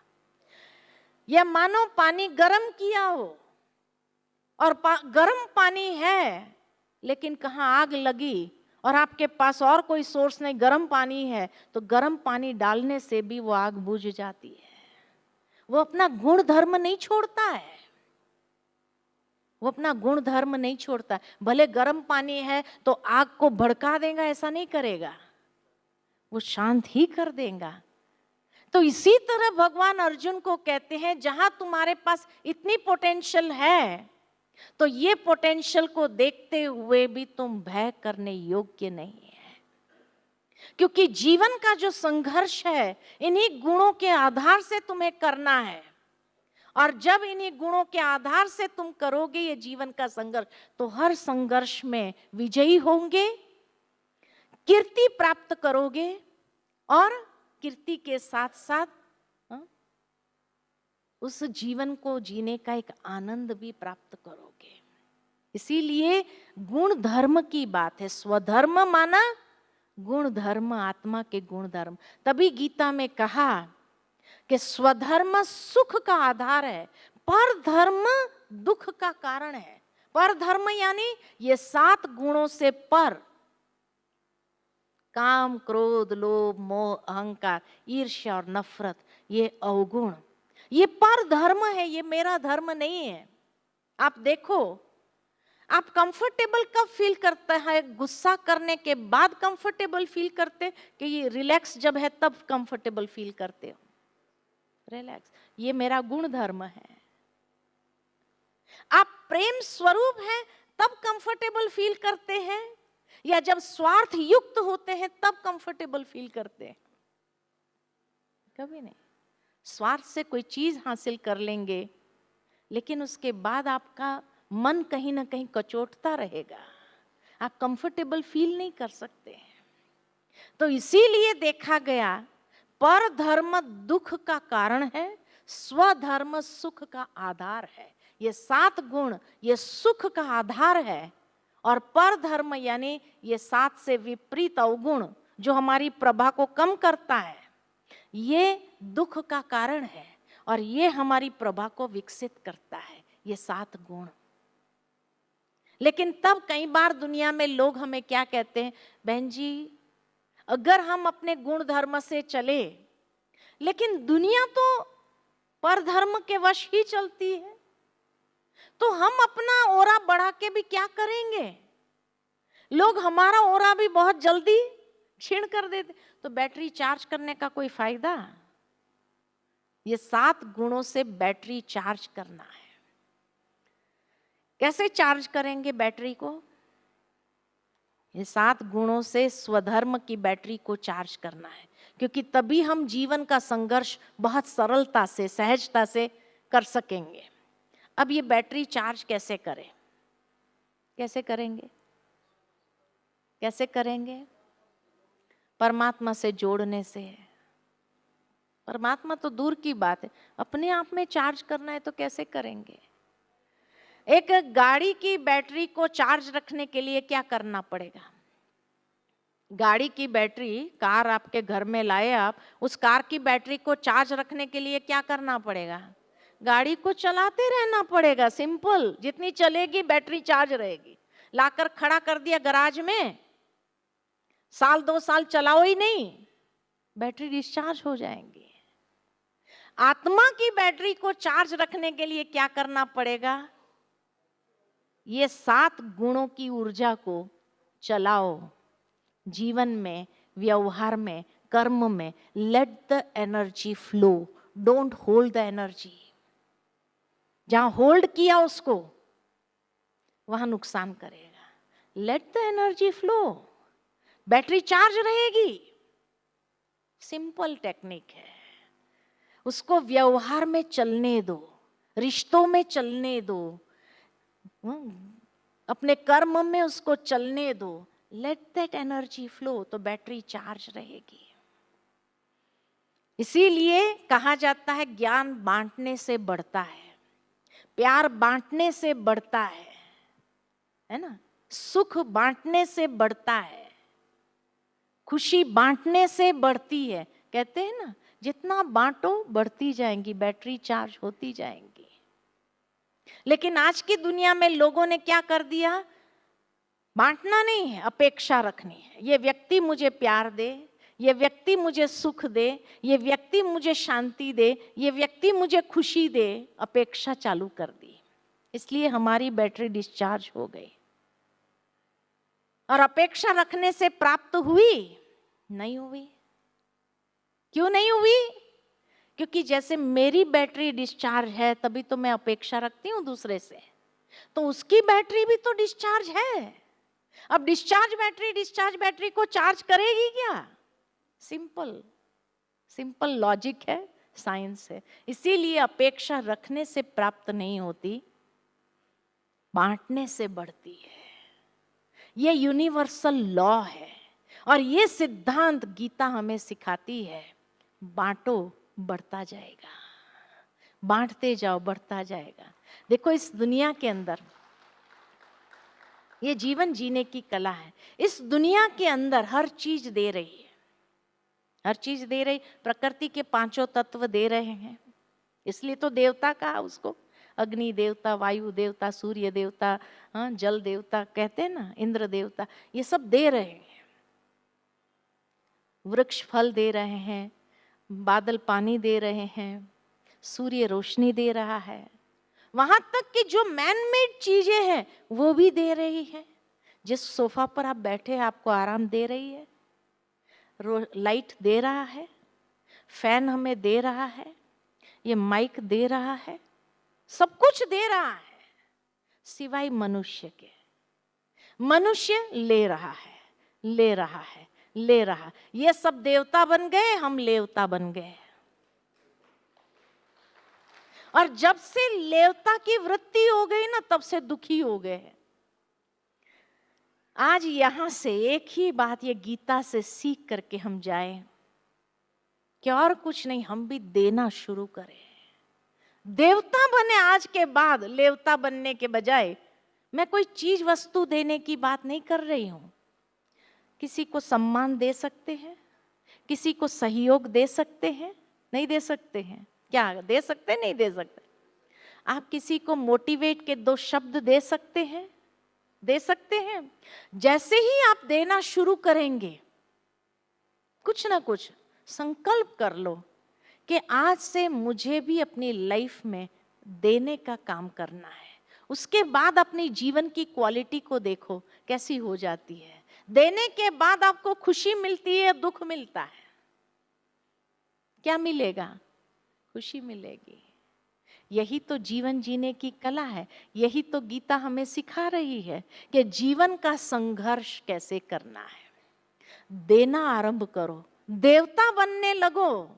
या मानो पानी गर्म किया हो और गर्म पानी है, लेकिन कहाँ आग लगी और आपके पास और कोई सोर्स नहीं, गर्म पानी है, तो गर्म पानी डालने से भी वो आग बुझ जाती है। वो अपना गुण धर्म नहीं छोड़ता है, वो अपना गुण धर्म नहीं छोड़ता। भले गर्म पानी है तो आग को भड़का देगा, ऐसा नहीं करेगा, वो शांत ही कर देगा। तो इसी तरह भगवान अर्जुन को कहते हैं, जहां तुम्हारे पास इतनी पोटेंशियल है, तो ये पोटेंशियल को देखते हुए भी तुम भय करने योग्य नहीं है, क्योंकि जीवन का जो संघर्ष है इन्हीं गुणों के आधार से तुम्हें करना है। और जब इन्हीं गुणों के आधार से तुम करोगे ये जीवन का संघर्ष, तो हर संघर्ष में विजयी होंगे, कीर्ति प्राप्त करोगे और कीर्ति के साथ साथ उस जीवन को जीने का एक आनंद भी प्राप्त करोगे। इसीलिए गुण धर्म की बात है। स्वधर्म माना गुण धर्म, आत्मा के गुण धर्म। तभी गीता में कहा कि स्वधर्म सुख का आधार है, पर धर्म दुख का कारण है। पर धर्म यानी ये 7 गुणों से पर, काम, क्रोध, लोभ, मोह, अहंकार, ईर्ष्या और नफरत, ये अवगुण, ये पर धर्म है, ये मेरा धर्म नहीं है। आप देखो, आप कंफर्टेबल कब फील करते हैं? गुस्सा करने के बाद कंफर्टेबल फील करते कि ये रिलैक्स जब है तब कंफर्टेबल फील करते हो? रिलैक्स, ये मेरा गुण धर्म है। आप प्रेम स्वरूप हैं तब कंफर्टेबल फील करते हैं, या जब स्वार्थ युक्त होते हैं तब कंफर्टेबल फील करते हैं? कभी नहीं। स्वार्थ से कोई चीज हासिल कर लेंगे, लेकिन उसके बाद आपका मन कहीं ना कहीं कचोटता रहेगा, आप कंफर्टेबल फील नहीं कर सकते। तो इसीलिए देखा गया पर धर्म दुख का कारण है, स्वधर्म सुख का आधार है। ये 7 गुण ये सुख का आधार है, और पर धर्म यानी ये 7 से विपरीत अवगुण जो हमारी प्रभा को कम करता है, ये दुख का कारण है, और ये हमारी प्रभा को विकसित करता है, ये 7 गुण। लेकिन तब कई बार दुनिया में लोग हमें क्या कहते हैं, बहन जी अगर हम अपने गुण धर्म से चले, लेकिन दुनिया तो पर धर्म के वश ही चलती है, तो हम अपना ओरा बढ़ा के भी क्या करेंगे? लोग हमारा ओरा भी बहुत जल्दी क्षीण कर देते, तो बैटरी चार्ज करने का कोई फायदा? ये 7 गुणों से बैटरी चार्ज करना है। कैसे चार्ज करेंगे बैटरी को? ये 7 गुणों से स्वधर्म की बैटरी को चार्ज करना है, क्योंकि तभी हम जीवन का संघर्ष बहुत सरलता से, सहजता से कर सकेंगे। अब ये बैटरी चार्ज कैसे करें? कैसे करेंगे? कैसे करेंगे? परमात्मा से जोड़ने से। परमात्मा तो दूर की बात है, अपने आप में चार्ज करना है तो कैसे करेंगे? एक गाड़ी की बैटरी को चार्ज रखने के लिए क्या करना पड़ेगा? गाड़ी की बैटरी, कार आपके घर में लाए आप, उस कार की बैटरी को चार्ज रखने के लिए क्या करना पड़ेगा? गाड़ी को चलाते रहना पड़ेगा, सिंपल। जितनी चलेगी बैटरी चार्ज रहेगी। लाकर खड़ा कर दिया गराज में, 1-2 साल चलाओ ही नहीं, बैटरी डिस्चार्ज हो जाएंगी। आत्मा की बैटरी को चार्ज रखने के लिए क्या करना पड़ेगा? ये 7 गुणों की ऊर्जा को चलाओ जीवन में, व्यवहार में, कर्म में। Let the energy flow, don't hold the energy. जहां होल्ड किया उसको, वहां नुकसान करेगा। Let the energy flow, battery charge रहेगी। सिंपल टेक्निक है। उसको व्यवहार में चलने दो, रिश्तों में चलने दो, अपने कर्म में उसको चलने दो। लेट दैट एनर्जी फ्लो, तो बैटरी चार्ज रहेगी। इसीलिए कहा जाता है ज्ञान बांटने से बढ़ता है, प्यार बांटने से बढ़ता है ना? सुख बांटने से बढ़ता है, खुशी बांटने से बढ़ती है। कहते हैं ना, जितना बांटो बढ़ती जाएंगी, बैटरी चार्ज होती जाएंगी। लेकिन आज की दुनिया में लोगों ने क्या कर दिया? बांटना नहीं है, अपेक्षा रखनी है। ये व्यक्ति मुझे प्यार दे, ये व्यक्ति मुझे सुख दे, ये व्यक्ति मुझे शांति दे, ये व्यक्ति मुझे खुशी दे। अपेक्षा चालू कर दी, इसलिए हमारी बैटरी डिस्चार्ज हो गई। और अपेक्षा रखने से प्राप्त हुई? नहीं हुई। क्यों नहीं हुई? क्योंकि जैसे मेरी बैटरी डिस्चार्ज है, तभी तो मैं अपेक्षा रखती हूँ दूसरे से। तो उसकी बैटरी भी तो डिस्चार्ज है। अब डिस्चार्ज बैटरी को चार्ज करेगी क्या? सिंपल सिंपल लॉजिक है, साइंस है। इसीलिए अपेक्षा रखने से प्राप्त नहीं होती, बांटने से बढ़ती है। ये यूनिवर्सल लॉ है और ये सिद्धांत गीता हमें सिखाती है। बांटो, बढ़ता जाएगा, बांटते जाओ, बढ़ता जाएगा। देखो इस दुनिया के अंदर ये जीवन जीने की कला है। इस दुनिया के अंदर हर चीज दे रही है, हर चीज दे रही। प्रकृति के पांचों तत्व दे रहे हैं, इसलिए तो देवता कहा उसको। अग्नि देवता, वायु देवता, सूर्य देवता, जल देवता कहते हैं ना, इंद्र देवता, ये सब दे रहे हैं। वृक्ष फल दे रहे हैं, बादल पानी दे रहे हैं, सूर्य रोशनी दे रहा है, वहां तक कि जो मैन मेड चीजें हैं वो भी दे रही है। जिस सोफा पर आप बैठे हैं आपको आराम दे रही है, लाइट दे रहा है, फैन हमें दे रहा है, ये माइक दे रहा है, सब कुछ दे रहा है सिवाय मनुष्य के। मनुष्य ले रहा है, ले रहा है, ले रहा। ये सब देवता बन गए, हम लेवता बन गए। और जब से लेवता की वृत्ति हो गई ना, तब से दुखी हो गए। आज यहां से एक ही बात ये गीता से सीख करके हम जाएं कि और कुछ नहीं, हम भी देना शुरू करें। देवता बने आज के बाद, लेवता बनने के बजाय। मैं कोई चीज वस्तु देने की बात नहीं कर रही हूं। किसी को सम्मान दे सकते हैं, किसी को सहयोग दे सकते हैं, नहीं दे सकते हैं? क्या दे सकते, नहीं दे सकते? आप किसी को मोटिवेट के दो शब्द दे सकते हैं, दे सकते हैं। जैसे ही आप देना शुरू करेंगे, कुछ ना कुछ संकल्प कर लो कि आज से मुझे भी अपनी लाइफ में देने का काम करना है। उसके बाद अपनी जीवन की क्वालिटी को देखो कैसी हो जाती है। देने के बाद आपको खुशी मिलती है, दुख मिलता है? क्या मिलेगा? खुशी मिलेगी। यही तो जीवन जीने की कला है। यही तो गीता हमें सिखा रही है कि जीवन का संघर्ष कैसे करना है। देना आरंभ करो, देवता बनने लगो।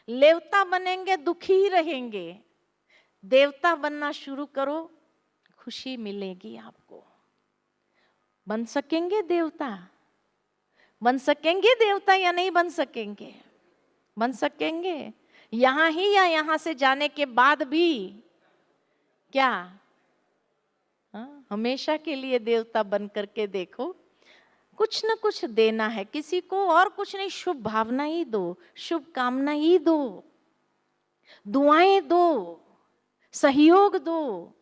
लेवता बनेंगे दुखी ही रहेंगे। देवता बनना शुरू करो, खुशी मिलेगी आपको। बन सकेंगे देवता? बन सकेंगे देवता या नहीं बन सकेंगे? बन सकेंगे, यहां ही या यहां से जाने के बाद भी? क्या? हमेशा के लिए देवता बन करके देखो। कुछ ना कुछ देना है किसी को, और कुछ नहीं। शुभ भावना ही दो, शुभ कामना ही दो, दुआएं दो, सहयोग दो,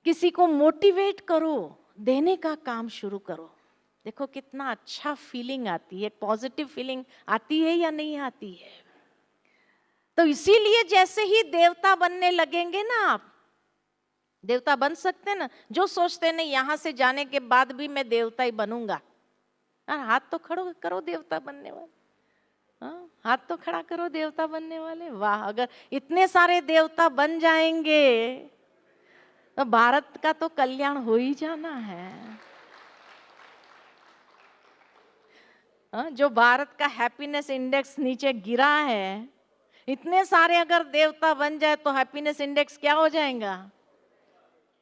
किसी को मोटिवेट करो, देने का काम शुरू करो। देखो कितना अच्छा फीलिंग आती है, पॉजिटिव फीलिंग आती है या नहीं आती है? तो इसीलिए जैसे ही देवता बनने लगेंगे ना आप, देवता बन सकते हैं ना। जो सोचते नहीं यहां से जाने के बाद भी मैं देवता ही बनूंगा, हाथ तो खड़ो करो देवता बनने वाले। हाथ तो खड़ा करो देवता बनने वाले। वाह, अगर इतने सारे देवता बन जाएंगे तो भारत का तो कल्याण हो ही जाना है। जो भारत का हैप्पीनेस इंडेक्स नीचे गिरा है, इतने सारे अगर देवता बन जाए तो हैप्पीनेस इंडेक्स क्या हो जाएगा?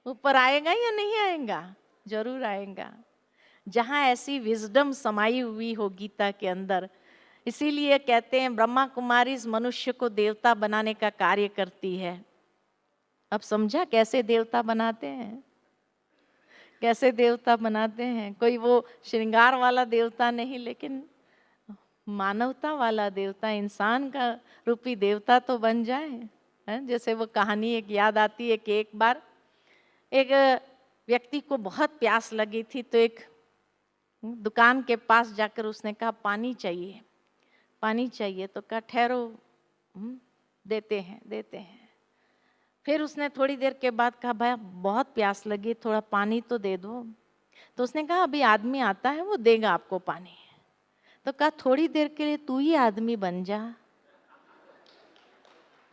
ऊपर आएगा या नहीं आएगा? जरूर आएगा। जहां ऐसी विजडम समाई हुई हो गीता के अंदर। इसीलिए कहते हैं ब्रह्मा कुमारी इस मनुष्य को देवता बनाने का कार्य करती है। अब समझा कैसे देवता बनाते हैं? कैसे देवता बनाते हैं? कोई वो श्रृंगार वाला देवता नहीं, लेकिन मानवता वाला देवता, इंसान का रूपी देवता तो बन जाए। जैसे वो कहानी एक याद आती है कि एक बार एक व्यक्ति को बहुत प्यास लगी थी, तो एक दुकान के पास जाकर उसने कहा पानी चाहिए, पानी चाहिए। तो कहा ठहरो, देते हैं देते हैं। फिर उसने थोड़ी देर के बाद कहा भाई बहुत प्यास लगी, थोड़ा पानी तो दे दो। तो उसने कहा अभी आदमी आता है, वो देगा आपको पानी। तो कहा थोड़ी देर के लिए तू ही आदमी बन जा,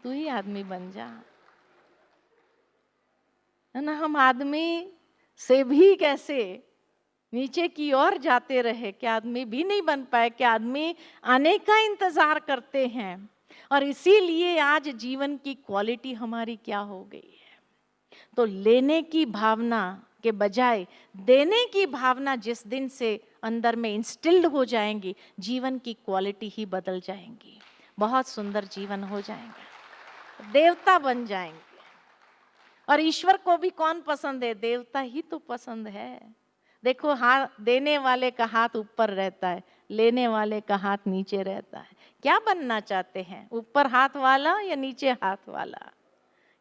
तू ही आदमी बन जा। है ना, हम आदमी से भी कैसे नीचे की ओर जाते रहे, क्या आदमी भी नहीं बन पाए, क्या आदमी आने का इंतजार करते हैं। और इसीलिए आज जीवन की क्वालिटी हमारी क्या हो गई है। तो लेने की भावना के बजाय देने की भावना जिस दिन से अंदर में इंस्टिल्ड हो जाएंगी, जीवन की क्वालिटी ही बदल जाएंगी, बहुत सुंदर जीवन हो जाएंगे, देवता बन जाएंगे। और ईश्वर को भी कौन पसंद है? देवता ही तो पसंद है। देखो, हाथ देने वाले का हाथ ऊपर रहता है, लेने वाले का हाथ नीचे रहता है। क्या बनना चाहते हैं, ऊपर हाथ वाला या नीचे हाथ वाला?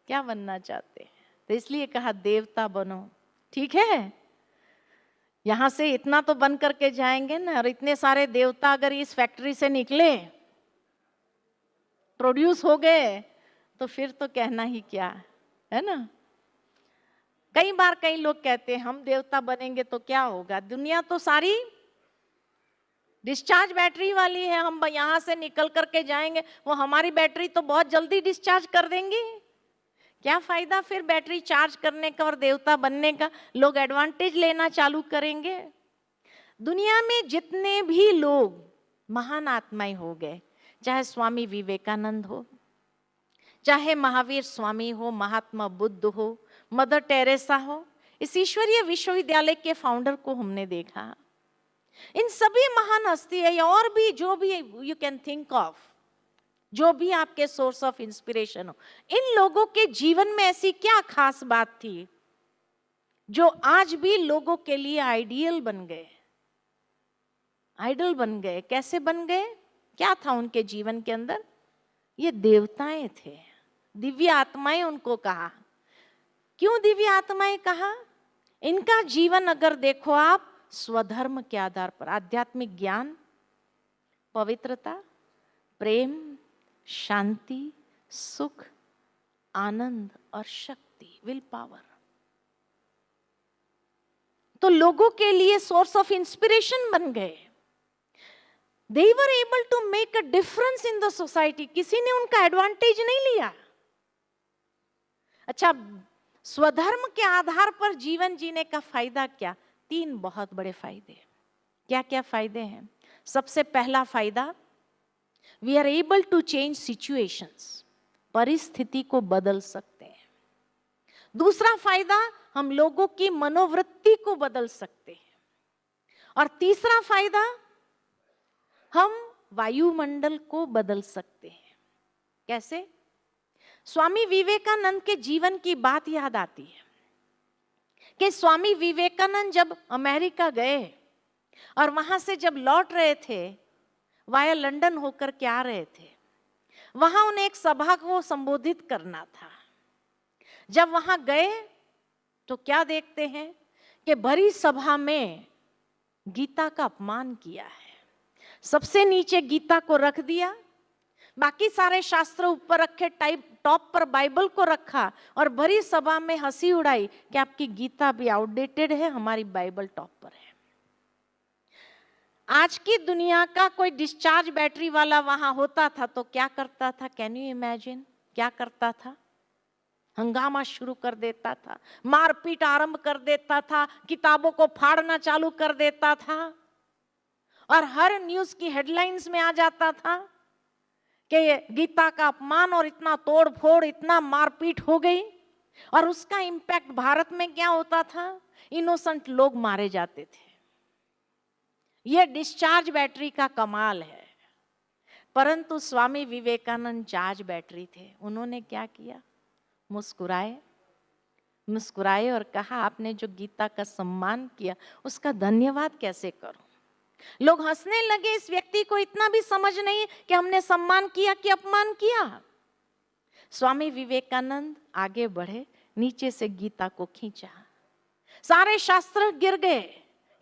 क्या बनना चाहते हैं? तो इसलिए कहा देवता बनो, ठीक है। यहां से इतना तो बन करके जाएंगे ना। और इतने सारे देवता अगर इस फैक्ट्री से निकले, प्रोड्यूस हो गए, तो फिर तो कहना ही क्या है ना। कई बार कई लोग कहते हैं हम देवता बनेंगे तो क्या होगा, दुनिया तो सारी डिस्चार्ज बैटरी वाली है, हम यहां से निकल करके जाएंगे, वो हमारी बैटरी तो बहुत जल्दी डिस्चार्ज कर देंगे। क्या फायदा फिर बैटरी चार्ज करने का और देवता बनने का? लोग एडवांटेज लेना चालू करेंगे। दुनिया में जितने भी लोग महान आत्माएं हो गए, चाहे स्वामी विवेकानंद हो, चाहे महावीर स्वामी हो, महात्मा बुद्ध हो, मदर टेरेसा हो, इस ईश्वरीय विश्वविद्यालय के फाउंडर को हमने देखा। इन सभी महान हस्ती है, और भी जो भी यू कैन थिंक ऑफ, जो भी आपके सोर्स ऑफ इंस्पिरेशन हो, इन लोगों के जीवन में ऐसी क्या खास बात थी जो आज भी लोगों के लिए आइडियल बन गए, आइडल बन गए? कैसे बन गए? क्या था उनके जीवन के अंदर? ये देवताएं थे, दिव्य आत्माएं उनको कहा। क्यों दिव्य आत्माएं कहा? इनका जीवन अगर देखो आप, स्वधर्म के आधार पर आध्यात्मिक ज्ञान, पवित्रता, प्रेम, शांति, सुख, आनंद और शक्ति, विल पावर, तो लोगों के लिए सोर्स ऑफ इंस्पिरेशन बन गए। They were able to make a difference in the society. किसी ने उनका एडवांटेज नहीं लिया। अच्छा, स्वधर्म के आधार पर जीवन जीने का फायदा क्या? 3 बहुत बड़े फायदे। क्या क्या फायदे हैं? सबसे पहला फायदा, we are able to change situations, परिस्थिति को बदल सकते हैं। दूसरा फायदा, हम लोगों की मनोवृत्ति को बदल सकते हैं। और तीसरा फायदा, हम वायुमंडल को बदल सकते हैं। कैसे? स्वामी विवेकानंद के जीवन की बात याद आती है कि स्वामी विवेकानंद जब अमेरिका गए और वहां से जब लौट रहे थे, वाया लंदन होकर के आ रहे थे, वहां उन्हें एक सभा को संबोधित करना था। जब वहां गए तो क्या देखते हैं कि भरी सभा में गीता का अपमान किया है। सबसे नीचे गीता को रख दिया, बाकी सारे शास्त्र ऊपर रखे, टॉप पर बाइबल को रखा, और भरी सभा में हंसी उड़ाई कि आपकी गीता भी आउटडेटेड है, हमारी बाइबल टॉप पर है। आज की दुनिया का कोई डिस्चार्ज बैटरी वाला वहां होता था तो क्या करता था? Can you imagine? क्या करता था? हंगामा शुरू कर देता था, मारपीट आरंभ कर देता था, किताबों को फाड़ना चालू कर देता था, और हर न्यूज की हेडलाइंस में आ जाता था कि गीता का अपमान और इतना तोड़ फोड़, इतना मारपीट हो गई। और उसका इंपैक्ट भारत में क्या होता था? इनोसेंट लोग मारे जाते थे। यह डिस्चार्ज बैटरी का कमाल है। परंतु स्वामी विवेकानंद चार्ज बैटरी थे। उन्होंने क्या किया? मुस्कुराए, मुस्कुराए और कहा, आपने जो गीता का सम्मान किया उसका धन्यवाद कैसे करूं? लोग हंसने लगे, इस व्यक्ति को इतना भी समझ नहीं कि हमने सम्मान किया कि अपमान किया। स्वामी विवेकानंद आगे बढ़े, नीचे से गीता को खींचा, सारे शास्त्र गिर गए।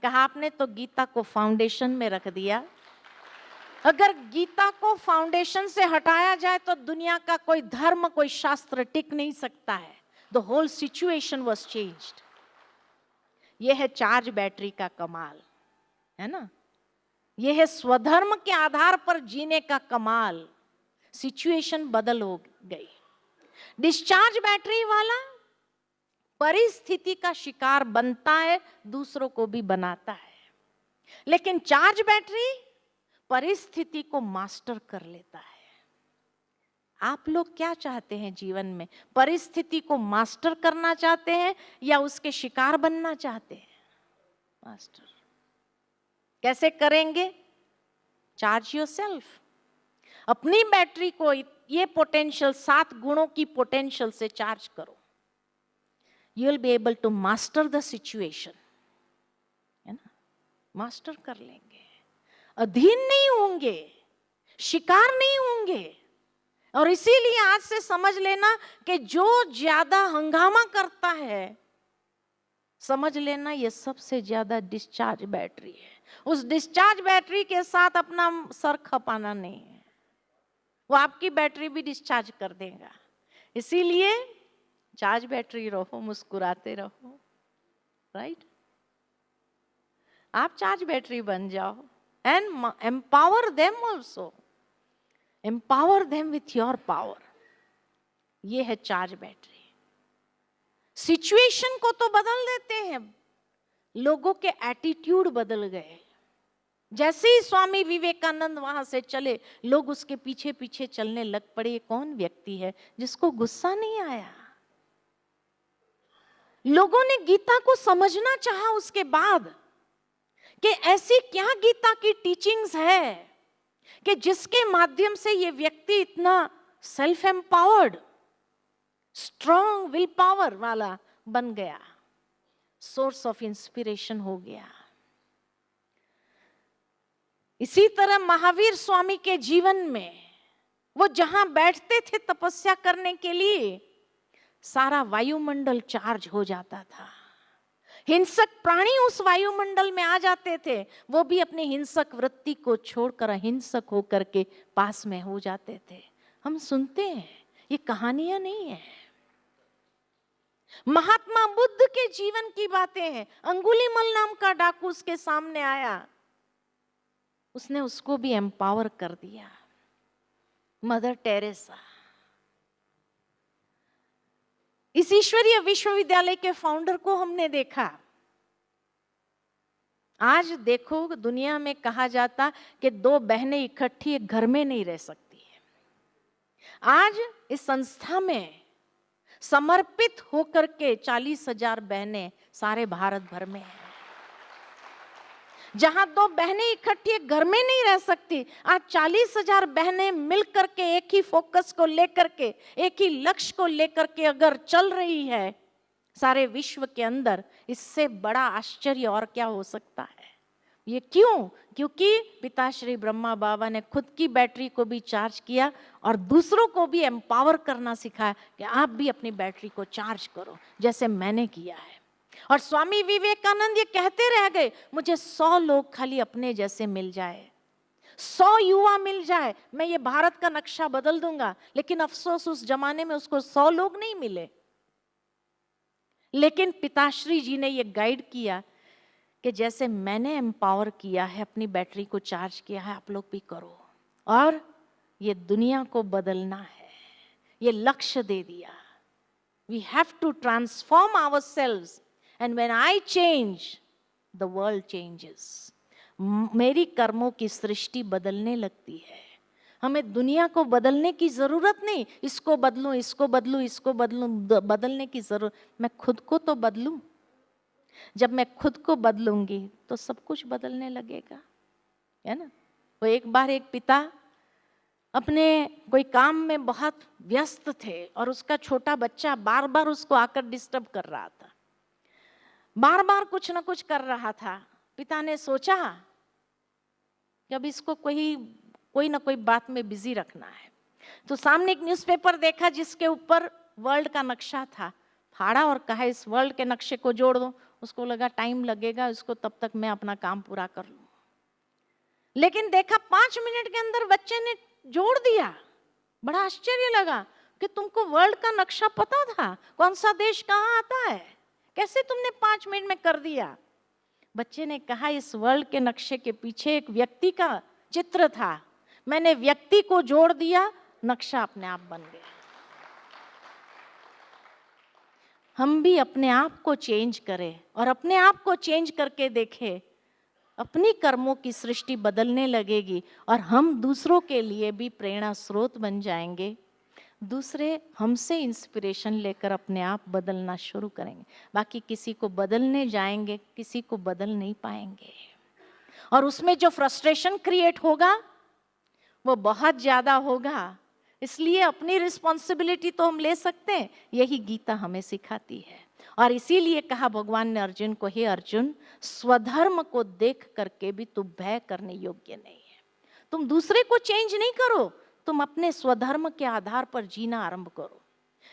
कहा, आपने तो गीता को फाउंडेशन में रख दिया। अगर गीता को फाउंडेशन से हटाया जाए तो दुनिया का कोई धर्म, कोई शास्त्र टिक नहीं सकता है। The whole situation was changed. यह है चार्ज बैटरी का कमाल, है ना। यह है स्वधर्म के आधार पर जीने का कमाल। सिचुएशन बदल हो गई। डिस्चार्ज बैटरी वाला परिस्थिति का शिकार बनता है, दूसरों को भी बनाता है। लेकिन चार्ज बैटरी परिस्थिति को मास्टर कर लेता है। आप लोग क्या चाहते हैं जीवन में? परिस्थिति को मास्टर करना चाहते हैं या उसके शिकार बनना चाहते हैं? मास्टर कैसे करेंगे? Charge yourself. अपनी बैटरी को ये पोटेंशियल 7 गुणों की पोटेंशियल से चार्ज करो। You will be able to master the situation, है ना? मास्टर कर लेंगे, अधीन नहीं होंगे, शिकार नहीं होंगे। और इसीलिए आज से समझ लेना कि जो ज्यादा हंगामा करता है, समझ लेना ये सबसे ज्यादा डिस्चार्ज बैटरी है। उस डिस्चार्ज बैटरी के साथ अपना सर खपाना नहीं है, वो आपकी बैटरी भी डिस्चार्ज कर देगा। इसीलिए चार्ज बैटरी रहो, मुस्कुराते रहो, राइट? आप चार्ज बैटरी बन जाओ and empower them also, empower them with your power. ये है चार्ज बैटरी। सिचुएशन को तो बदल देते हैं, लोगों के एटीट्यूड बदल गए। जैसे ही स्वामी विवेकानंद वहां से चले, लोग उसके पीछे पीछे चलने लग पड़े। ये कौन व्यक्ति है जिसको गुस्सा नहीं आया? लोगों ने गीता को समझना चाहा उसके बाद कि ऐसी क्या गीता की टीचिंग्स है कि जिसके माध्यम से ये व्यक्ति इतना self empowered, strong will power वाला बन गया, सोर्स ऑफ इंस्पिरेशन हो गया। इसी तरह महावीर स्वामी के जीवन में, वो जहां बैठते थे तपस्या करने के लिए, सारा वायुमंडल चार्ज हो जाता था। हिंसक प्राणी उस वायुमंडल में आ जाते थे, वो भी अपनी हिंसक वृत्ति को छोड़कर अहिंसक होकर के पास में हो जाते थे। हम सुनते हैं, ये कहानियां नहीं है, महात्मा बुद्ध के जीवन की बातें हैं। अंगुलीमल नाम का डाकू उसके सामने आया, उसने उसको भी एम्पावर कर दिया। मदर टेरेसा, इस ईश्वरीय विश्वविद्यालय के फाउंडर को हमने देखा। आज देखो, दुनिया में कहा जाता कि 2 बहनें इकट्ठी एक घर में नहीं रह सकती है। आज इस संस्था में समर्पित होकर के 40,000 बहनें सारे भारत भर में हैं। जहां 2 बहनें इकट्ठी एक घर में नहीं रह सकती, आज 40,000 बहनें मिलकर के एक ही फोकस को लेकर के, एक ही लक्ष्य को लेकर के अगर चल रही है सारे विश्व के अंदर, इससे बड़ा आश्चर्य और क्या हो सकता है? ये क्यों? क्योंकि पिताश्री ब्रह्मा बाबा ने खुद की बैटरी को भी चार्ज किया और दूसरों को भी एम्पावर करना सिखाया कि आप भी अपनी बैटरी को चार्ज करो, जैसे मैंने किया है। और स्वामी विवेकानंद ये कहते रह गए, मुझे 100 लोग खाली अपने जैसे मिल जाए, 100 युवा मिल जाए, मैं ये भारत का नक्शा बदल दूंगा। लेकिन अफसोस उस जमाने में उसको 100 लोग नहीं मिले। लेकिन पिताश्री जी ने ये गाइड किया कि जैसे मैंने एम्पावर किया है, अपनी बैटरी को चार्ज किया है, आप लोग भी करो। और ये दुनिया को बदलना है, ये लक्ष्य दे दिया। We have to transform ourselves and when I change, the world changes. मेरी कर्मों की सृष्टि बदलने लगती है। हमें दुनिया को बदलने की जरूरत नहीं, इसको बदलूं, इसको बदलूं, इसको बदलूं, बदलने की जरूरत, मैं खुद को तो बदलूं। जब मैं खुद को बदलूंगी तो सब कुछ बदलने लगेगा, है ना? वो एक बार एक पिता अपने कोई काम में बहुत व्यस्त थे और उसका छोटा बच्चा बार बार उसको आकर डिस्टर्ब कर रहा था, बार बार कुछ ना कुछ कर रहा था। पिता ने सोचा कि अब इसको कोई ना कोई बात में बिजी रखना है, तो सामने एक न्यूज़पेपर देखा जिसके ऊपर वर्ल्ड का नक्शा था, फाड़ा और कहा इस वर्ल्ड के नक्शे को जोड़ दो। उसको लगा टाइम लगेगा इसको, तब तक मैं अपना काम पूरा कर लूं। लेकिन देखा 5 मिनट के अंदर बच्चे ने जोड़ दिया। बड़ा आश्चर्य लगा कि तुमको वर्ल्ड का नक्शा पता था, कौन सा देश कहाँ आता है, कैसे तुमने 5 मिनट में कर दिया? बच्चे ने कहा इस वर्ल्ड के नक्शे के पीछे एक व्यक्ति का चित्र था, मैंने व्यक्ति को जोड़ दिया, नक्शा अपने आप बन गया। हम भी अपने आप को चेंज करें और अपने आप को चेंज करके देखें, अपनी कर्मों की सृष्टि बदलने लगेगी और हम दूसरों के लिए भी प्रेरणा स्रोत बन जाएंगे। दूसरे हमसे इंस्पिरेशन लेकर अपने आप बदलना शुरू करेंगे। बाकी किसी को बदलने जाएंगे, किसी को बदल नहीं पाएंगे, और उसमें जो फ्रस्ट्रेशन क्रिएट होगा वो बहुत ज्यादा होगा। इसलिए अपनी रिस्पॉन्सिबिलिटी तो हम ले सकते हैं, यही गीता हमें सिखाती है। और इसीलिए कहा भगवान ने अर्जुन को, हे अर्जुन, स्वधर्म को देख करके भी तू भय करने योग्य नहीं है। तुम दूसरे को चेंज नहीं करो, तुम अपने स्वधर्म के आधार पर जीना आरंभ करो।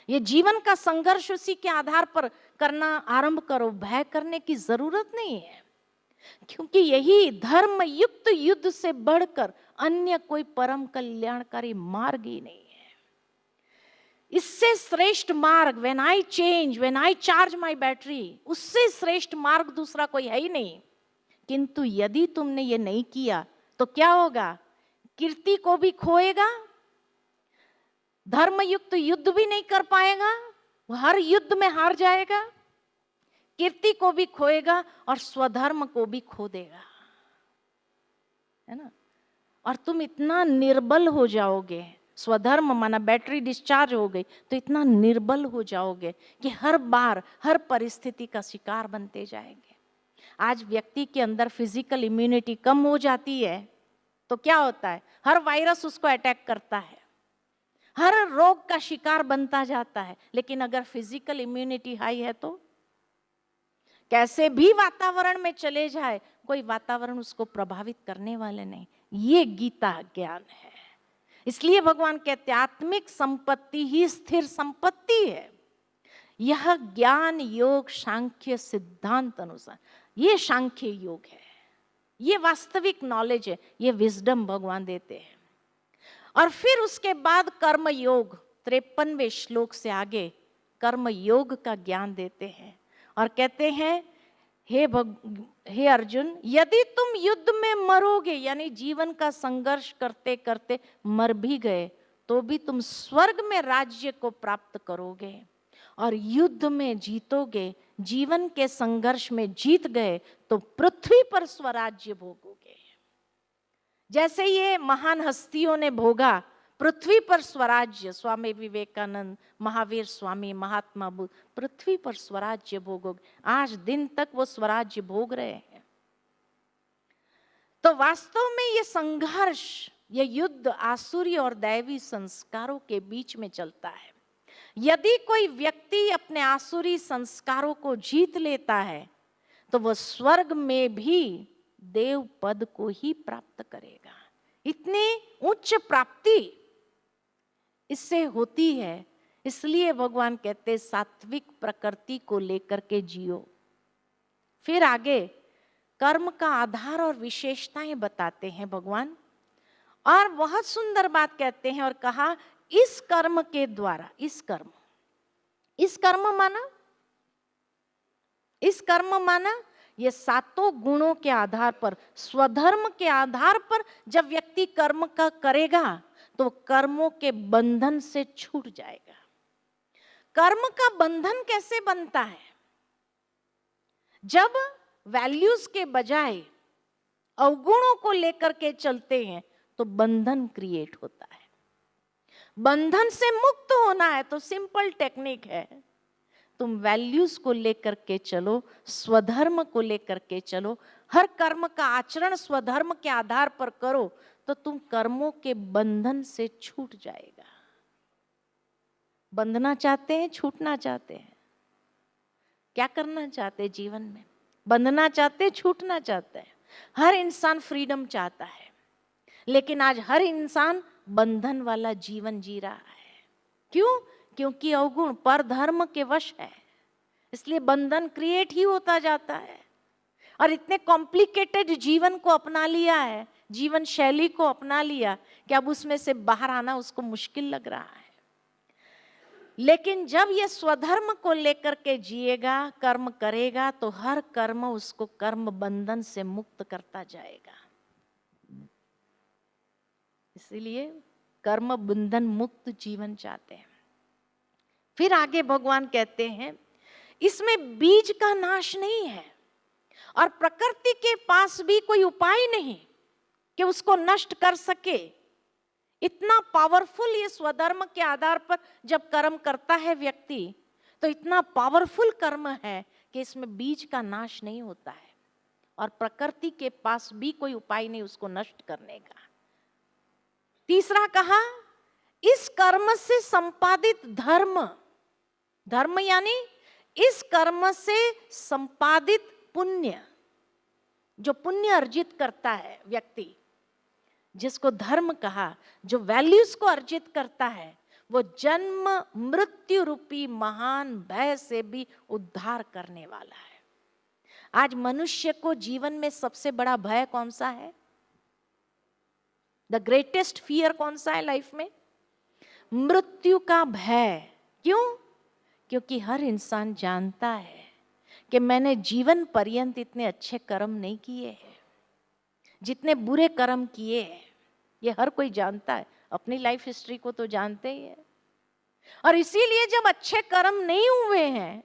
ये जीवन का संघर्ष उसी के आधार पर करना आरंभ करो। भय करने की जरूरत नहीं है, क्योंकि यही धर्म युक्त युद्ध से बढ़कर अन्य कोई परम कल्याणकारी मार्ग ही नहीं है। इससे श्रेष्ठ मार्ग, when I change, when I charge my battery, उससे श्रेष्ठ मार्ग दूसरा कोई है ही नहीं। किंतु यदि तुमने ये नहीं किया तो क्या होगा? कीर्ति को भी खोएगा, धर्मयुक्त युद्ध भी नहीं कर पाएगा, वो हर युद्ध में हार जाएगा, कीर्ति को भी खोएगा और स्वधर्म को भी खो देगा, है ना। और तुम इतना निर्बल हो जाओगे, स्वधर्म माना बैटरी डिस्चार्ज हो गई तो इतना निर्बल हो जाओगे कि हर बार हर परिस्थिति का शिकार बनते जाएंगे। आज व्यक्ति के अंदर फिजिकल इम्यूनिटी कम हो जाती है तो क्या होता है? हर वायरस उसको अटैक करता है, हर रोग का शिकार बनता जाता है। लेकिन अगर फिजिकल इम्यूनिटी हाई है तो कैसे भी वातावरण में चले जाए, कोई वातावरण उसको प्रभावित करने वाले नहीं। ये गीता ज्ञान है। इसलिए भगवान कहते हैं आत्मिक संपत्ति ही स्थिर संपत्ति है। यह ज्ञान योग सांख्य सिद्धांत अनुसार, ये सांख्य योग है, ये वास्तविक नॉलेज है, ये विजडम भगवान देते हैं। और फिर उसके बाद कर्म योग, 53वें श्लोक से आगे कर्म योग का ज्ञान देते हैं और कहते हैं, हे अर्जुन, यदि तुम युद्ध में मरोगे, यानी जीवन का संघर्ष करते करते मर भी गए, तो भी तुम स्वर्ग में राज्य को प्राप्त करोगे। और युद्ध में जीतोगे, जीवन के संघर्ष में जीत गए तो पृथ्वी पर स्वराज्य भोगोगे। जैसे ये महान हस्तियों ने भोगा पृथ्वी पर स्वराज्य, स्वामी विवेकानंद, महावीर स्वामी, महात्मा बुद्ध, पृथ्वी पर स्वराज्य भोगोगे। आज दिन तक वो स्वराज्य भोग रहे हैं। तो वास्तव में ये संघर्ष, ये युद्ध आसुरी और दैवी संस्कारों के बीच में चलता है। यदि कोई व्यक्ति अपने आसुरी संस्कारों को जीत लेता है तो वह स्वर्ग में भी देव पद को ही प्राप्त करेगा। इतनी उच्च प्राप्ति इससे होती है। इसलिए भगवान कहते सात्विक प्रकृति को लेकर के जियो। फिर आगे कर्म का आधार और विशेषताएं बताते हैं भगवान, और बहुत सुंदर बात कहते हैं और कहा, इस कर्म के द्वारा, इस कर्म माना ये सातों गुणों के आधार पर, स्वधर्म के आधार पर जब व्यक्ति कर्म का करेगा तो कर्मों के बंधन से छूट जाएगा। कर्म का बंधन कैसे बनता है? जब वैल्यूज के बजाय अवगुणों को लेकर के चलते हैं तो बंधन क्रिएट होता है। बंधन से मुक्त होना है तो सिंपल टेक्निक है, तुम वैल्यूज को लेकर के चलो, स्वधर्म को लेकर के चलो, हर कर्म का आचरण स्वधर्म के आधार पर करो तो तुम कर्मों के बंधन से छूट जाएगा। बंधना चाहते हैं, छूटना चाहते हैं? क्या करना चाहते हैं जीवन में? बंधना चाहते हैं, छूटना चाहते हैं? हर इंसान फ्रीडम चाहता है, लेकिन आज हर इंसान बंधन वाला जीवन जी रहा है। क्यों? क्योंकि अवगुण पर धर्म के वश है, इसलिए बंधन क्रिएट ही होता जाता है। और इतने कॉम्प्लिकेटेड जीवन को अपना लिया है, जीवन शैली को अपना लिया कि अब उसमें से बाहर आना उसको मुश्किल लग रहा है। लेकिन जब ये स्वधर्म को लेकर के जिएगा, कर्म करेगा, तो हर कर्म उसको कर्म बंधन से मुक्त करता जाएगा। इसीलिए कर्म बंधन मुक्त जीवन चाहते हैं। फिर आगे भगवान कहते हैं, इसमें बीज का नाश नहीं है और प्रकृति के पास भी कोई उपाय नहीं कि उसको नष्ट कर सके। इतना पावरफुल ये स्वधर्म के आधार पर जब कर्म करता है व्यक्ति, तो इतना पावरफुल कर्म है कि इसमें बीज का नाश नहीं होता है और प्रकृति के पास भी कोई उपाय नहीं उसको नष्ट करने का। तीसरा कहा, इस कर्म से संपादित धर्म, धर्म यानी इस कर्म से संपादित पुण्य, जो पुण्य अर्जित करता है व्यक्ति, जिसको धर्म कहा, जो वैल्यूज को अर्जित करता है, वो जन्म मृत्यु रूपी महान भय से भी उद्धार करने वाला है। आज मनुष्य को जीवन में सबसे बड़ा भय कौन सा है? द ग्रेटेस्ट फियर कौन सा है लाइफ में? मृत्यु का भय। क्यों? क्योंकि हर इंसान जानता है कि मैंने जीवन पर्यंत इतने अच्छे कर्म नहीं किए हैं, जितने बुरे कर्म किए हैं। ये हर कोई जानता है, अपनी लाइफ हिस्ट्री को तो जानते ही है। और इसीलिए जब अच्छे कर्म नहीं हुए हैं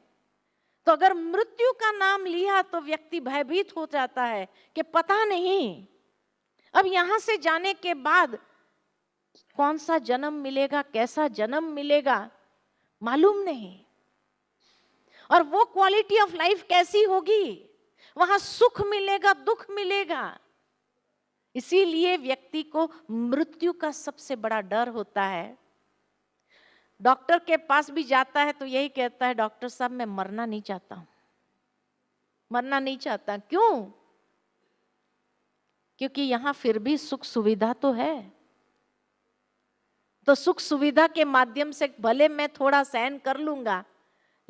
तो अगर मृत्यु का नाम लिया तो व्यक्ति भयभीत हो जाता है कि पता नहीं अब यहां से जाने के बाद कौन सा जन्म मिलेगा, कैसा जन्म मिलेगा, मालूम नहीं। और वो क्वालिटी ऑफ लाइफ कैसी होगी, वहां सुख मिलेगा, दुख मिलेगा। इसीलिए व्यक्ति को मृत्यु का सबसे बड़ा डर होता है। डॉक्टर के पास भी जाता है तो यही कहता है, डॉक्टर साहब मैं मरना नहीं चाहता हूं, मरना नहीं चाहता। क्यों? क्योंकि यहां फिर भी सुख सुविधा तो है, तो सुख सुविधा के माध्यम से भले मैं थोड़ा सहन कर लूंगा,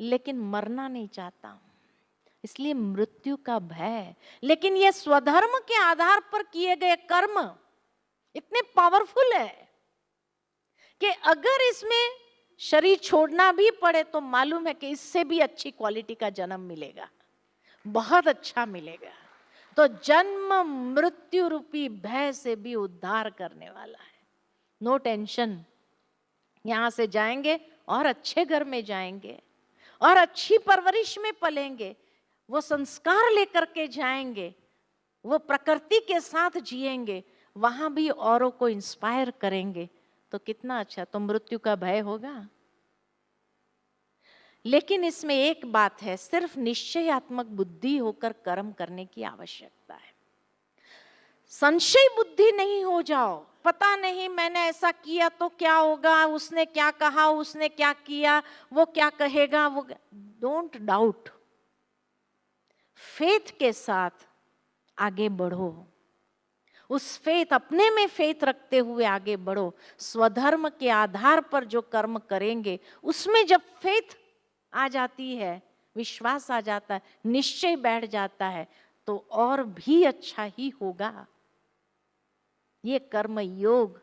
लेकिन मरना नहीं चाहता हूं, इसलिए मृत्यु का भय। लेकिन ये स्वधर्म के आधार पर किए गए कर्म इतने पावरफुल है कि अगर इसमें शरीर छोड़ना भी पड़े तो मालूम है कि इससे भी अच्छी क्वालिटी का जन्म मिलेगा, बहुत अच्छा मिलेगा। तो जन्म मृत्यु रूपी भय से भी उद्धार करने वाला है। नो टेंशन, यहां से जाएंगे और अच्छे घर में जाएंगे और अच्छी परवरिश में पलेंगे, वो संस्कार लेकर के जाएंगे, वो प्रकृति के साथ जिएंगे, वहां भी औरों को इंस्पायर करेंगे, तो कितना अच्छा। तो मृत्यु का भय होगा। लेकिन इसमें एक बात है, सिर्फ निश्चयात्मक बुद्धि होकर कर्म करने की आवश्यकता है। संशय बुद्धि नहीं हो जाओ, पता नहीं मैंने ऐसा किया तो क्या होगा, उसने क्या कहा, उसने क्या किया, वो क्या कहेगा, वो डोंट डाउट। फेथ के साथ आगे बढ़ो, उस फेथ, अपने में फेथ रखते हुए आगे बढ़ो। स्वधर्म के आधार पर जो कर्म करेंगे उसमें जब फेथ आ जाती है, विश्वास आ जाता है, निश्चय बैठ जाता है, तो और भी अच्छा ही होगा। ये कर्म योग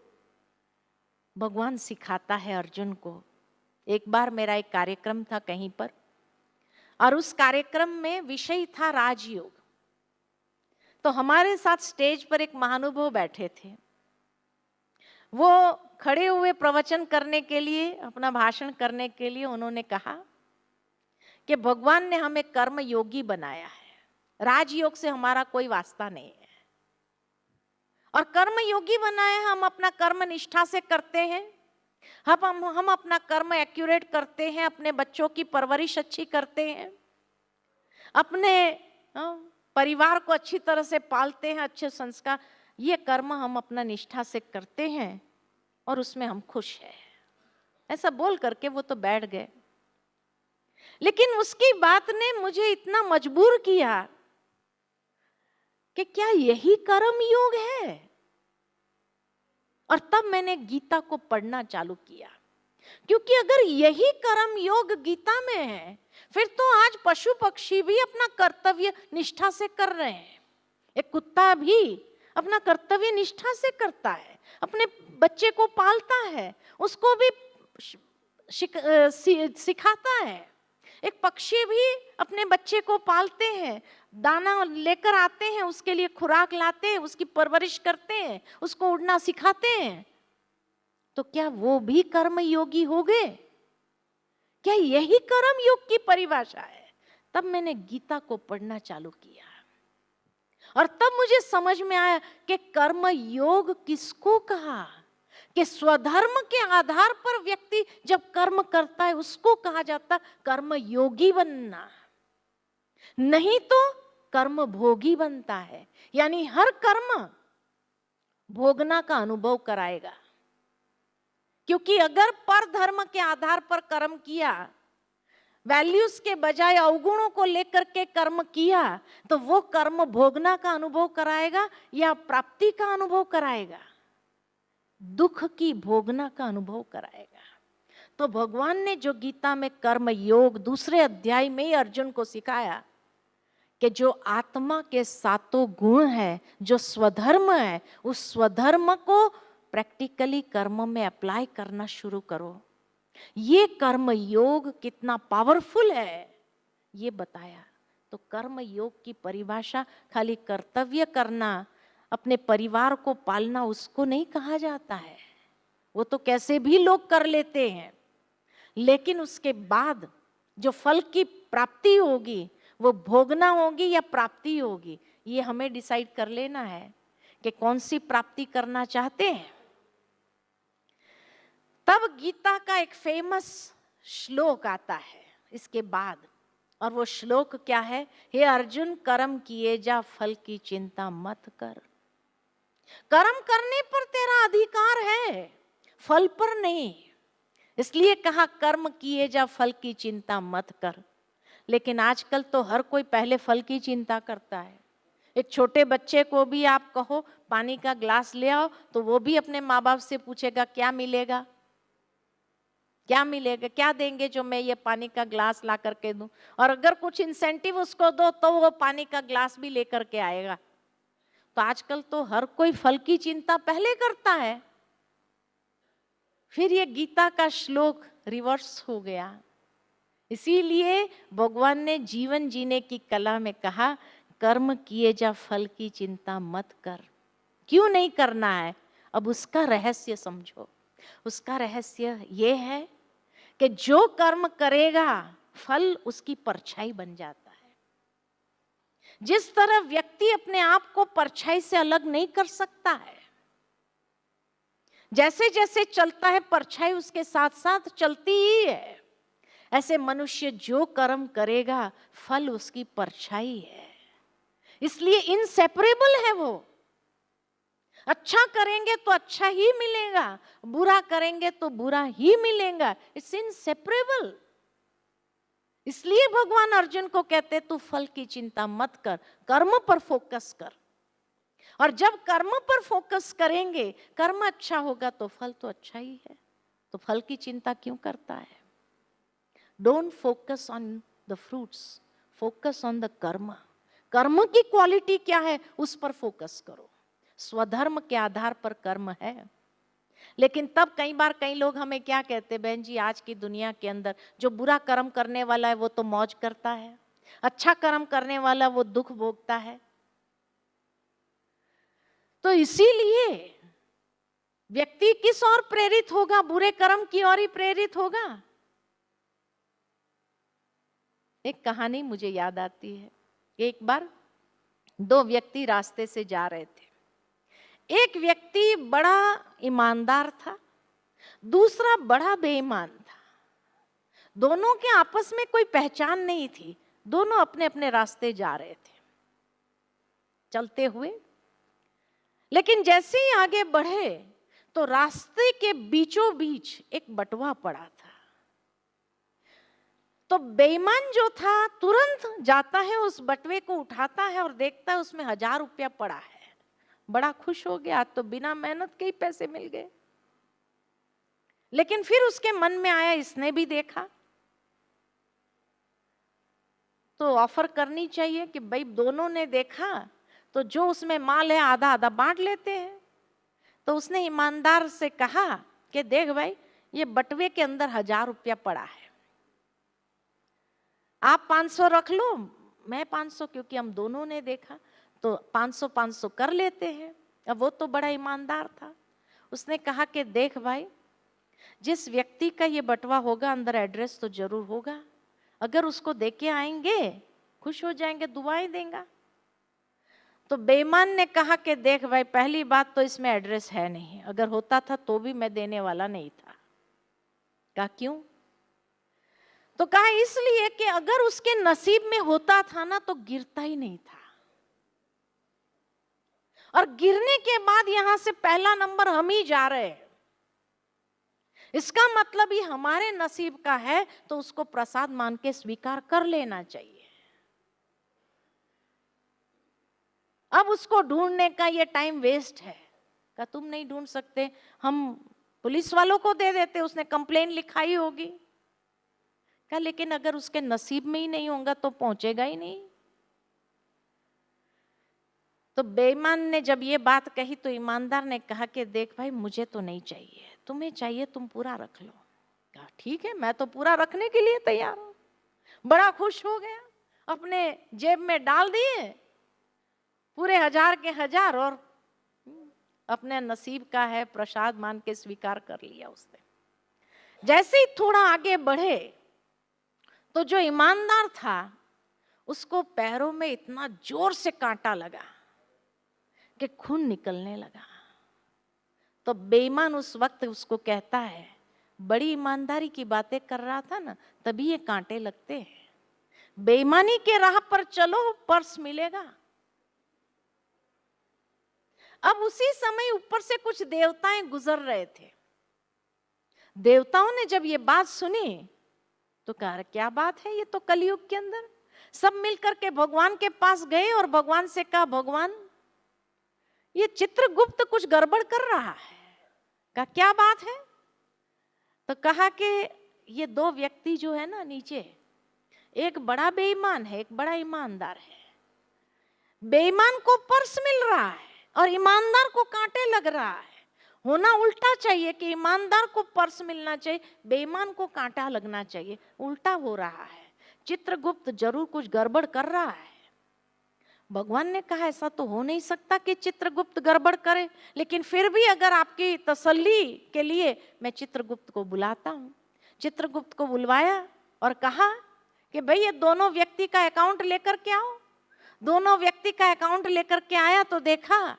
भगवान सिखाता है अर्जुन को। एक बार मेरा एक कार्यक्रम था कहीं पर, और उस कार्यक्रम में विषय था राजयोग। तो हमारे साथ स्टेज पर एक महानुभव बैठे थे। वो खड़े हुए प्रवचन करने के लिए, अपना भाषण करने के लिए उन्होंने कहा कि भगवान ने हमें कर्म योगी बनाया है, राजयोग से हमारा कोई वास्ता नहीं है। और कर्म योगी बनाया, हम अपना कर्म निष्ठा से करते हैं, हम अपना कर्म एक्यूरेट करते हैं, अपने बच्चों की परवरिश अच्छी करते हैं, अपने परिवार को अच्छी तरह से पालते हैं, अच्छे संस्कार, ये कर्म हम अपना निष्ठा से करते हैं और उसमें हम खुश हैं। ऐसा बोल करके वो तो बैठ गए। लेकिन उसकी बात ने मुझे इतना मजबूर किया कि क्या यही कर्म योग है? और तब मैंने गीता को पढ़ना चालू किया, क्योंकि अगर यही कर्म योग गीता में है, फिर तो आज पशु पक्षी भी अपना कर्तव्य निष्ठा से कर रहे हैं। एक कुत्ता भी अपना कर्तव्य निष्ठा से करता है, अपने बच्चे को पालता है, उसको भी सिखाता है। एक पक्षी भी अपने बच्चे को पालते हैं, दाना लेकर आते हैं, उसके लिए खुराक लाते हैं, उसकी परवरिश करते हैं, उसको उड़ना सिखाते हैं। तो क्या वो भी कर्म योगी हो गए? क्या यही कर्म योग की परिभाषा है? तब मैंने गीता को पढ़ना चालू किया और तब मुझे समझ में आया कि कर्म योग किसको कहा, कि स्वधर्म के आधार पर व्यक्ति जब कर्म करता है उसको कहा जाता कर्म योगी बनना, नहीं तो कर्म भोगी बनता है। यानी हर कर्म भोगना का अनुभव कराएगा, क्योंकि अगर पर धर्म के आधार पर कर्म किया, वैल्यूज के बजाय अवगुणों को लेकर के कर्म किया, तो वो कर्म भोगना का अनुभव कराएगा या प्राप्ति का अनुभव कराएगा, दुख की भोगना का अनुभव कराएगा। तो भगवान ने जो गीता में कर्म योग दूसरे अध्याय में ही अर्जुन को सिखाया कि जो आत्मा के सातों गुण है, जो स्वधर्म है, उस स्वधर्म को प्रैक्टिकली कर्म में अप्लाई करना शुरू करो। ये कर्म योग कितना पावरफुल है ये बताया। तो कर्म योग की परिभाषा खाली कर्तव्य करना, अपने परिवार को पालना, उसको नहीं कहा जाता है। वो तो कैसे भी लोग कर लेते हैं, लेकिन उसके बाद जो फल की प्राप्ति होगी वो भोगना होगी या प्राप्ति होगी, ये हमें डिसाइड कर लेना है कि कौन सी प्राप्ति करना चाहते हैं। तब गीता का एक फेमस श्लोक आता है इसके बाद, और वो श्लोक क्या है? हे अर्जुन, कर्म किए जा, फल की चिंता मत कर। कर्म करने पर तेरा अधिकार है, फल पर नहीं। इसलिए कहा कर्म किए जा, फल की चिंता मत कर। लेकिन आजकल तो हर कोई पहले फल की चिंता करता है। एक छोटे बच्चे को भी आप कहो पानी का ग्लास ले आओ, तो वो भी अपने माँ बाप से पूछेगा क्या मिलेगा, क्या मिलेगा, क्या देंगे जो मैं ये पानी का ग्लास ला करके दूं। और अगर कुछ इंसेंटिव उसको दो तो वो पानी का ग्लास भी लेकर के आएगा। तो आजकल तो हर कोई फल की चिंता पहले करता है। फिर ये गीता का श्लोक रिवर्स हो गया। इसीलिए भगवान ने जीवन जीने की कला में कहा कर्म किए जा, फल की चिंता मत कर। क्यों नहीं करना है? अब उसका रहस्य समझो। उसका रहस्य ये है कि जो कर्म करेगा फल उसकी परछाई बन जाता है। जिस तरह व्यक्ति अपने आप को परछाई से अलग नहीं कर सकता है, जैसे जैसे चलता है परछाई उसके साथ साथ चलती ही है, ऐसे मनुष्य जो कर्म करेगा फल उसकी परछाई है। इसलिए इनसेपरेबल है वो। अच्छा करेंगे तो अच्छा ही मिलेगा, बुरा करेंगे तो बुरा ही मिलेगा। It's inseparable. इसलिए भगवान अर्जुन को कहते तू फल की चिंता मत कर, कर्म पर फोकस कर। और जब कर्म पर फोकस करेंगे, कर्म अच्छा होगा तो फल तो अच्छा ही है। तो फल की चिंता क्यों करता है? Don't focus on the fruits, focus on the कर्म। कर्म की क्वालिटी क्या है उस पर फोकस करो। स्वधर्म के आधार पर कर्म है। लेकिन तब कई बार कई लोग हमें क्या कहते, बहन जी आज की दुनिया के अंदर जो बुरा कर्म करने वाला है वो तो मौज करता है, अच्छा कर्म करने वाला वो दुख भोगता है। तो इसीलिए व्यक्ति किस ओर प्रेरित होगा? बुरे कर्म की ओर ही प्रेरित होगा। एक कहानी मुझे याद आती है। एक बार दो व्यक्ति रास्ते से जा रहे थे। एक व्यक्ति बड़ा ईमानदार था, दूसरा बड़ा बेईमान था। दोनों के आपस में कोई पहचान नहीं थी, दोनों अपने अपने रास्ते जा रहे थे चलते हुए। लेकिन जैसे ही आगे बढ़े तो रास्ते के बीचों बीच एक बटुआ पड़ा था। तो बेईमान जो था तुरंत जाता है, उस बटुए को उठाता है और देखता है उसमें 1000 रुपया पड़ा है। बड़ा खुश हो गया, तो बिना मेहनत के ही पैसे मिल गए। लेकिन फिर उसके मन में आया इसने भी देखा तो ऑफर करनी चाहिए कि भाई दोनों ने देखा तो जो उसमें माल है आधा आधा बांट लेते हैं। तो उसने ईमानदार से कहा कि देख भाई ये बटुए के अंदर 1000 रुपया पड़ा है, आप 500 रख लो, मैं 500, क्योंकि हम दोनों ने देखा तो 500-500 कर लेते हैं। अब वो तो बड़ा ईमानदार था। उसने कहा कि देख भाई जिस व्यक्ति का ये बटुआ होगा अंदर एड्रेस तो जरूर होगा, अगर उसको देके आएंगे खुश हो जाएंगे, दुआएं देंगे। तो बेईमान ने कहा कि देख भाई, पहली बात तो इसमें एड्रेस है नहीं, अगर होता था तो भी मैं देने वाला नहीं था। कहा क्यों? तो कहा इसलिए कि अगर उसके नसीब में होता था ना तो गिरता ही नहीं था, और गिरने के बाद यहां से पहला नंबर हम ही जा रहे हैं। इसका मतलब ये हमारे नसीब का है तो उसको प्रसाद मान के स्वीकार कर लेना चाहिए। अब उसको ढूंढने का ये टाइम वेस्ट है। का तुम नहीं ढूंढ सकते, हम पुलिस वालों को दे देते, उसने कंप्लेन लिखाई होगी। का लेकिन अगर उसके नसीब में ही नहीं होगा तो पहुंचेगा ही नहीं। तो बेईमान ने जब ये बात कही तो ईमानदार ने कहा कि देख भाई, मुझे तो नहीं चाहिए, तुम्हें चाहिए तुम पूरा रख लो। कहा ठीक है, मैं तो पूरा रखने के लिए तैयार हूं। बड़ा खुश हो गया, अपने जेब में डाल दिए पूरे 1000 के 1000 और अपने नसीब का है प्रसाद मान के स्वीकार कर लिया उसने। जैसे ही थोड़ा आगे बढ़े तो जो ईमानदार था उसको पैरों में इतना जोर से कांटा लगा कि खून निकलने लगा। तो बेईमान उस वक्त उसको कहता है, बड़ी ईमानदारी की बातें कर रहा था ना, तभी ये कांटे लगते हैं। बेईमानी के राह पर चलो, पर्स मिलेगा। अब उसी समय ऊपर से कुछ देवताएं गुजर रहे थे। देवताओं ने जब ये बात सुनी तो कहा क्या बात है, ये तो कलयुग के अंदर। सब मिलकर के भगवान के पास गए और भगवान से कहा, भगवान ये चित्रगुप्त कुछ गड़बड़ कर रहा है। कहा क्या बात है? तो कहा कि ये 2 व्यक्ति जो है ना नीचे, एक बड़ा बेईमान है, एक बड़ा ईमानदार है। बेईमान को पर्स मिल रहा है और ईमानदार को कांटे लग रहा है। होना उल्टा चाहिए कि ईमानदार को पर्स मिलना चाहिए, बेईमान को कांटा लगना चाहिए। उल्टा हो रहा है। चित्रगुप्त जरूर कुछ गड़बड़ कर रहा है। भगवान ने कहा ऐसा तो हो नहीं सकता कि चित्रगुप्त गड़बड़ करे, लेकिन फिर भी अगर आपकी तसल्ली के लिए मैं चित्रगुप्त को बुलाता हूं। चित्रगुप्त को बुलवाया और कहा कि भाई ये दोनों व्यक्ति का अकाउंट लेकर के आओ। दोनों व्यक्ति का अकाउंट लेकर के आया तो देखा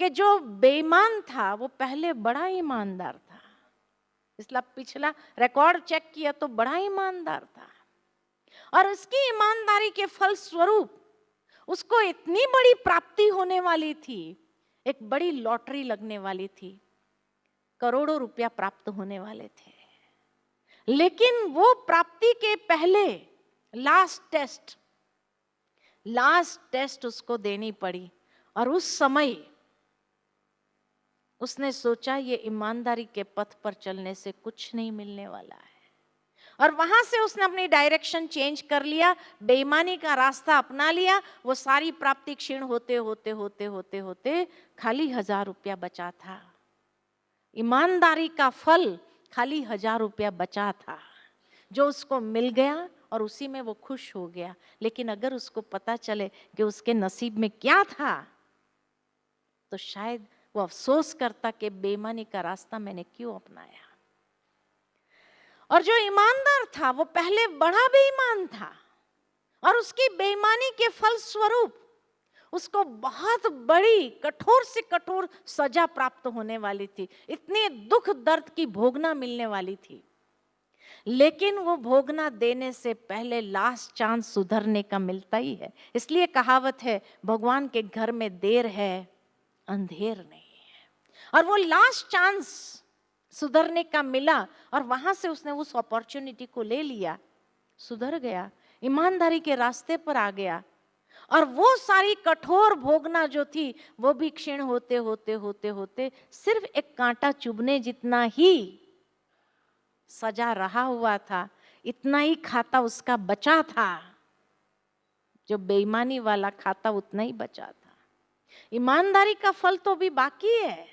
कि जो बेईमान था वो पहले बड़ा ईमानदार था। इसलिए पिछला रिकॉर्ड चेक किया तो बड़ा ईमानदार था, और उसकी ईमानदारी के फल स्वरूप उसको इतनी बड़ी प्राप्ति होने वाली थी, एक बड़ी लॉटरी लगने वाली थी, करोड़ों रुपया प्राप्त होने वाले थे। लेकिन वो प्राप्ति के पहले लास्ट टेस्ट उसको देनी पड़ी। और उस समय उसने सोचा ये ईमानदारी के पथ पर चलने से कुछ नहीं मिलने वाला है, और वहां से उसने अपनी डायरेक्शन चेंज कर लिया, बेईमानी का रास्ता अपना लिया। वो सारी प्राप्ति क्षीण होते होते होते होते होते खाली 1000 रुपया बचा था। ईमानदारी का फल खाली 1000 रुपया बचा था, जो उसको मिल गया और उसी में वो खुश हो गया। लेकिन अगर उसको पता चले कि उसके नसीब में क्या था तो शायद वो अफसोस करता कि बेईमानी का रास्ता मैंने क्यों अपनाया। और जो ईमानदार था वो पहले बड़ा बेईमान था, और उसकी बेईमानी के फल स्वरूप उसको बहुत बड़ी कठोर से कठोर सजा प्राप्त होने वाली थी। इतने दुख दर्द की भोगना मिलने वाली थी। लेकिन वो भोगना देने से पहले लास्ट चांस सुधरने का मिलता ही है। इसलिए कहावत है, भगवान के घर में देर है अंधेर नहीं है। और वो लास्ट चांस सुधरने का मिला, और वहां से उसने उस अपॉर्चुनिटी को ले लिया, सुधर गया, ईमानदारी के रास्ते पर आ गया। और वो सारी कठोर भोगना जो थी वो भी क्षीण होते होते होते होते सिर्फ एक कांटा चुभने जितना ही सजा रहा हुआ था, इतना ही खाता उसका बचा था। जो बेईमानी वाला खाता उतना ही बचा था। ईमानदारी का फल तो भी बाकी है,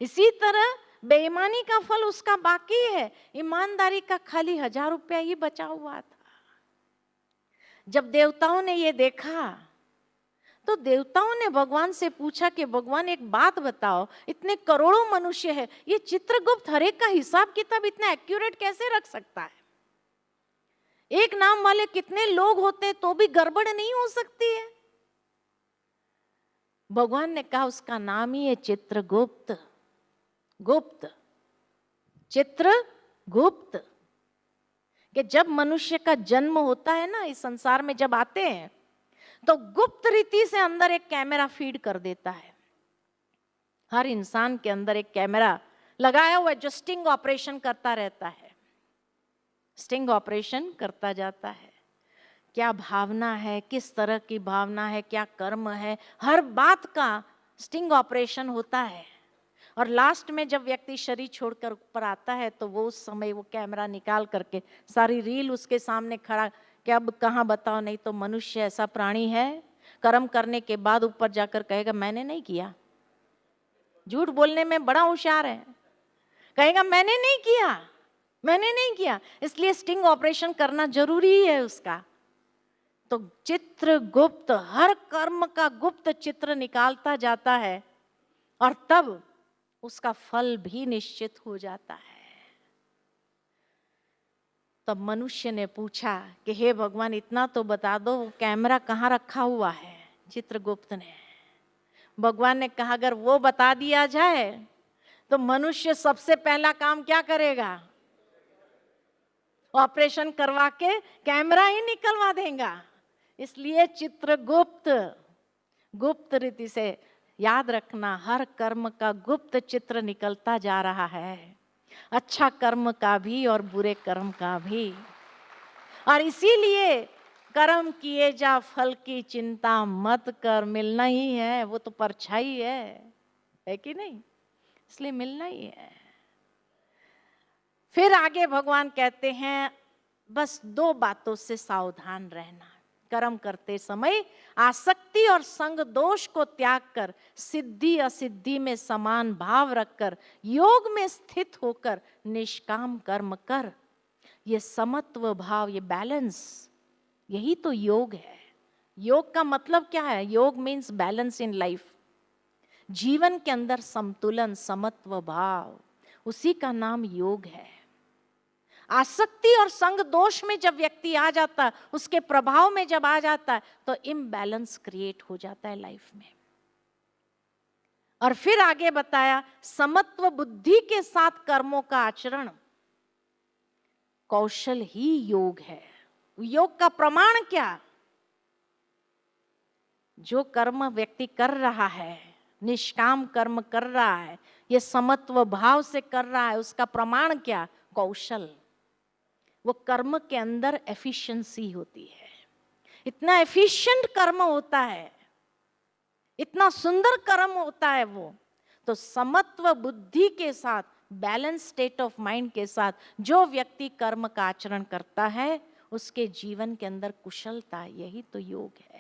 इसी तरह बेईमानी का फल उसका बाकी है। ईमानदारी का खाली 1000 रुपया ही बचा हुआ था। जब देवताओं ने ये देखा तो देवताओं ने भगवान से पूछा कि भगवान एक बात बताओ, इतने करोड़ों मनुष्य है, ये चित्रगुप्त हर एक का हिसाब किताब इतना एक्यूरेट कैसे रख सकता है? एक नाम वाले कितने लोग होते हैं तो भी गड़बड़ नहीं हो सकती है। भगवान ने कहा उसका नाम ही है चित्रगुप्त। गुप्त, चित्रगुप्त। कि जब मनुष्य का जन्म होता है ना, इस संसार में जब आते हैं तो गुप्त रीति से अंदर एक कैमरा फीड कर देता है। हर इंसान के अंदर एक कैमरा लगाया हुआ है जो स्टिंग ऑपरेशन करता रहता है, स्टिंग ऑपरेशन करता जाता है। क्या भावना है, किस तरह की भावना है, क्या कर्म है, हर बात का स्टिंग ऑपरेशन होता है। और लास्ट में जब व्यक्ति शरीर छोड़कर ऊपर आता है तो वो उस समय वो कैमरा निकाल करके सारी रील उसके सामने खड़ा कि अब कहाँ बताओ। नहीं तो मनुष्य ऐसा प्राणी है, कर्म करने के बाद ऊपर जाकर कहेगा मैंने नहीं किया। झूठ बोलने में बड़ा होशियार है, कहेगा मैंने नहीं किया, मैंने नहीं किया। इसलिए स्टिंग ऑपरेशन करना जरूरी है उसका। तो चित्रगुप्त हर कर्म का गुप्त चित्र निकालता जाता है और तब उसका फल भी निश्चित हो जाता है। तब मनुष्य ने पूछा कि हे भगवान इतना तो बता दो, वो कैमरा कहाँ रखा हुआ है। चित्रगुप्त ने, भगवान ने कहा अगर वो बता दिया जाए तो मनुष्य सबसे पहला काम क्या करेगा? ऑपरेशन करवा के कैमरा ही निकलवा देगा। इसलिए चित्रगुप्त, गुप्त रीति से याद रखना, हर कर्म का गुप्त चित्र निकलता जा रहा है, अच्छा कर्म का भी और बुरे कर्म का भी। और इसीलिए कर्म किए जा फल की चिंता मत कर, मिलना ही है, वो तो परछाई है कि नहीं? इसलिए मिलना ही है। फिर आगे भगवान कहते हैं बस 2 बातों से सावधान रहना। कर्म करते समय आसक्ति और संग दोष को त्याग कर सिद्धि असिद्धि में समान भाव रखकर योग में स्थित होकर निष्काम कर्म कर। ये समत्व भाव, ये बैलेंस, यही तो योग है। योग का मतलब क्या है? योग मीन्स बैलेंस इन लाइफ। जीवन के अंदर संतुलन, समत्व भाव, उसी का नाम योग है। आसक्ति और संग दोष में जब व्यक्ति आ जाता है, उसके प्रभाव में जब आ जाता है तो इम्बैलेंस क्रिएट हो जाता है लाइफ में। और फिर आगे बताया समत्व बुद्धि के साथ कर्मों का आचरण कौशल ही योग है। योग का प्रमाण क्या? जो कर्म व्यक्ति कर रहा है, निष्काम कर्म कर रहा है, ये समत्व भाव से कर रहा है, उसका प्रमाण क्या? कौशल। वो कर्म के अंदर एफिशिएंसी होती है, इतना एफिशिएंट कर्म होता है, इतना सुंदर कर्म होता है वो। तो समत्व बुद्धि के साथ, बैलेंस स्टेट ऑफ माइंड के साथ जो व्यक्ति कर्म का आचरण करता है उसके जीवन के अंदर कुशलता, यही तो योग है।